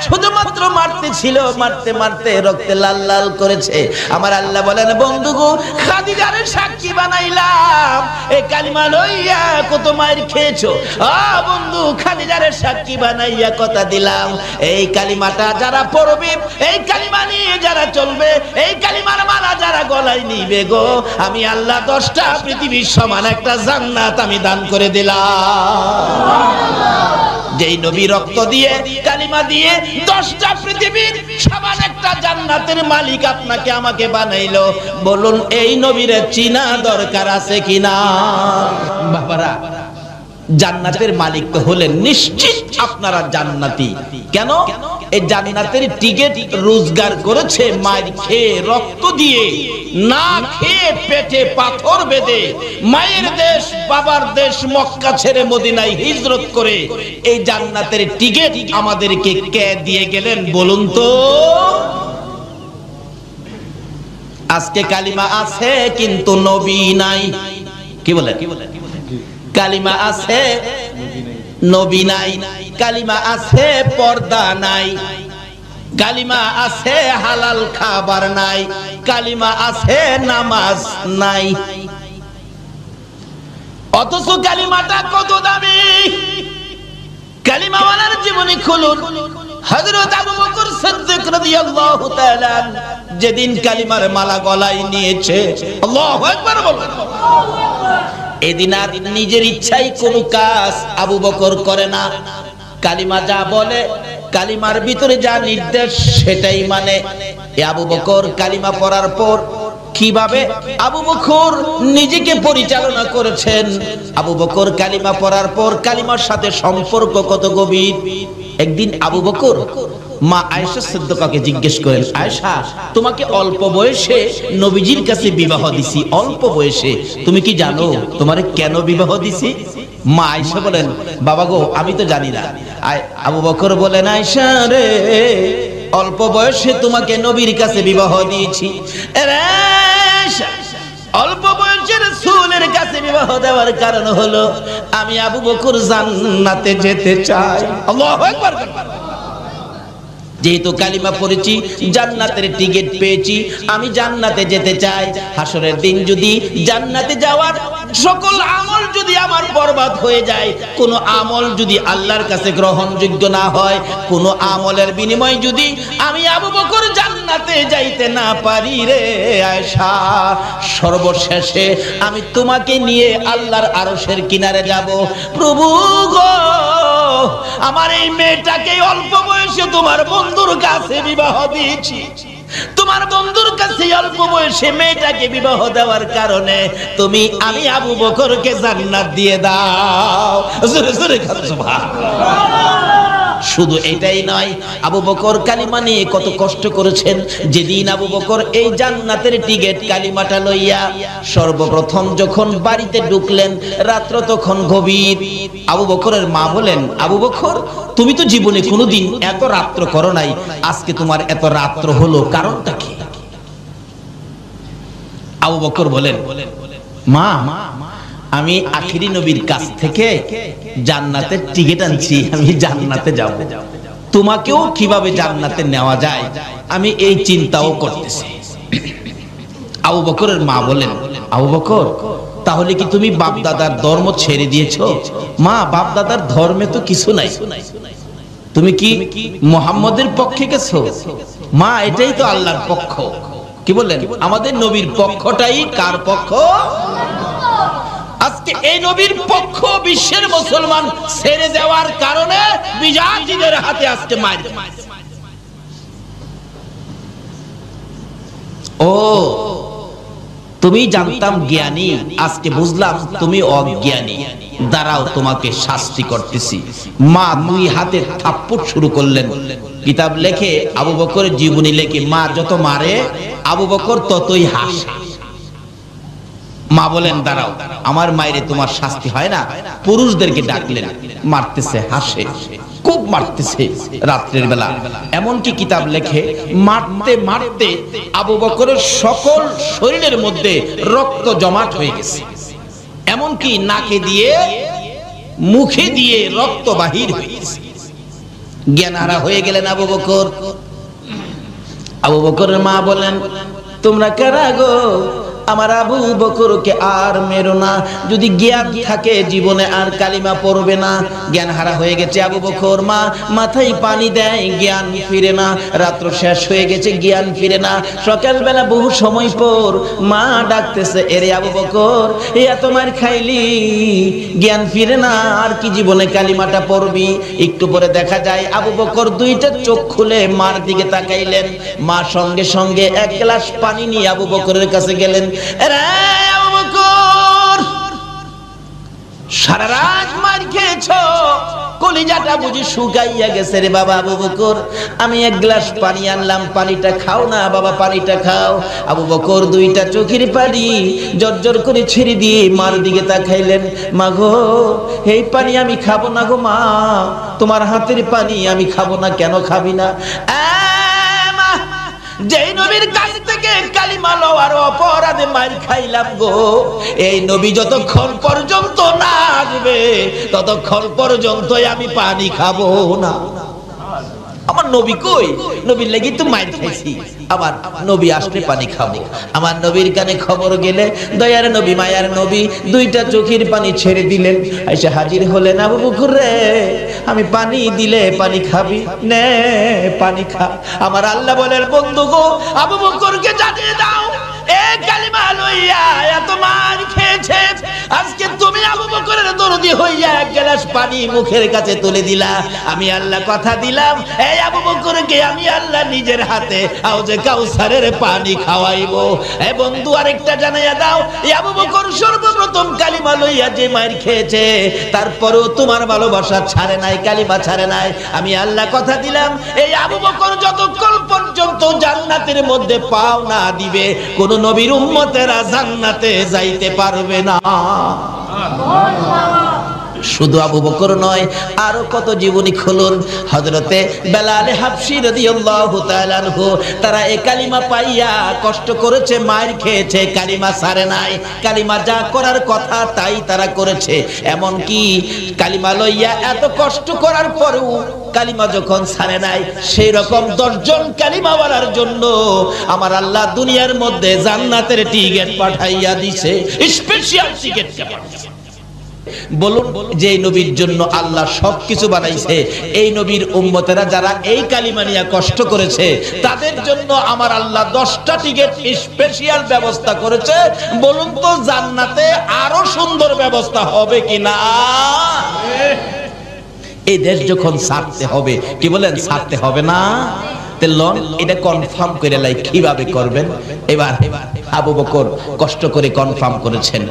Speaker 1: শুধুমাত্র মারতে ছিল, মারতে মারতে রক্তে লাল লাল করেছে। আমার আল্লাহ বলেন, বন্ধু গো, খাদিজারে সাক্ষী বানাইলাম, এই কালিমা লইয়া কত মায়ের খেয়েছো। বন্ধু, খাদিজারে সাক্ষী বানাইয়া কথা দিলাম, এই কালিমাটা যারা পড়বে, এই কালিমা নিয়ে মেনে যারা চলবে, এই কালিমার মালা যারা গলায় নিবে গো, আমি আল্লাহ 10টা পৃথিবীর সমান একটা জান্নাত আমি দান করে দিলাম। যেই নবী রক্ত দিয়ে কালিমা দিয়ে 10টা পৃথিবীর সমান একটা জান্নাতের মালিক আপনাকে আমাকে বানাইলো, বলুন এই নবীরে চিনা দরকার আছে কিনা? বাবারা, জান্নাতের মালিক তো হলেন নিশ্চিত আপনারা জান্নাতি। কেন? এই জান্নাতের টিকিট রোজগার করেছে মায়ের খেয়ে, রক্ত দিয়ে, না খেয়ে পেটে পাথর বেঁধে, মায়ের দেশ বাবার দেশ মক্কা ছেড়ে মদিনায় হিজরত করে এই জান্নাতের টিকিট আমাদেরকে কে দিয়ে গেলেন বলুন তো? আজকে কালিমা আছে কিন্তু নবী নাই। কি বলে? কালিমা আছে নবী নাই, কালিমা আছে পর্দা নাই, কালিমা আছে হালাল খাবার নাই, কালিমা আছে নামাজ নাই। অথচ কালিমাটা কত দামি! কালিমাওয়ালার জীবনী খুলুন। হযরত আবু বকর সিদ্দিক রাদিয়াল্লাহু তাআলা যেদিন কালিমার মালা গলায় নিয়েছে, আল্লাহু আকবার বলুন, এদিন আর নিজের ইচ্ছায় কোনো কাজ আবু বকর করে না। কালিমা যা বলে, কালিমার ভিতরে যা নির্দেশ সেটাই মানে। আবু বকর কালিমা পড়ার পর কিভাবে আবু বকর নিজেকে পরিচালনা করেছেন, আবু বকর কালিমা পড়ার পর কালিমার সাথে সম্পর্ক কত গভীর। একদিন আবু বকর মা আয়েশা সিদ্দিকাকে জিজ্ঞেস করেন, আয়েশা, তোমাকে অল্প বয়সে নবীজির কাছে বিবাহ দিছি, অল্প বয়সে, তুমি কি জানো তোমারে কেন বিবাহ দিছি? মা আয়েশা বলেন, বাবা গো, আমি তো জানি না। আবু বকর বলেন, আয়েশা রে, অল্প বয়সে তোমাকে নবীর কাছে বিবাহ দিয়েছি। অল্প বয়সের রাসূলের কাছে বিবাহ দেওয়ার কারণ হলো আমি আবু বকর জান্নাতে যেতে চাই। আল্লাহু আকবার। যেহেতু কালিমা পড়েছি, জান্নাতের টিকিট পেয়েছি, আমি জান্নাতে যেতে চাই। হাসরের দিন যদি জান্নাতে যাওয়ার সকল আমল যদি আমার বরবাদ হয়ে যায়, কোন আমল যদি আল্লাহর কাছে গ্রহণযোগ্য না হয়, কোন আমলের বিনিময়ে যদি আমি আবু বকর জান্নাতে যাইতে না পারি রে আয়েশা, সর্বশেষে আমি তোমাকে নিয়ে আল্লাহর আরশের কিনারে যাব। প্রভু গো, আমার এই মেয়েটাকে অল্প বয়সে তোমার বন্ধুর কাছে বিবাহ দিয়েছি, তোমার বন্ধুর কাছে অল্প বয়সে মেয়েটাকে বিবাহ দেওয়ার কারণে আমি আবু বকরকে জান্নাত দিয়ে দাও। জোরে জোরে সুবহানাল্লাহ। শুধু এটাই নয়, আবু বকর কালিমা নিয়ে কত কষ্ট করেছেন। যেদিন আবু বকর এই জান্নাতের টিকিট কালিমাটা লইয়া সর্বপ্রথম যখন বাড়িতে ঢুকলেন, রাত্র তখন গভীর। আবু বকরের মা বলেন, আবু বকর, তুমি তো জীবনে কোনোদিন এত রাত্র করো নাই, আজকে তোমার এত রাত্র হলো, কারণটা কি? আবু বকর বলেন, মা, আমি আখিরি নবীর কাছ থেকে জান্নাতের টিকিট আনছি, আমি জান্নাতে যাব। তোমাকেও কিভাবে জান্নাতে নেওয়া যায় আমি এই চিন্তাও করতেছি। আবু বকরের মা বলেন, আবু বকর, তাহলে কি তুমি বাপ দাদার ধর্ম ছেড়ে দিয়েছো? মা, বাপ দাদার ধর্মে তো কিছু নাই, তুমি কি মুহাম্মদের পক্ষে গেছো? মা, এটাই তো আল্লাহর পক্ষ। কি বললেন? আমাদের নবীর পক্ষটাই কার পক্ষ? আজকে এই নবীর পক্ষ বিশ্বের মুসলমান ছেড়ে দেওয়ার কারণে বিজাতিদের হাতে আজকে মার। ও, তুমি জানতাম জ্ঞানী, আজকে বুঝলাম তুমি অজ্ঞানী। দাঁড়াও, তোমাকে শাস্তি করতেছি। মা 2 হাতে থাপ্পড় শুরু করলেন। কিতাব লেখে, আবু বকরের জীবনী লেখে, মা যত মারে আবু বকর ততই হাসে। মা বলেন, দাঁড়াও, আমার মায়েরে তোমার শাস্তি হয় না। পুরুষদেরকে ডাকলেন, মারতেছে, হাসে, খুব মারতেছে রাত্রের বেলা। এমনকি কিতাব লেখে, মারতে মারতে আবু বকরের সকল শরীরের মধ্যে রক্ত জমাট হয়ে গেছে, এমনকি নাকে দিয়ে মুখে দিয়ে রক্ত বাহির হয়ে গেছে। জ্ঞানহারা হয়ে গেলেন আবু বকর। আবু বকরের মা বলেন, তোমরা কারা গো? আমার আবু বকরকে আর মেরো না, যদি জ্ঞান থাকে জীবনে আর কালিমা পড়বে না। জ্ঞান হারা হয়ে গেছে আবু বকর, মা মাথায় পানি দেয়, জ্ঞান ফিরে না। রাত্র শেষ হয়ে গেছে, জ্ঞান ফিরে না। সকালবেলা বহু সময় পর মা ডাকতেছে, এরে আবু বকর, এত মার খাইলি, জ্ঞান ফিরে না, আর কি জীবনে কালিমাটা পড়বি? একটু পরে দেখা যায় আবু বকর দুইটা চোখ খুলে মার দিকে তাকাইলেন। মা সঙ্গে সঙ্গে এক গ্লাস পানি নিয়ে আবু বকরের কাছে গেলেন। এরে আবু বকর, সারা রাত মার খেয়েছো, কলিজাটা বুঝি শুকাইয়া গেছে রে বাবা। আবু বকর, আমি এক গ্লাস পানি আনলাম, পানিটা খাও না বাবা, পানিটা খাও। আবু বকর দুইটা চোখের পানি জর্জর করে ছেড়ে দিয়ে মার দিকে তাকাইলেন। মা গো, এই পানি আমি খাবো না গো মা, তোমার হাতের পানি আমি খাবো না। কেন খাবি না? যেই নবীর কাছ থেকে কালিমা লওয়ার অপরাধে মার খাইলাম গো, এই নবী যতক্ষণ পর্যন্ত না আসবে ততক্ষণ পর্যন্ত আমি পানি খাবো না। আমার নবী কই? নবীর লাগি তো মার খাইছি, আবার নবী আসলে পানি খাবো। আমার নবীর কানে খবর গেলে দয়ার নবী, মায়ার নবী দুইটা চোখের পানি ছেড়ে দিলেন। এসে হাজির হলেন। আবু বকর রে, আমি পানি দিলে পানি খাবি? নে পানি খা। আমার আল্লাহ বলেন, বন্ধু গো, আবু বকরকে জানিয়ে দাও, এ কালিমা লইয়া এত মার খেয়েছে, আজকে তুমি আবু বকরের দরদি হইয়া এক গ্লাস পানি মুখের কাছে তুলে দিলা। আমি আল্লাহ কথা দিলাম, এই আবু বকরকে আমি আল্লাহ নিজের হাতে হাউজে কাউসারের পানি খাওয়াইবো। এ বন্ধু, আরেকটা জানাইয়া দাও, এই আবু বকর সর্বপ্রথম কালিমা লইয়া যে মার খেয়েছে, তারপরেও তোমার ভালোবাসা ছাড়ে নাই, কালিমা ছাড়ে নাই। আমি আল্লাহ কথা দিলাম, এই আবু বকর যতক্ষণ পর্যন্ত জান্নাতের মধ্যে পাও না দিবে, কোন নবীর উম্মতেরা জান্নাতে যাইতে পারবে না। শুধু আবু বকর নয়, আরো কত জীবনী খুলুন। হযরতে বেলাল হাবশী রাদিয়াল্লাহু তাআলা আনহু, তারা এই কালিমা পাইয়া কষ্ট করেছে, মার খেয়েছে, কালিমা ছাড়ে নাই। কালিমা যা করার কথা তাই তারা করেছে। এমন কি কালিমা লইয়া এত কষ্ট করার পরেও কালিমা যখন ছাড়ে নাই, সেই রকম 10 জন কালিমাওয়ালার জন্য আমার আল্লাহ দুনিয়ার মধ্যে জান্নাতের টিকিট পাঠাইয়া দিয়েছে, স্পেশাল টিকিট পাঠাইছে। বলুন, যে নবীর জন্য আল্লাহ সবকিছু বানাইছে, এই নবীর উম্মতেরা যারা এই কালিমা নিয়ে কষ্ট করেছে, তাদের জন্য আমার আল্লাহ 10টা টিকিট স্পেশাল ব্যবস্থা করেছে। বলুন তো, জান্নাতে আরো সুন্দর ব্যবস্থা হবে কিনা? এই দেশ যখন ছাড়তে হবে, কি বলেন, ছাড়তে হবে না? এটা কনফার্ম করে লাই, কিভাবে করবেন? এবার আবু বকর কষ্ট করে কনফার্ম করেছেন।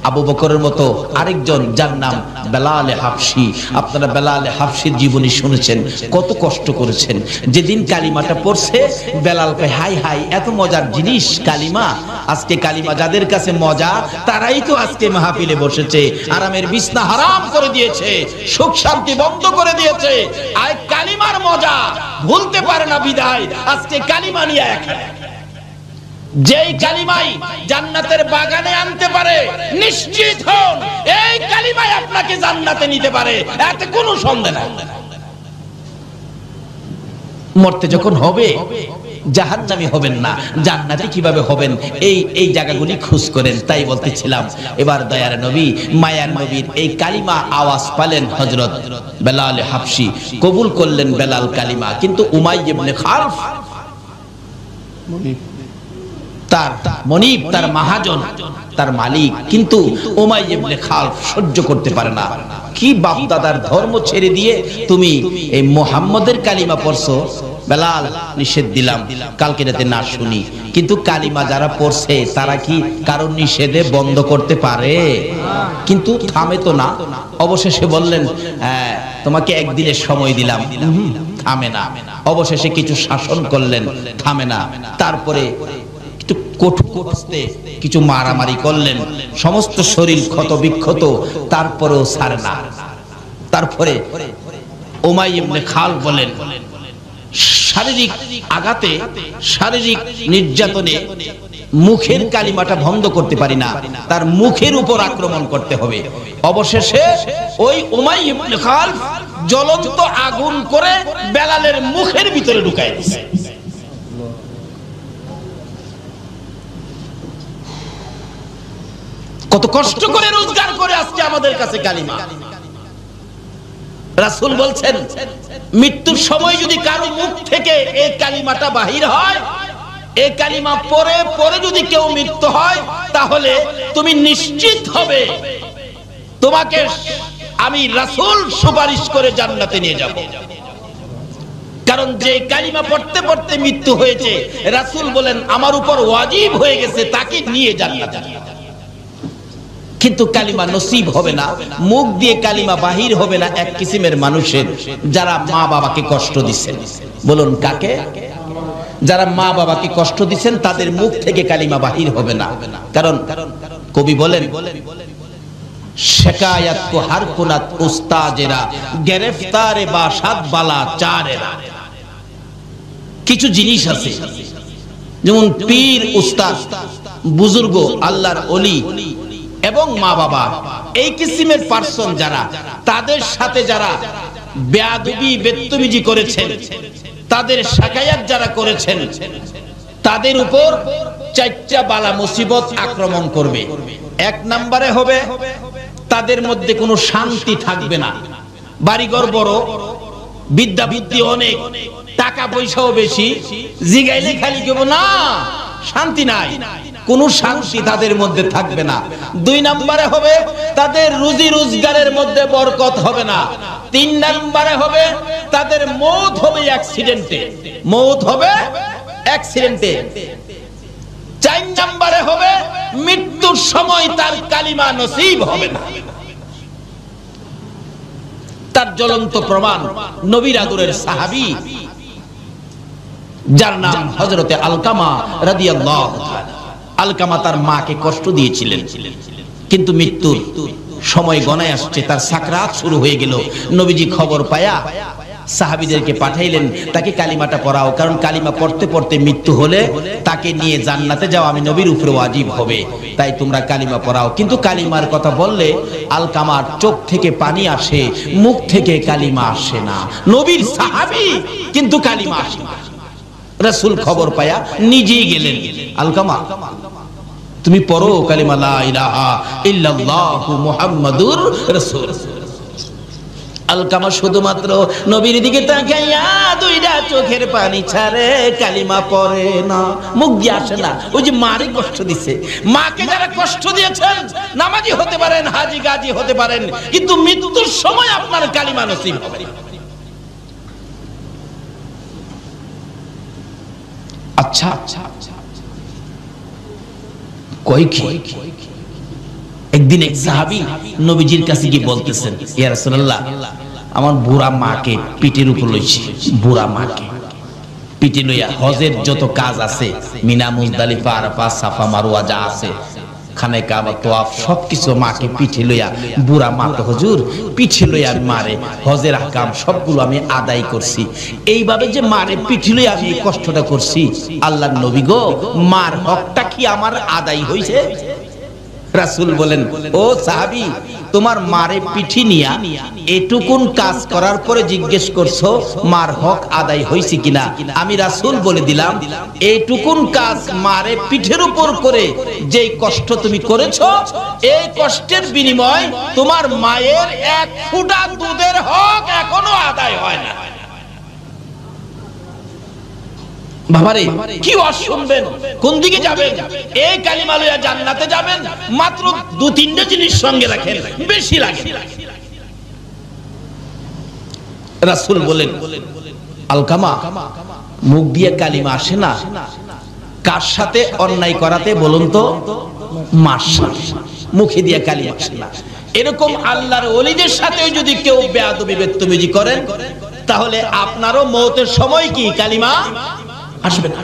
Speaker 1: আবু বকরের মতো আরেকজন, যার নাম বেলাল হাবশী। আপনারা বেলাল হাবশীর জীবনী শুনেছেন, কত কষ্ট করেছেন। যেদিন কালিমাটা পড়ছে, বেলাল কয়, হাই হাই, এত মজার জিনিস কালিমা। আজকে কালিমা যাদের কাছে মজা, তারাই তো আজকে মাহফিলে বসেছে, আরামের বিছনা হারাম করে দিয়েছে, সুখ শান্তি বন্ধ করে দিয়েছে। আর কালিমার মজা ভুলতে পারে না বিদায় আজকে কালিমা নিয়ে এখানে। যেই কালিমাই জান্নাতের বাগানে আনতে পারে, নিশ্চিত হন এই কালিমাই আপনাকে জান্নাতে নিতে পারে, এতে কোনো সন্দেহ নাই। মরতে যখন হবে, জাহান্নামী হবেন না, জান্নাতি কিভাবে হবেন, এই জায়গাগুলি খোঁজ করেন। তাই বলতেছিলাম, এবার দয়ার নবী, মায়ার নবীর এই কালিমা আওয়াজ পালেন হযরত বেলাল হাবশী, কবুল করলেন বেলাল কালিমা। কিন্তু উমাইয়া ইবনে খালফ, তার মনিব, তার মহাজন, তার মালিক, কিন্তু উমাইয়া ইবনে খালফ সহ্য করতে পারে না। কি বাপ দাদার ধর্ম ছেড়ে দিয়ে তুমি এই মুহাম্মদের কালিমা পড়ছো? বেলাল, নিষেধ দিলাম কালকে রাতে না শুনি। কিন্তু কালিমা যারা পড়ছে, তারা কি কারণ নিষেধে বন্ধ করতে পারে? কিন্তু থামে তো না। অবশেষে বললেন, তোমাকে একদিনের সময় দিলাম। থামে না। অবশেষে কিছু শাসন করলেন, থামে না। তারপরে কিছু মারামারি করলেন, সমস্ত শরীর ক্ষত বিক্ষত, তারপরেও ছাড়ে না। তারপরে উমাইয়া ইবনে খালফ বলেন, শারীরিক আঘাতে, শারীরিক নির্যাতনে মুখের কালিমাটা বন্ধ করতে পারি না, তার মুখের উপর আক্রমণ করতে হবে। অবশেষে ওই উমাইয়া ইবনে খালফ জ্বলন্ত আগুন করে বেলালের মুখের ভিতরে ঢুকায় দিয়েছে। কত কষ্ট করে রোজগার করে আজকে আমাদের কাছে কালিমা। রাসূল বলছেন মৃত্যুর সময় যদি কারো মুখ থেকে এই কালিমাটা বাহির হয়, এই কালিমা পরে পরে যদি কেউ মৃত্যু হয়, তাহলে তুমি নিশ্চিত হবে তোমাকে আমি রাসূল সুপারিশ করে জান্নাতে নিয়ে যাব। কারণ যে কালিমা পড়তে পড়তে মৃত্যু হয়েছে, রাসূল বলেন আমার উপর ওয়াজিব হয়ে গেছে তাকে নিয়ে জান্নাতে। কিন্তু কালিমা নসিব হবে না, মুখ দিয়ে কালিমা বাহির হবে না এক কিসিমের মানুষের, যারা মা বাবাকে কষ্ট দিচ্ছেন। বলুন কাকে? যারা মা বাবাকে কষ্ট দিচ্ছেন তাদের মুখ থেকে কালিমা বাহির হবে না। কারণ কবি বলেন শিকায়াত কো হার কুনাত উস্তাজেরা গ্রেফতারে বাসাত বালা চারেরা। কিছু জিনিস আছে যেমন পীর, উস্তাদ, বুজুর্গ, আল্লাহর ওলি এবং মা বাবা, এই কিসিমের পার্সন যারা, তাদের সাথে যারা বেয়াদবি বেত্তমিজি করেছেন, তাদের শিকায়াত যারা করেছেন, তাদের উপর চারটা বালা মুসিবত আক্রমণ করবে। এক নম্বরে হবে তাদের মধ্যে কোনো শান্তি থাকবে না। বাড়িঘর বড়, বিদ্যা বুদ্ধি অনেক, টাকা পয়সাও বেশি, জিগাইলে খালি কেবল না, শান্তি নাই, কোনো শান্তি তাদের মধ্যে থাকবে না। দুই নম্বরে হবে তাদের রুজি রোজগারের মধ্যে বরকত হবে না। তিন নম্বরে হবে তাদের মৌত হবে অ্যাক্সিডেন্টে, মৌত হবে অ্যাক্সিডেন্টে। চার নম্বরে হবে মৃত্যুর সময় তার কালিমা নসিব হবে না। তার জ্বলন্ত প্রমাণ নবীর আদরের সাহাবী যার নাম হযরতে আলকামা রাদিয়াল্লাহু তাআলা। আলকামা তার মাকে কষ্ট দিয়েছিলেন, কিন্তু মৃত্যুর সময় গণায় আসছে, তার সাকরাত শুরু হয়ে গেল। নবীজি খবর পায়া সাহাবীদেরকে পাঠাইলেন তাকে কালিমাটা পড়াও, কারণ কালিমা পড়তে পড়তে মৃত্যু হলে তাকে নিয়ে জান্নাতে যাওয়া আমি নবীর উপরে ওয়াজিব হবে, তাই তোমরা কালিমা পড়াও। কিন্তু কালিমার কথা বললে আলকামার চোখ থেকে পানি আসে, মুখ থেকে কালিমা আসে না। নবীর সাহাবী কিন্তু কালিমা আসে না। রাসূল খবর পায়া নিজেই গেলেন, আলকামা তুমি পড়ো কালিমা লা ইলাহা ইল্লাল্লাহু মুহাম্মাদুর রাসূল। আলকামা শুধুমাত্র নবীর দিকে তাকাইয়া দুইটা চোখের পানি ছাড়ে, কালিমা পড়ে না, মুখ দিয়ে আসে না। ওই যে মারে কষ্ট দিছে, মাকে যারা কষ্ট দিয়েছেন, নামাজি হতে পারেন, হাজী গাজী হতে পারেন, কিন্তু মৃত্যুর সময় আপনার কালিমা নসিব হবে না। আচ্ছা কই কি? একদিন এক সাহাবী নবীজির কাছে গিয়ে বলতেছেন, ইয়া রাসূলুল্লাহ, আমার বুড়া মাকে পিঠের উপর লইছি, বুড়া মাকে পিঠে লইয়া হজের যত কাজ আছে, মিনা, মুজদালিফা, আরাফা, সাফা, মারওয়া যা আছে, খানে কাবা, তোয়াফ, সবকিছু মাকে পিঠে লইয়া, বুড়া মা তো হুজুর পিঠে লইয়া মারে, হজের আহকাম সবগুলো আমি আদায় করছি। এইভাবে যে মারে পিঠে লইয়া আমি কষ্টটা করছি, আল্লাহর নবী গো, মার হকটা কি আমার আদায় হইছে? রাসূল বলেন, ও সাহাবী, তোমার মারে পিঠি নিয়া এটুকুন কাজ করার পরে জিজ্ঞেস করছো মার হক আদায় হইছে কিনা? আমি রাসূল বলে দিলাম, এইটুকুন কাজ মারে পিঠের উপর করে যেই কষ্ট তুমি করেছো, এই কষ্টের বিনিময় তোমার মায়ের এক ফোঁটা দুধের হক এখনো আদায় হয় না। বাবারে কি ওয়াজ শুনবেন, কোন দিকে যাবেন? এই কালিমা লইয়া জান্নাতে যাবেন, মাত্র দু তিনটা জিনিস সঙ্গে রাখেন, বেশি লাগে। রাসূল বলেন, আলকামা মুখ দিয়ে কালিমা আসে না, কার সাথে অন্যায় করাতে বলুন তো? মার সাথে। মুখে দিয়ে কালিমা আসে না। এরকম আল্লাহর ওলিদের সাথে যদি কেউ বেয়াদবি বেত্তমিজি করেন, তাহলে আপনারও মওতের সময় কি কালিমা আসবে না।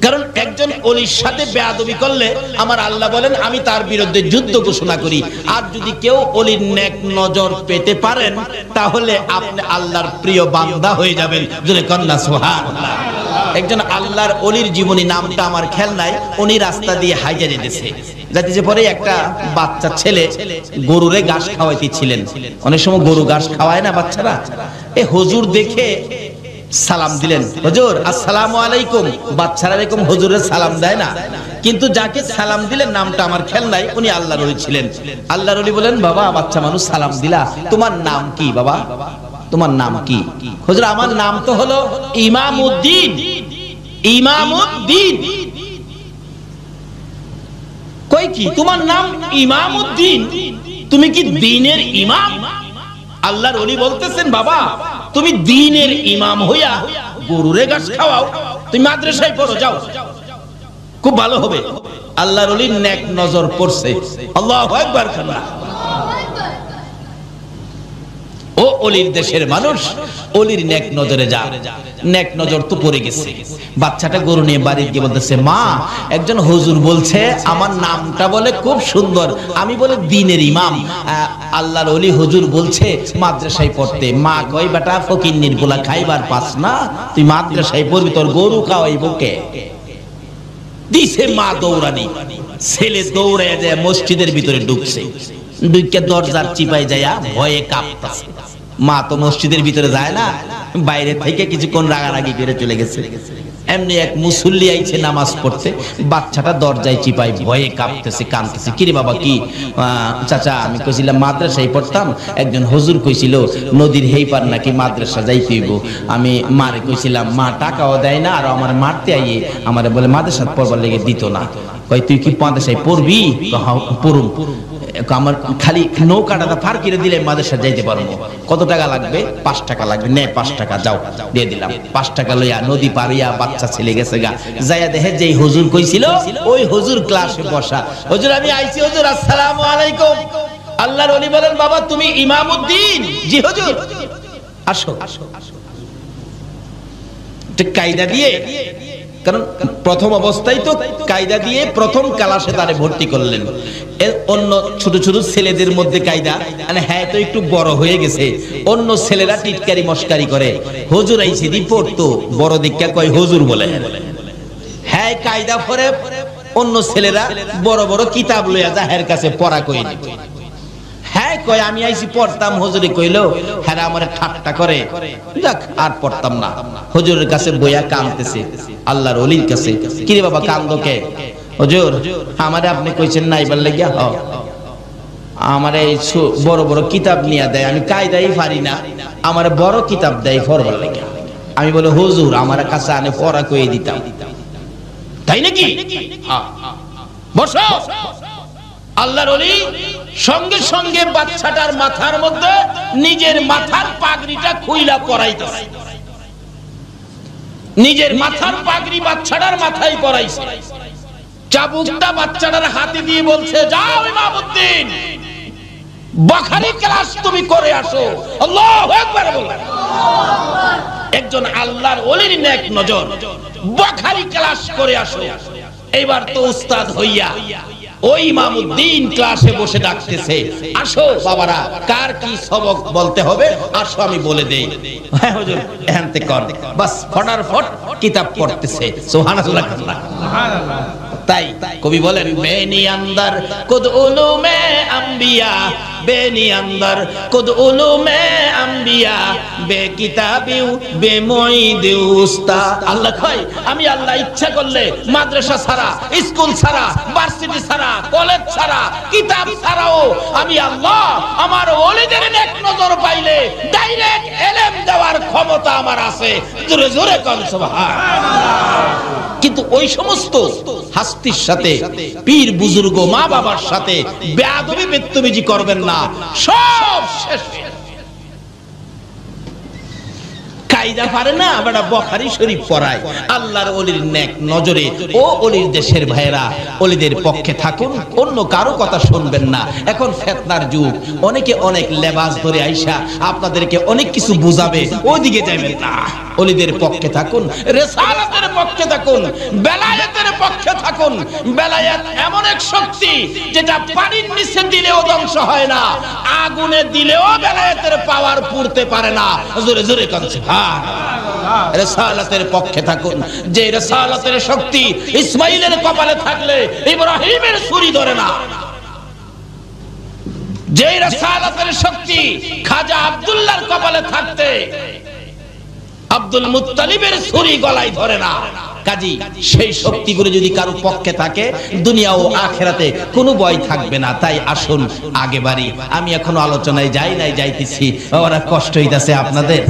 Speaker 1: কারণ একজন ওলির সাথে বেয়াদবি করলে আমার আল্লাহ বলেন আমি তার বিরুদ্ধে যুদ্ধ ঘোষণা করি। আর যদি কেউ ওলির নেক নজর পেতে পারেন, তাহলে আপনি আল্লাহর প্রিয় বান্দা হয়ে যাবেন। জোরে কন্যা সুবহানাল্লাহ। একজন আল্লাহর ওলির জীবনী, নামটা আমার খেয়াল নাই, উনি রাস্তা দিয়ে হাইজা যেতেছে, যাইতেছে পরে একটা বাচ্চা ছেলে গরুরে ঘাস খাওয়াইতেছিলেন। অনেক সময় গরু ঘাস খাওয়ায় না বাচ্চারা, এ হুজুর দেখে সালাম দিলেন, হুজুর আসসালামু আলাইকুম। বাচ্চারা এরকম হুজুরের সালাম দেয় না, কিন্তু যাকে সালাম দিলেন নামটা আমার খেয়াল নাই, উনি আল্লাহর ওলি ছিলেন। আল্লাহর ওলি বলেন, বাবা বাচ্চা মানুষ সালাম দিলা, তোমার নাম কি বাবা, তোমার নাম কি? হুজুর আমার নাম তো হলো ইমামউদ্দিন। ইমামউদ্দিন কই কি তোমার নাম ইমামউদ্দিন, তুমি কি দ্বীনের ইমাম? আল্লাহর ওলি বলতেছেন, বাবা তুমি দ্বীনের ইমাম হইয়া গরুরে ঘাস খাওয়াও, তুমি মাদ্রাসায় পড়ো, যাও, খুব ভালো হবে। আল্লাহর ওলির নেক নজর পড়ছে। আল্লাহু আকবার। ও অলির দেশের মানুষ, অলির নেক নজরে যা। নেক নজর তো পড়ে গেছে। বাচ্চাটা গরু নিয়ে বাড়ি গিয়ে বলতেছে, মা একজন হুজুর বলছে আমার নামটা বলে খুব সুন্দর, আমি বলে দ্বীনের ইমাম, আল্লাহর ওলি হুজুর বলছে মাদ্রাসায় পড়তে। মা কই, বেটা ফকিন্নির পোলা খাইবার পাস না, তুই মাদ্রাসায় পড়বি, তোর গরু খাওয়াইবো কে? দিছে মা দৌড়ানি। ছেলে দৌড়ে যায় মসজিদের ভিতরে ঢুকছে, ঢুকে দরজার চিপায় যায় ভয়ে কাঁপতাছে। মা তো মসজিদের ভিতরে যায় না, বাইরে থেকে কিছুক্ষণ রাগারাগি করে চলে গেছে। এমনি এক মুসল্লি আইছে নামাজ পড়তে, বাচ্চাটা দরজায় চিপায় ভয়ে কাঁপতেছে, কাঁদতেছে। কিরে বাবা কি? চাচা আমি কইছিলাম মাদ্রাসায় পড়তাম, একজন হুজুর কইছিল নদীর হেই পার নাকি মাদ্রাসা যাইতে হইব। আমি মারে কইছিলাম, মা টাকাও দেয় না, আর আমার মারতে আইয়ে আমারে বলে মাদ্রাসা পড়বার লেগে দিত না। কই তুই কি মাদ্রাসায় পড়বি? পড়ুম। আমার খালি নৌকাটা পার করে দিলে মাদ্রাসা যাইতে পারবো। কত টাকা লাগবে? 5 টাকা লাগবে। নে 5 টাকা, যাও দিয়ে দিলাম। 5 টাকা লইয়া নদী পারিয়া বাচ্চা ছেলে গেছে গা, যাইয়া দেখে যেই হুজুর কইছিল ওই হুজুর ক্লাসে বসা। হুজুর আমি আইছি হুজুর, আসসালামু আলাইকুম। আল্লাহর ওলি বলেন, বাবা তুমি ইমামউদ্দিন? জি হুজুর। আসো। ঠিক কায়দা দিয়ে, কারণ প্রথম অবস্থায় তো কায়দা দিয়ে প্রথম ক্লাসে তারে ভর্তি করলেন। অন্য ছোট ছোট ছেলেদের মধ্যে কায়দা, মানে হ্যাঁ তো একটু বড় হয়ে গেছে, অন্য ছেলেরা টিটকারি মস্কারি করে। হুজুর আইছে দি পড়তো, বড় দীক্ষা কয় হুজুর বলে। হ্যাঁ কায়দা পরে অন্য ছেলেরা বড় বড় কিতাব লইয়া যাহের কাছে পড়া কই দিত। হ্যাঁ কয় আমি আইছি পড়তাম, হুজুরে কইলো হ্যাঁ আমারে ঠাট্টা করে, যাক আর পড়তাম না। হুজুরের কাছে বইয়া কাঁদতেছে, আল্লাহর ওলির কাছে। কি রে বাবা কান্দো কে? হুজুর আমারে আপনি কইছেন না এবার লাগিয়া, আমারে এই বড় বড় কিতাব নিয়ে দেয়, আমি কায়দাই পারি না, আমারে বড় কিতাব দেয় পড়বার লাগিয়া। আমি বলে হুজুর আমার কাছে আনে পড়া কই দিতাম। তাই নাকি? বসো। আল্লাহর ওলি সঙ্গে সঙ্গে বাচ্চাটার মাথার মধ্যে নিজের মাথার পাগড়িটা খুইলা পরাইতেছে। নিজের মাথার পাগড়ি বাচ্চাটার মাথায় পরাইছে। চাবুকটা বাচ্চাটার হাতে দিয়ে বলছে, যাও ইমামউদ্দিন, বুখারী ক্লাস তুমি করে আসো। আল্লাহু আকবার বলেন। একজন আল্লাহর ওলির নেক নজর, বুখারী ক্লাস করে আসো। এবার তো উস্তাদ হইয়া ওই ইমামউদ্দিন ক্লাসে বসে ডাকতেছে, আসো বাবারা কার কি সবক বলতে হবে আসো আমি বলে দেই। হ্যাঁ হুজুর এখানতে কর। বাস ফটাফট কিতাব পড়তেছে। সুবহানাল্লাহ। তাই কবি বলেন, বেনি আন্দার কুদ উলুমে আম্বিয়া, বেনি আন্দার কুদ উলুমে আম্বিয়া, বে কিতাবিউ বে মুঈদি উস্তাদ। আল্লাহ কয় আমি আল্লাহ ইচ্ছা করলে মাদ্রাসা ছাড়া, স্কুল ছাড়া, ভার্সিটি ছাড়া, কলেজ ছাড়া, কিতাব ছাড়াও আমি আল্লাহ আমার ওলিদের নেক নজর পাইলে ডাইরেক্ট ইলম দেওয়ার ক্ষমতা আমার আছে। জোরে জোরে কোন সুবহানাল্লাহ। কিন্তু ওই সমস্ত হাস্তির সাথে, পীর বুজুর্গ মা বাবার সাথে বেয়াদবি বেত্তবিজি করবেন না, সব শেষ। কায়দা পারে না বেটা বুখারী শরীফ পড়ায়। আল্লাহর ওলির নেক নজরে ও ওলির দেশের ভাইরা ওলিদের পক্ষে থাকুন, অন্য কারো কথা শুনবেন না। এখন ফিতনার যুগ, অনেকে অনেক লেবাস ধরে আইসা আপনাদেরকে অনেক কিছু বুঝাবে, ওইদিকে যাবেন না। ওলিদের পক্ষে থাকুন, রিসালাতের পক্ষে থাকুন, বেলায়েতের পক্ষে থাকুন। বেলায়েত এমন এক শক্তি যেটা পানির নিচে দিলেও ধ্বংস হয় না, আগুনে দিলেও বেলায়েতের পাওয়ার পুরতে পারে না। জোরে জোরে কোন সুবহানাল্লাহ। রিসালাতের পক্ষে থাকুন, যে রিসালাতের শক্তি ইসমাইলের কপালে থাকলে ইব্রাহিমের ছুরি ধরে না, যে রিসালাতের শক্তি খাজা আব্দুল্লাহর কপালে থাকতে আব্দুল মুত্তালিবের ছুরি গলায় ধরে না। কাজী সেই শক্তিগুলো যদি কারো পক্ষে থাকে দুনিয়া ও আখিরাতে কোনো ভয় থাকবে না। তাই আসুন আগে বাড়ি। আমি এখনো আলোচনায় যাই নাই, যাইতেছি। ওরা কষ্ট হইতাছে আপনাদের?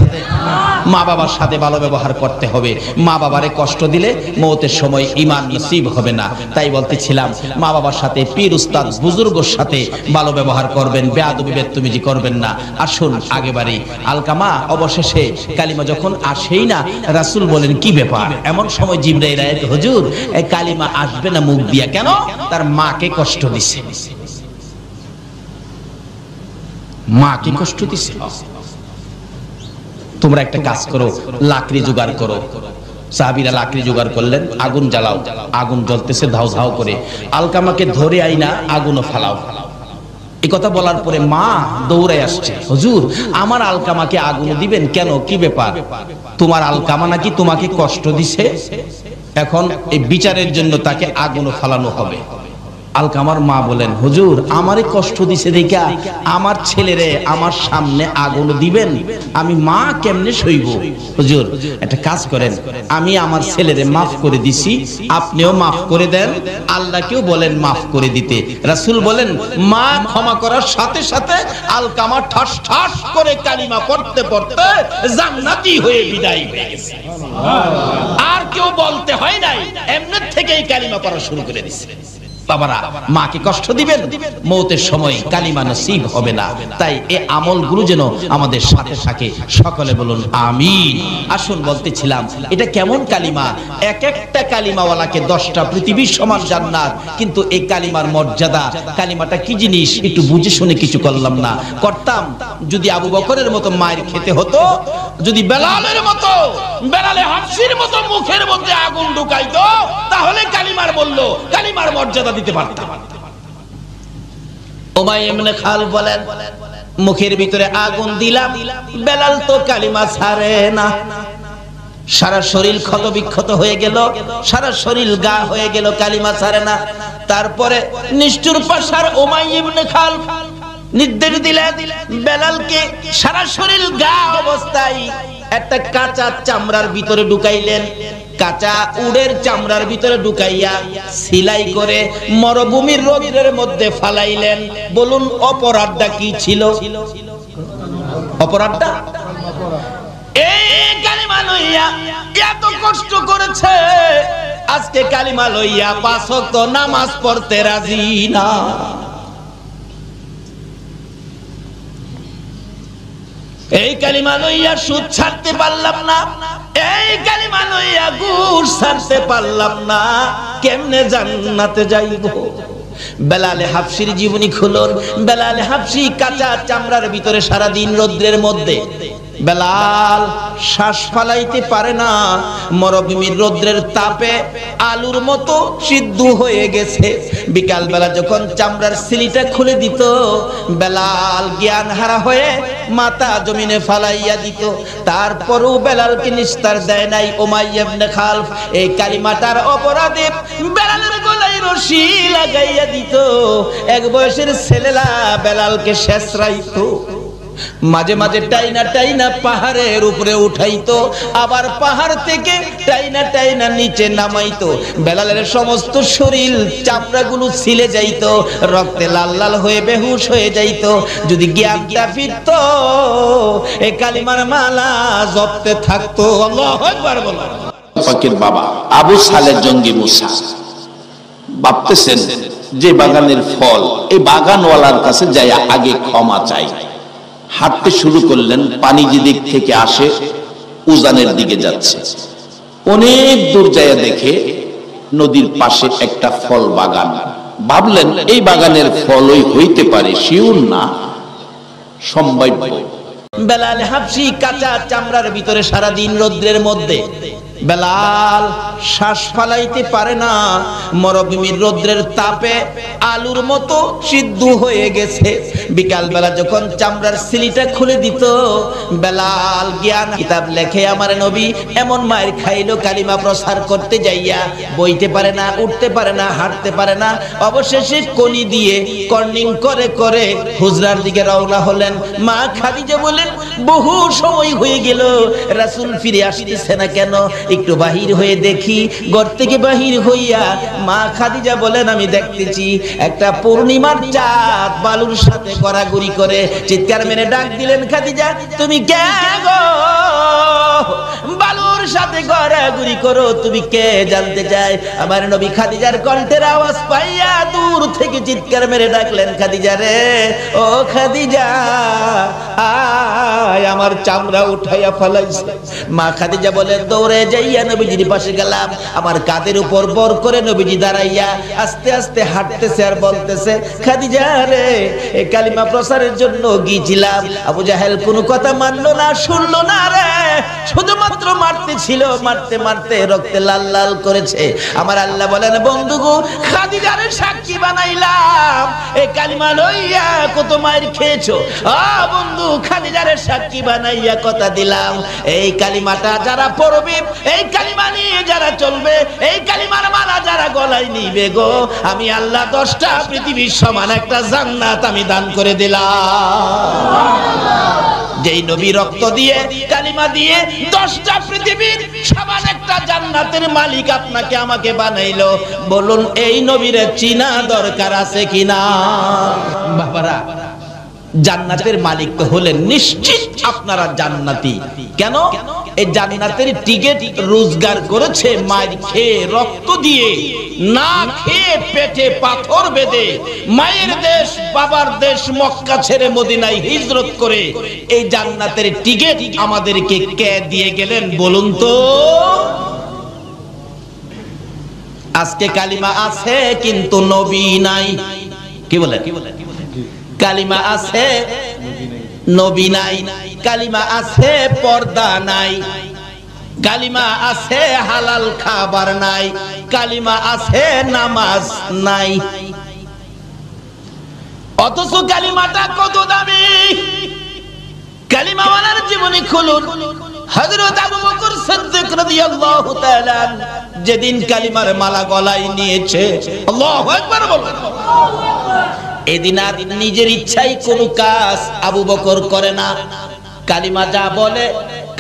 Speaker 1: মা বাবার সাথে ভালো ব্যবহার করতে হবে। মা বাবারে কষ্ট দিলে মওতের সময় ঈমান নসিব হবে না। তাই বলতেছিলাম মা বাবার সাথে, পীর উস্তাদ বুজুর্গের সাথে ভালো ব্যবহার করবেন, বেয়াদবি বেদতুমিজি করবেন না। আসুন আগে বাড়ি। আলকামা অবশেষে কালিমা যখন আসেই না, রাসূল বলেন কি ব্যাপার? এমন সময় জিবরাইল আয়েত, হুজুর এই কালিমা আসবে না মুখ দিয়া কেন? তার মাকে কষ্ট দিছে। মাকে কষ্ট দিছে। তোমরা একটা কাজ করো, লাকড়ি জোগাড় করো। সাহাবীরা লাকড়ি জোগাড় করলেন, আগুন জ্বালাও। আগুন জ্বলতেছে ধাউ ধাউ করে। আলকামাকে ধরে আইনা আগুনও ফালাও। এই কথা বলার পরে মা দৌড়ে আসছে, হুজুর আমার আলকামাকে আগুন দিবেন কেন? কি ব্যাপার? তোমার আলকামা নাকি তোমাকে কষ্ট দিছে, এখন এই বিচারের জন্য তাকে আগুনও ফালানো হবে। আলকামার মা বলেন, হুজুর আমারে কষ্ট দিছে দেখা আমার ছেলেরে আমার সামনে আগুন দিবেন? আমি মা কেমনে সইব? হুজুর একটা কাজ করেন, আমি আমার ছেলেরে মাফ করে দিছি, আপনিও মাফ করে দেন, আল্লাহকেও বলেন মাফ করে দিতে। রাসূল বলেন মা ক্ষমা করার সাথে সাথে আলকামা ঠাস ঠাস করে কালিমা পড়তে পড়তে জান্নাতি হয়ে বিদায় হয়ে গেছে। আর কেউ বলতে হয় নাই, এমনি থেকেই কালিমা পড়া শুরু করে দিছে। বাবারা, মাকে কষ্ট দিবেন, মওতের সময় কালিমা নসিব হবে না। তাই এই আমলগুলো যেন আমাদের সাথে থাকে। সকলে বলুন আমিন। আসুন বলতেছিলাম এটা কেমন কালিমা? এক একটা কালিমাওয়ালাকে 10টা পৃথিবীর সমান জান্নাত। কিন্তু এই কালিমার মর্যাদা, কালিমাটা কি জিনিস একটু বুঝে শুনে কিছু করলাম না, করতাম যদি আবু বকরের মতো মায়ের খেতে হতো, যদি বেলালের মতো, বেলালে হাফসির মতো মুখের মধ্যে আগুন ঢুকাইতো, তাহলে কালিমার মূল্য, কালিমার মর্যাদা দিতে পারতাম। উমাইয়া ইবনে খালদ বলেন মুখের ভিতরে আগুন দিলাম, বেলাল তো কালিমা ছাড়ে না। সারা শরীর ক্ষত বিক্ষত হয়ে গেল, সারা শরীর গা হয়ে গেল, কালিমা ছাড়ে না। তারপরে নিষ্ঠুর পাশার উমাইয়া ইবনে খালদ নির্দেশ দিলেন বেলালকে সারা শরীর গা অবস্থায় একটা কাঁচা চামড়ার ভিতরে ঢুকাইলেন। কাঁচা উটের চামড়ার ভিতরে ঢুকাইয়া সেলাই করে মরুভূমির রোদের মধ্যে ফালাইলেন। বলুন অপরাধটা কি ছিল? অপরাধটা এই কালিমা লইয়া এত কষ্ট করেছে, আজকে কালিমা লইয়া 5 ওয়াক্ত নামাজ পড়তে রাজি না। এই কালিমা লইয়া সুদ ছাড়তে পারলাম না, এই কালিমা লইয়া ঘুষ ছাড়তে পারলাম না, কেমনে জান্নাতে যাইব? বেলালে হাফসির জীবনী খুলুন। বেলালে হাফসি কাঁচা চামড়ার ভিতরে সারা দিন রৌদ্রের মধ্যে, বেলাল শ্বাস ফালাইতে পারে না, মরুভূমির রৌদ্রের তাপে আলুর মতো সিদ্ধ হয়ে গেছে। বিকাল বেলা যখন চামড়ার সিলিটা খুলে দিত, বেলাল জ্ঞান হারা হয়ে মাথা জমিনে ফালাইয়া দিত। তারপরও বেলালকে নিস্তার দেয় নাই উমাইয়া ইবনে খালদ। এই কালিমাটার অপরাধে বেলালের গলায় রশি লাগাইয়া দিত। এক বয়সের ছেলেরা বেলালকে শেষরাইতো। মাঝে মাঝে টাইনা টাইনা পাহাড়ের উপরে উঠাইতো, আবার পাহাড় থেকে টাইনা টাইনা নিচে নামাইতো। বেলালের সমস্ত শরীর চামড়াগুলো ছিলে যাইতো, রক্তে লাল লাল হয়ে বেহুশ হয়ে যাইতো। যদি জ্ঞানটা ফিরতো, এই কালিমার মালা জপতে থাকতো। আল্লাহু আকবার বলো।
Speaker 2: পাকের বাবা আবু সালেহ জঙ্গি মুসা ভাবতেছেন যে বাগানের ফল, এই বাগানওয়ালার কাছে যায় আগে ক্ষমা চাই। হাঁটতে শুরু করলেন, পানি যে দিক থেকে আসে উজানের দিকে যাচ্ছে। অনেক দূর যায় দেখে নদীর পাশে একটা ফল বাগান। ভাবলেন এই বাগানের ফলই হইতে পারে, শিওর না, সম্ভাব্য।
Speaker 1: বেলাল হাফসি কাঁচা চামড়ার ভিতরে সারা দিন রৌদ্রের মধ্যে, বেলাল শ্বাস ফালাইতে পারে না, মরুভূমির রৌদ্রের তাপে আলুর মতো সিদ্ধ হয়ে গেছে। বিকাল বেলা যখন চামড়ার সিলিটা খুলে দিত, বেলাল জ্ঞান কিতাব লেখে আমার নবী এমন মায়ের খাইলো কালিমা প্রচার করতে যাইয়া, বইতে পারে না, উঠতে পারে না, হাঁটতে পারে না। অবশেষে কনি দিয়ে কর্নিং করে করে হুজরার দিকে রওনা হলেন। মা খাদিজা বলেন বহু সময় হয়ে গেল, রাসূল ফিরে আসতেছে না কেন? একটু বাহির হয়ে দেখি। ঘর থেকে বাহির হইয়া মা খাদিজা বলেন আমি দেখতেছি একটা পূর্ণিমার চাঁদ বালুর সাথে গড়াগড়ি করে। চিৎকার মেরে ডাক দিলেন, খাদিজা তুমি কে গো? বালুর সাথে গড়াগড়ি করো, তুমি কে জানতে চাই? আমার নবী খাদিজার কণ্ঠের আওয়াজ পাইয়া দূর থেকে চিৎকার মেরে ডাকলেন, খাদিজা রে, ও খাদিজা আয়, আমার চামড়া উঠাইয়া ফেলাইছে। মা খাদিজা বলে দৌড়ে যাইয়া নবীজির পাশে গেলাম। আমার কাঁধের উপর বর করে নবীজি দাঁড়াইয়া আস্তে আস্তে হাঁটতেছে আর বলতেছে, খাদিজা রে, এই কালিমা প্রচারের জন্য গিয়েছিলাম। আবু জাহেল কোনো কথা মানলো না, শুনলো না রে, শুধুমাত্র মারতে ছিল, মারতে মারতে রক্তে লাল লাল করেছে। আমার আল্লাহ বলেন, বন্ধু গো, খাদিজারে সাক্ষী বানাইলাম, এই কালিমা লইয়া কত মায়ের খেয়েছো। বন্ধু, খাদিজারে সাক্ষী বানাইয়া কথা দিলাম, এই কালিমাটা যারা পড়বে, এই কালিমা নিয়ে যারা চলবে, এই কালিমার মালা যারা গলায় নিবে গো, আমি আল্লাহ 10টা পৃথিবীর সমান একটা জান্নাত আমি দান করে দিলাম। যেই নবী রক্ত দিয়ে কালিমা দিয়ে 10টা পৃথিবীর সমান একটা জান্নাতের মালিক আপনাকে আমাকে বানাইলো, বলুন এই নবীর চিনা দরকার আছে কিনা? বাবারা, জান্নাতের মালিক তো হলেন নিশ্চিত আপনারা জান্নাতি। কেন? এই জান্নাতের টিকিট রোজগার করেছে মায়ের খেয়ে, রক্ত দিয়ে, না খেয়ে পেটে পাথর বেঁধে, মায়ের দেশ বাবার দেশ মক্কা ছেড়ে মদিনায় হিজরত করে এই জান্নাতের টিকিট আমাদেরকে কে দিয়ে গেলেন বলুন তো? আজকে কালিমা আছে কিন্তু নবী নাই। কি বলে? কালিমা আছে নবী নাই, কালিমা আছে পর্দা নাই, কালিমা আছে হালাল খাবার নাই, কালিমা আছে নামাজ নাই। অথচ কালিমাটা কত দামি! কালিমাওয়ালার জীবনী খুলুন। হযরত আবু বকর সিদ্দিক রাদিয়াল্লাহু তাআলা যেদিন কালিমার মালা গলায় নিয়েছে, আল্লাহু আকবার বলুন, এদিন আর নিজের ইচ্ছায় কোনো কাজ আবু বকর করে না। কালিমা যা বলে,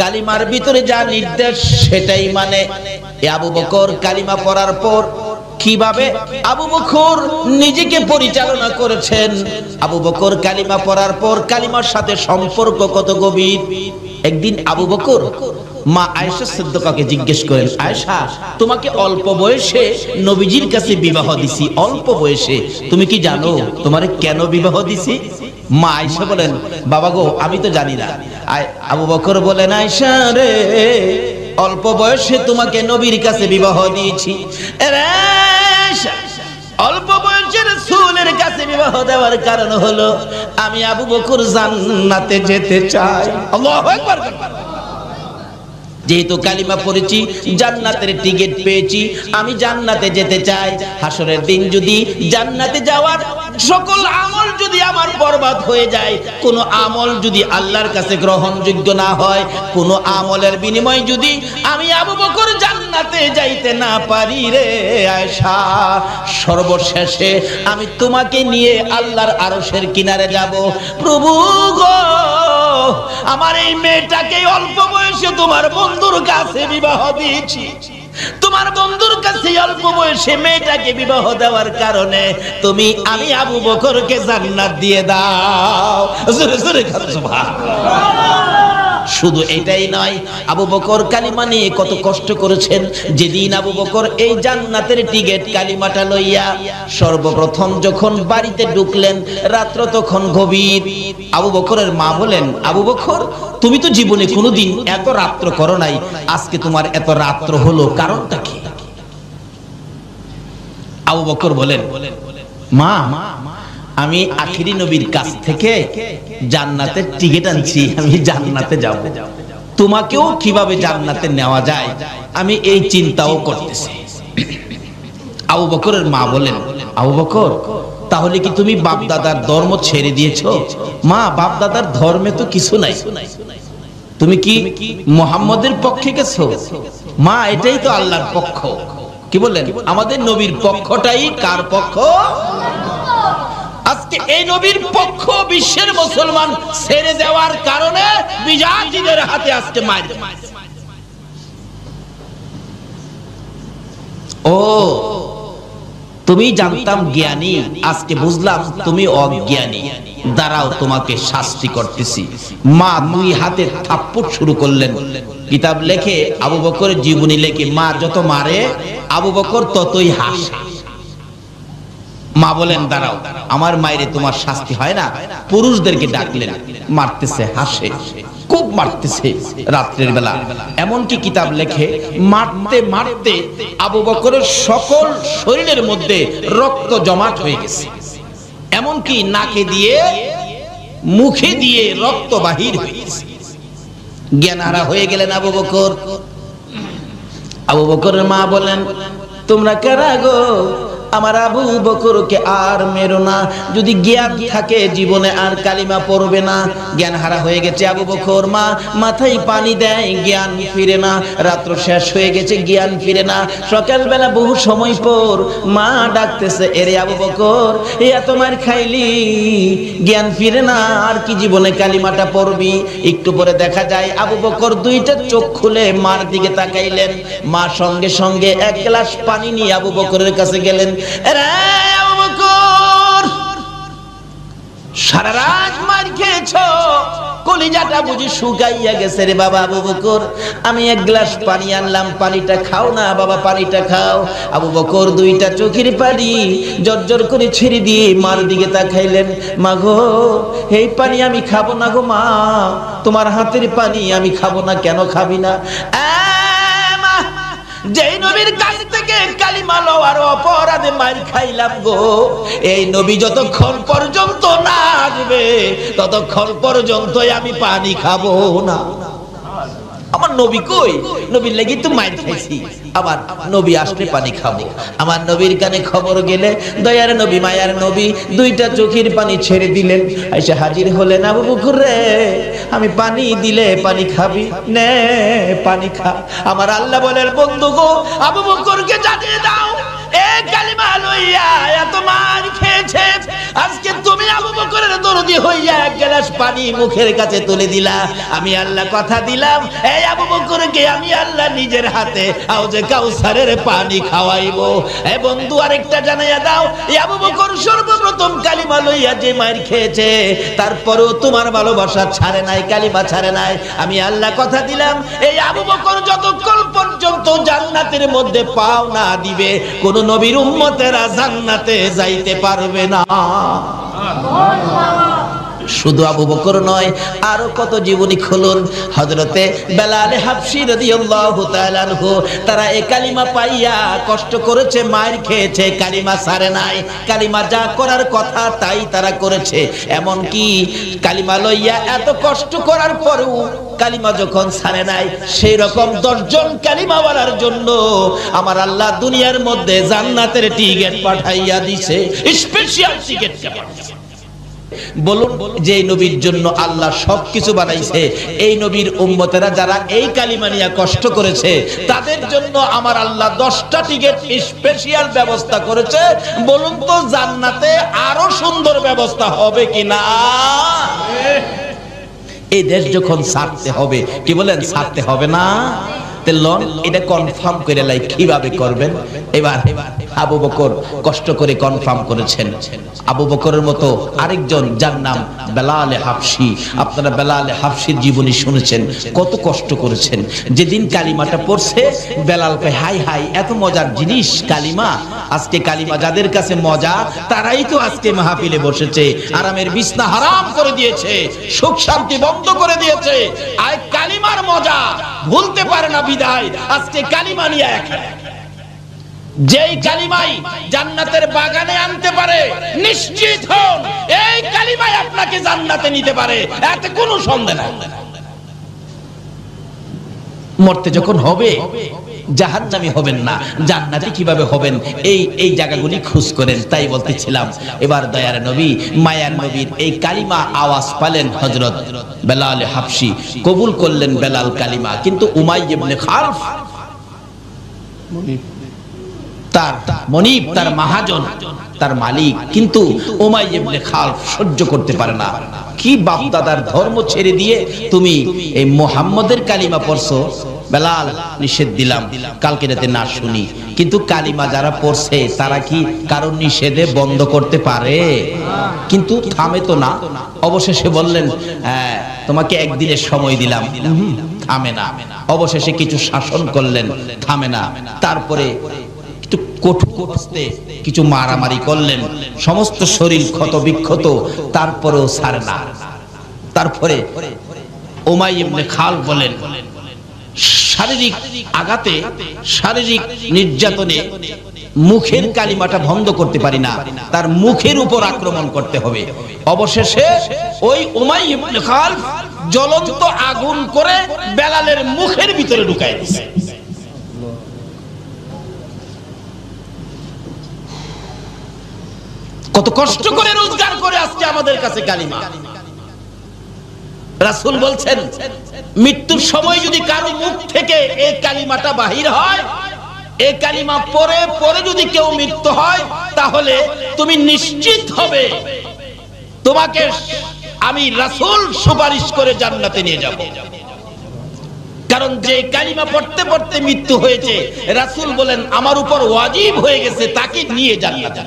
Speaker 1: কালিমার ভিতরে যা নির্দেশ সেটাই মানে। আবু বকর কালিমা পড়ার পর কিভাবে আবু বকর নিজেকে পরিচালনা করেছেন, আবু বকর কালিমা পড়ার পর কালিমার সাথে সম্পর্ক কত গভীর। একদিন আবু বকর মা আয়েশা সিদ্দিকাকে জিজ্ঞেস করেন, আয়েশা, তোমাকে অল্প বয়সে নবীজির কাছে বিবাহ দিছি, অল্প বয়সে, তুমি কি জানো তোমারে কেন বিবাহ দিছি? মা আয়েশা বলেন, বাবা গো, আমি তো জানি না। আবু বকর বলেন, আয়েশা রে, অল্প বয়সে তোমাকে নবীর কাছে বিবাহ দিয়েছি। অল্প বয়সের রাসূলের কাছে বিবাহ দেওয়ার কারণ হলো আমি আবু বকর জান্নাতে যেতে চাই। আল্লাহু আকবার। যেহেতু কালিমা পড়েছি, জান্নাতের টিকিট পেয়েছি, আমি জান্নাতে যেতে চাই। হাসরের দিন যদি জান্নাতে যাওয়ার সকল আমল যদি আমার বরবাদ হয়ে যায়, কোন আমল যদি আল্লাহর কাছে গ্রহণযোগ্য না হয়, কোন আমলের বিনিময়ে যদি আমি আবু বকর জান্নাতে যাইতে না পারি রে আয়েশা, সর্বশেষে আমি তোমাকে নিয়ে আল্লাহর আরশের কিনারে যাব। প্রভু গো, আমার এই মেয়েটাকে অল্প বয়সে তোমার বন্ধুর কাছে বিবাহ দিয়েছি, তোমার বন্ধুর কাছে অল্প বয়সে মেয়েটাকে বিবাহ দেওয়ার কারণে আমি আবু বকরকে জান্নাত দিয়ে দাও। জোরে জোরে সুবহানাল্লাহ। শুধু এটাই নয়, আবু বকর কালিমা নিয়ে কত কষ্ট করেছেন। যেদিন আবু বকর এই জান্নাতের টিকিট কালিমাটা লইয়া সর্বপ্রথম যখন বাড়িতে ঢুকলেন, রাত্র তখন গভীর। আবু বকরের মা বলেন, আবু বকর, তুমি তো জীবনে কোনোদিন এত রাত্র করো নাই, আজকে তোমার এত রাত্র হলো, কারণটা কি? আবু বকর বলেন, মা, আমি আখিরি নবীর কাছ থেকে জান্নাতের টিকিট আনছি, আমি জান্নাতে যাব। তোমাকেও কিভাবে জান্নাতে নেওয়া যায় আমি এই চিন্তাও করতেছি। আবু বকরের মা বলেন, আবু বকর, তাহলে কি তুমি বাপ দাদার ধর্ম ছেড়ে দিয়েছো? মা, বাপ দাদার ধর্মে তো কিছু নাই, তুমি কি মুহাম্মদের পক্ষে গেছো? মা, এটাই তো আল্লাহর পক্ষ। কি বললেন? আমাদের নবীর পক্ষটাই কার পক্ষ? আজকে এই নবীর পক্ষ বিশ্বের মুসলমান ছেড়ে দেওয়ার কারণে বিজাতিদের হাতে আজকে মার। ও তুমি জানতাম জ্ঞানী, আজকে বুঝলাম তুমি অজ্ঞানী, দাঁড়াও তোমাকে শাস্তি করতেছি। মা দুই হাতে থাপ্পড় শুরু করলেন। কিতাব লেখে, আবু বকরের জীবনী লেখে, মা যত মারে আবু বকর ততই হাসে। মা বলেন দাঁড়াও, আমার মায়েরে তোমার শাস্তি হয় না। পুরুষদেরকে ডাকলেন, মারতেছে, হাসে, খুব মারতেছে রাত্রের বেলা। এমনকি কিতাব লেখে মারতে মারতে আবু বকরের সকল শরীরের মধ্যে রক্ত জমাট হয়ে গেছে, এমনকি নাকে দিয়ে মুখে দিয়ে রক্ত বাহির হয়ে গেছে। জ্ঞানহারা হয়ে গেলেন আবু বকর। আবু বকরের মা বলেন, তোমরা কারা গো? আমার আবু বকরকে আর মেরো না, যদি জ্ঞান থাকে জীবনে আর কালিমা পড়বে না। জ্ঞান হারা হয়ে গেছে আবু বকর, মা মাথায় পানি দেয়, জ্ঞান ফিরে না। রাত্র শেষ হয়ে গেছে, জ্ঞান ফিরে না। সকালবেলা বহু সময় পর মা ডাকতেছে, এরে আবু বকর, এত মার খাইলি, জ্ঞান ফিরে না, আর কি জীবনে কালিমাটা পড়বি? একটু পরে দেখা যায় আবু বকর দুইটা চোখ খুলে মার দিকে তাকাইলেন। মা সঙ্গে সঙ্গে এক গ্লাস পানি নিয়ে আবু বকরের কাছে গেলেন। আবু বকর, সারা রাত মার খেয়েছো, কলিজাটা বুঝি শুকাইয়া গেছে রে বাবা। আবু বকর, আমি এক গ্লাস পানি আনলাম, পানিটা খাও না বাবা, পানিটা খাও। আবু বকর দুইটা চোখের পানি জর্জর করে ছেড়ে দিয়ে মার দিকে তাকাইলেন। মা গো, এই পানি আমি খাবো না গো মা, তোমার হাতের পানি আমি খাবো না। কেন খাবি না? যেই নবীর কাছ থেকে কালিমা লওয়ার অপরাধে মার খাইলাম গো, এই নবী যতক্ষণ পর্যন্ত না আসবে ততক্ষণ পর্যন্ত আমি পানি খাবো না। আমার নবী কই? নবীর লাগি তো মার খাইছি, আবার নবী আসলে পানি খাবো। আমার নবীর কানে খবর গেলে দয়ার নবী, মায়ার নবী দুইটা চোখের পানি ছেড়ে দিলেন। এসে হাজির হলেন, আবু বকর রে, আমি পানি দিলে পানি খাবি, নে পানি খা। আমার আল্লাহ বলেন, বন্ধু গো, আবু বকরকে জানিয়ে দাও, এ কালিমা লইয়া এত মার খেয়েছে, আজকে তুমি আবু বকরের দরদি হইয়া এক গ্লাস পানি মুখের কাছে তুলে দিলা। আমি আল্লাহ কথা দিলাম, এই আবু বকরকে আমি আল্লাহ নিজের হাতে হাউজে কাউসারের পানি খাওয়াইবো। এ বন্ধু, আরেকটা জানাইয়া দাও, এই আবু বকর সর্বপ্রথম কালিমা লইয়া যে মার খেয়েছে, তারপরেও তোমার ভালোবাসা ছাড়ে নাই, কালিমা ছাড়ে নাই। আমি আল্লাহ কথা দিলাম, এই আবু বকর যতক্ষণ পর্যন্ত জান্নাতের মধ্যে পাও না দিবে, কোন নবীর উম্মতেরা জান্নাতে যাইতে পারবে না। শুধু আবু বকর নয়, আরো কত জীবনী খুলুন। হযরতে বেলাল হাবশী রাদিয়াল্লাহু তাআলা আনহু, তারা এই কালিমা পাইয়া কষ্ট করেছে, মার খেয়েছে, কালিমা ছাড়ে নাই। কালিমা যা করার কথা তাই তারা করেছে। এমন কি কালিমা লইয়া এত কষ্ট করার পরেও কালিমা যখন ছাড়ে নাই, সেই রকম 10 জন কালিমাওয়ালার জন্য আমার আল্লাহ দুনিয়ার মধ্যে জান্নাতের টিকিট পাঠাইয়া দিয়েছে, স্পেশাল টিকিট পাঠাইছে। বলুন, যে নবীর জন্য আল্লাহ সবকিছু বানাইছে, এই নবীর উম্মতেরা যারা এই কালিমা নিয়ে কষ্ট করেছে, তাদের জন্য আমার আল্লাহ 10টা টিকিট স্পেশাল ব্যবস্থা করেছে। বলুন তো, জান্নাতে আরো সুন্দর ব্যবস্থা হবে কিনা? এই দেশ যখন ছাড়তে হবে, কি বলেন, ছাড়তে হবে না? এটা কনফার্ম করে লাই, কিভাবে করবেন? এবার আবু বকর কষ্ট করে কনফার্ম করেছেন। আবু বকরের মতো আরেকজন, যার নাম বেলাল হাবশী। আপনারা বেলাল হাবশীর জীবনী শুনেছেন, কত কষ্ট করেছেন। যেদিন কালিমাটা পড়ছে, বেলাল কয়, হাই হাই, এত মজার জিনিস কালিমা। আজকে কালিমা যাদের কাছে মজা, তারাই তো আজকে মাহফিলে বসেছে, আরামের বিছনা হারাম করে দিয়েছে, সুখ শান্তি বন্ধ করে দিয়েছে। আর কালিমার মজা ভুলতে পারে না বিদায় আজকে কালিমা নিয়ে এখানে। যেই কালিমাই জান্নাতের বাগানে আনতে পারে, নিশ্চিত হন এই কালিমাই আপনাকে জান্নাতে নিতে পারে, এতে কোনো সন্দেহ নাই। মরতে যখন হবে, জাহান্নামী হবেন না, জান্নাতি কিভাবে হবেন, এই জায়গাগুলি খোঁজ করেন। তাই বলতেছিলাম, এবার দয়ার নবী, মায়ার নবীর এই কালিমা আওয়াজ পালেন হযরত বেলাল হাবশী, কবুল করলেন বেলাল কালিমা। কিন্তু উমাইয়া ইবনে খালফ, তার মনিব, তার মহাজন, তার মালিক, কিন্তু উমাইয়া ইবনে খালফ সহ্য করতে পারে না। কি বাপ দাদার ধর্ম ছেড়ে দিয়ে তুমি এই মুহাম্মদের কালিমা পড়ছো? বেলাল নিষেধ দিলাম কালকে যাতে না শুনি। কিন্তু কালিমা যারা পড়ছে তারা কি কারণ নিষেধে বন্ধ করতে পারে? কিন্তু থামে তো না। অবশেষে বললেন তোমাকে একদিনের সময় দিলাম, থামে না। অবশেষে কিছু শাসন করলেন, থামে না। তারপরে একটু কঠোরতে কিছু মারামারি করলেন, সমস্ত শরীর ক্ষত বিক্ষত, তারপরেও ছাড়ে না। তারপরে উমাইয়া ইবনে খালদ বলেন শারীরিক আঘাতে, শারীরিক নির্যাতনে মুখের কালিমাটা বন্ধ করতে পারি না, তার মুখের উপর আক্রমণ করতে হবে। অবশেষে ওই উমাইয়া ইবনে খালদ জ্বলন্ত আগুন করে বেলালের মুখের ভিতরে ঢুকায় দিয়েছে। কত কষ্ট করে রোজগার করে আজকে আমাদের কাছে কালিমা। রাসূল বলছেন মৃত্যুর সময় যদি কারো মুখ থেকে এই কালিমাটা বাহির হয়, এই কালিমা পড়ে পড়ে যদি কেউ মৃত্যু হয়, তাহলে তুমি নিশ্চিত হবে তোমাকে আমি রাসূল সুপারিশ করে জান্নাতে নিয়ে যাব। কারণ যে কালিমা পড়তে পড়তে মৃত্যু হয়েছে, রাসূল বলেন আমার উপর ওয়াজিব হয়ে গেছে তাকে নিয়ে জান্নাতে।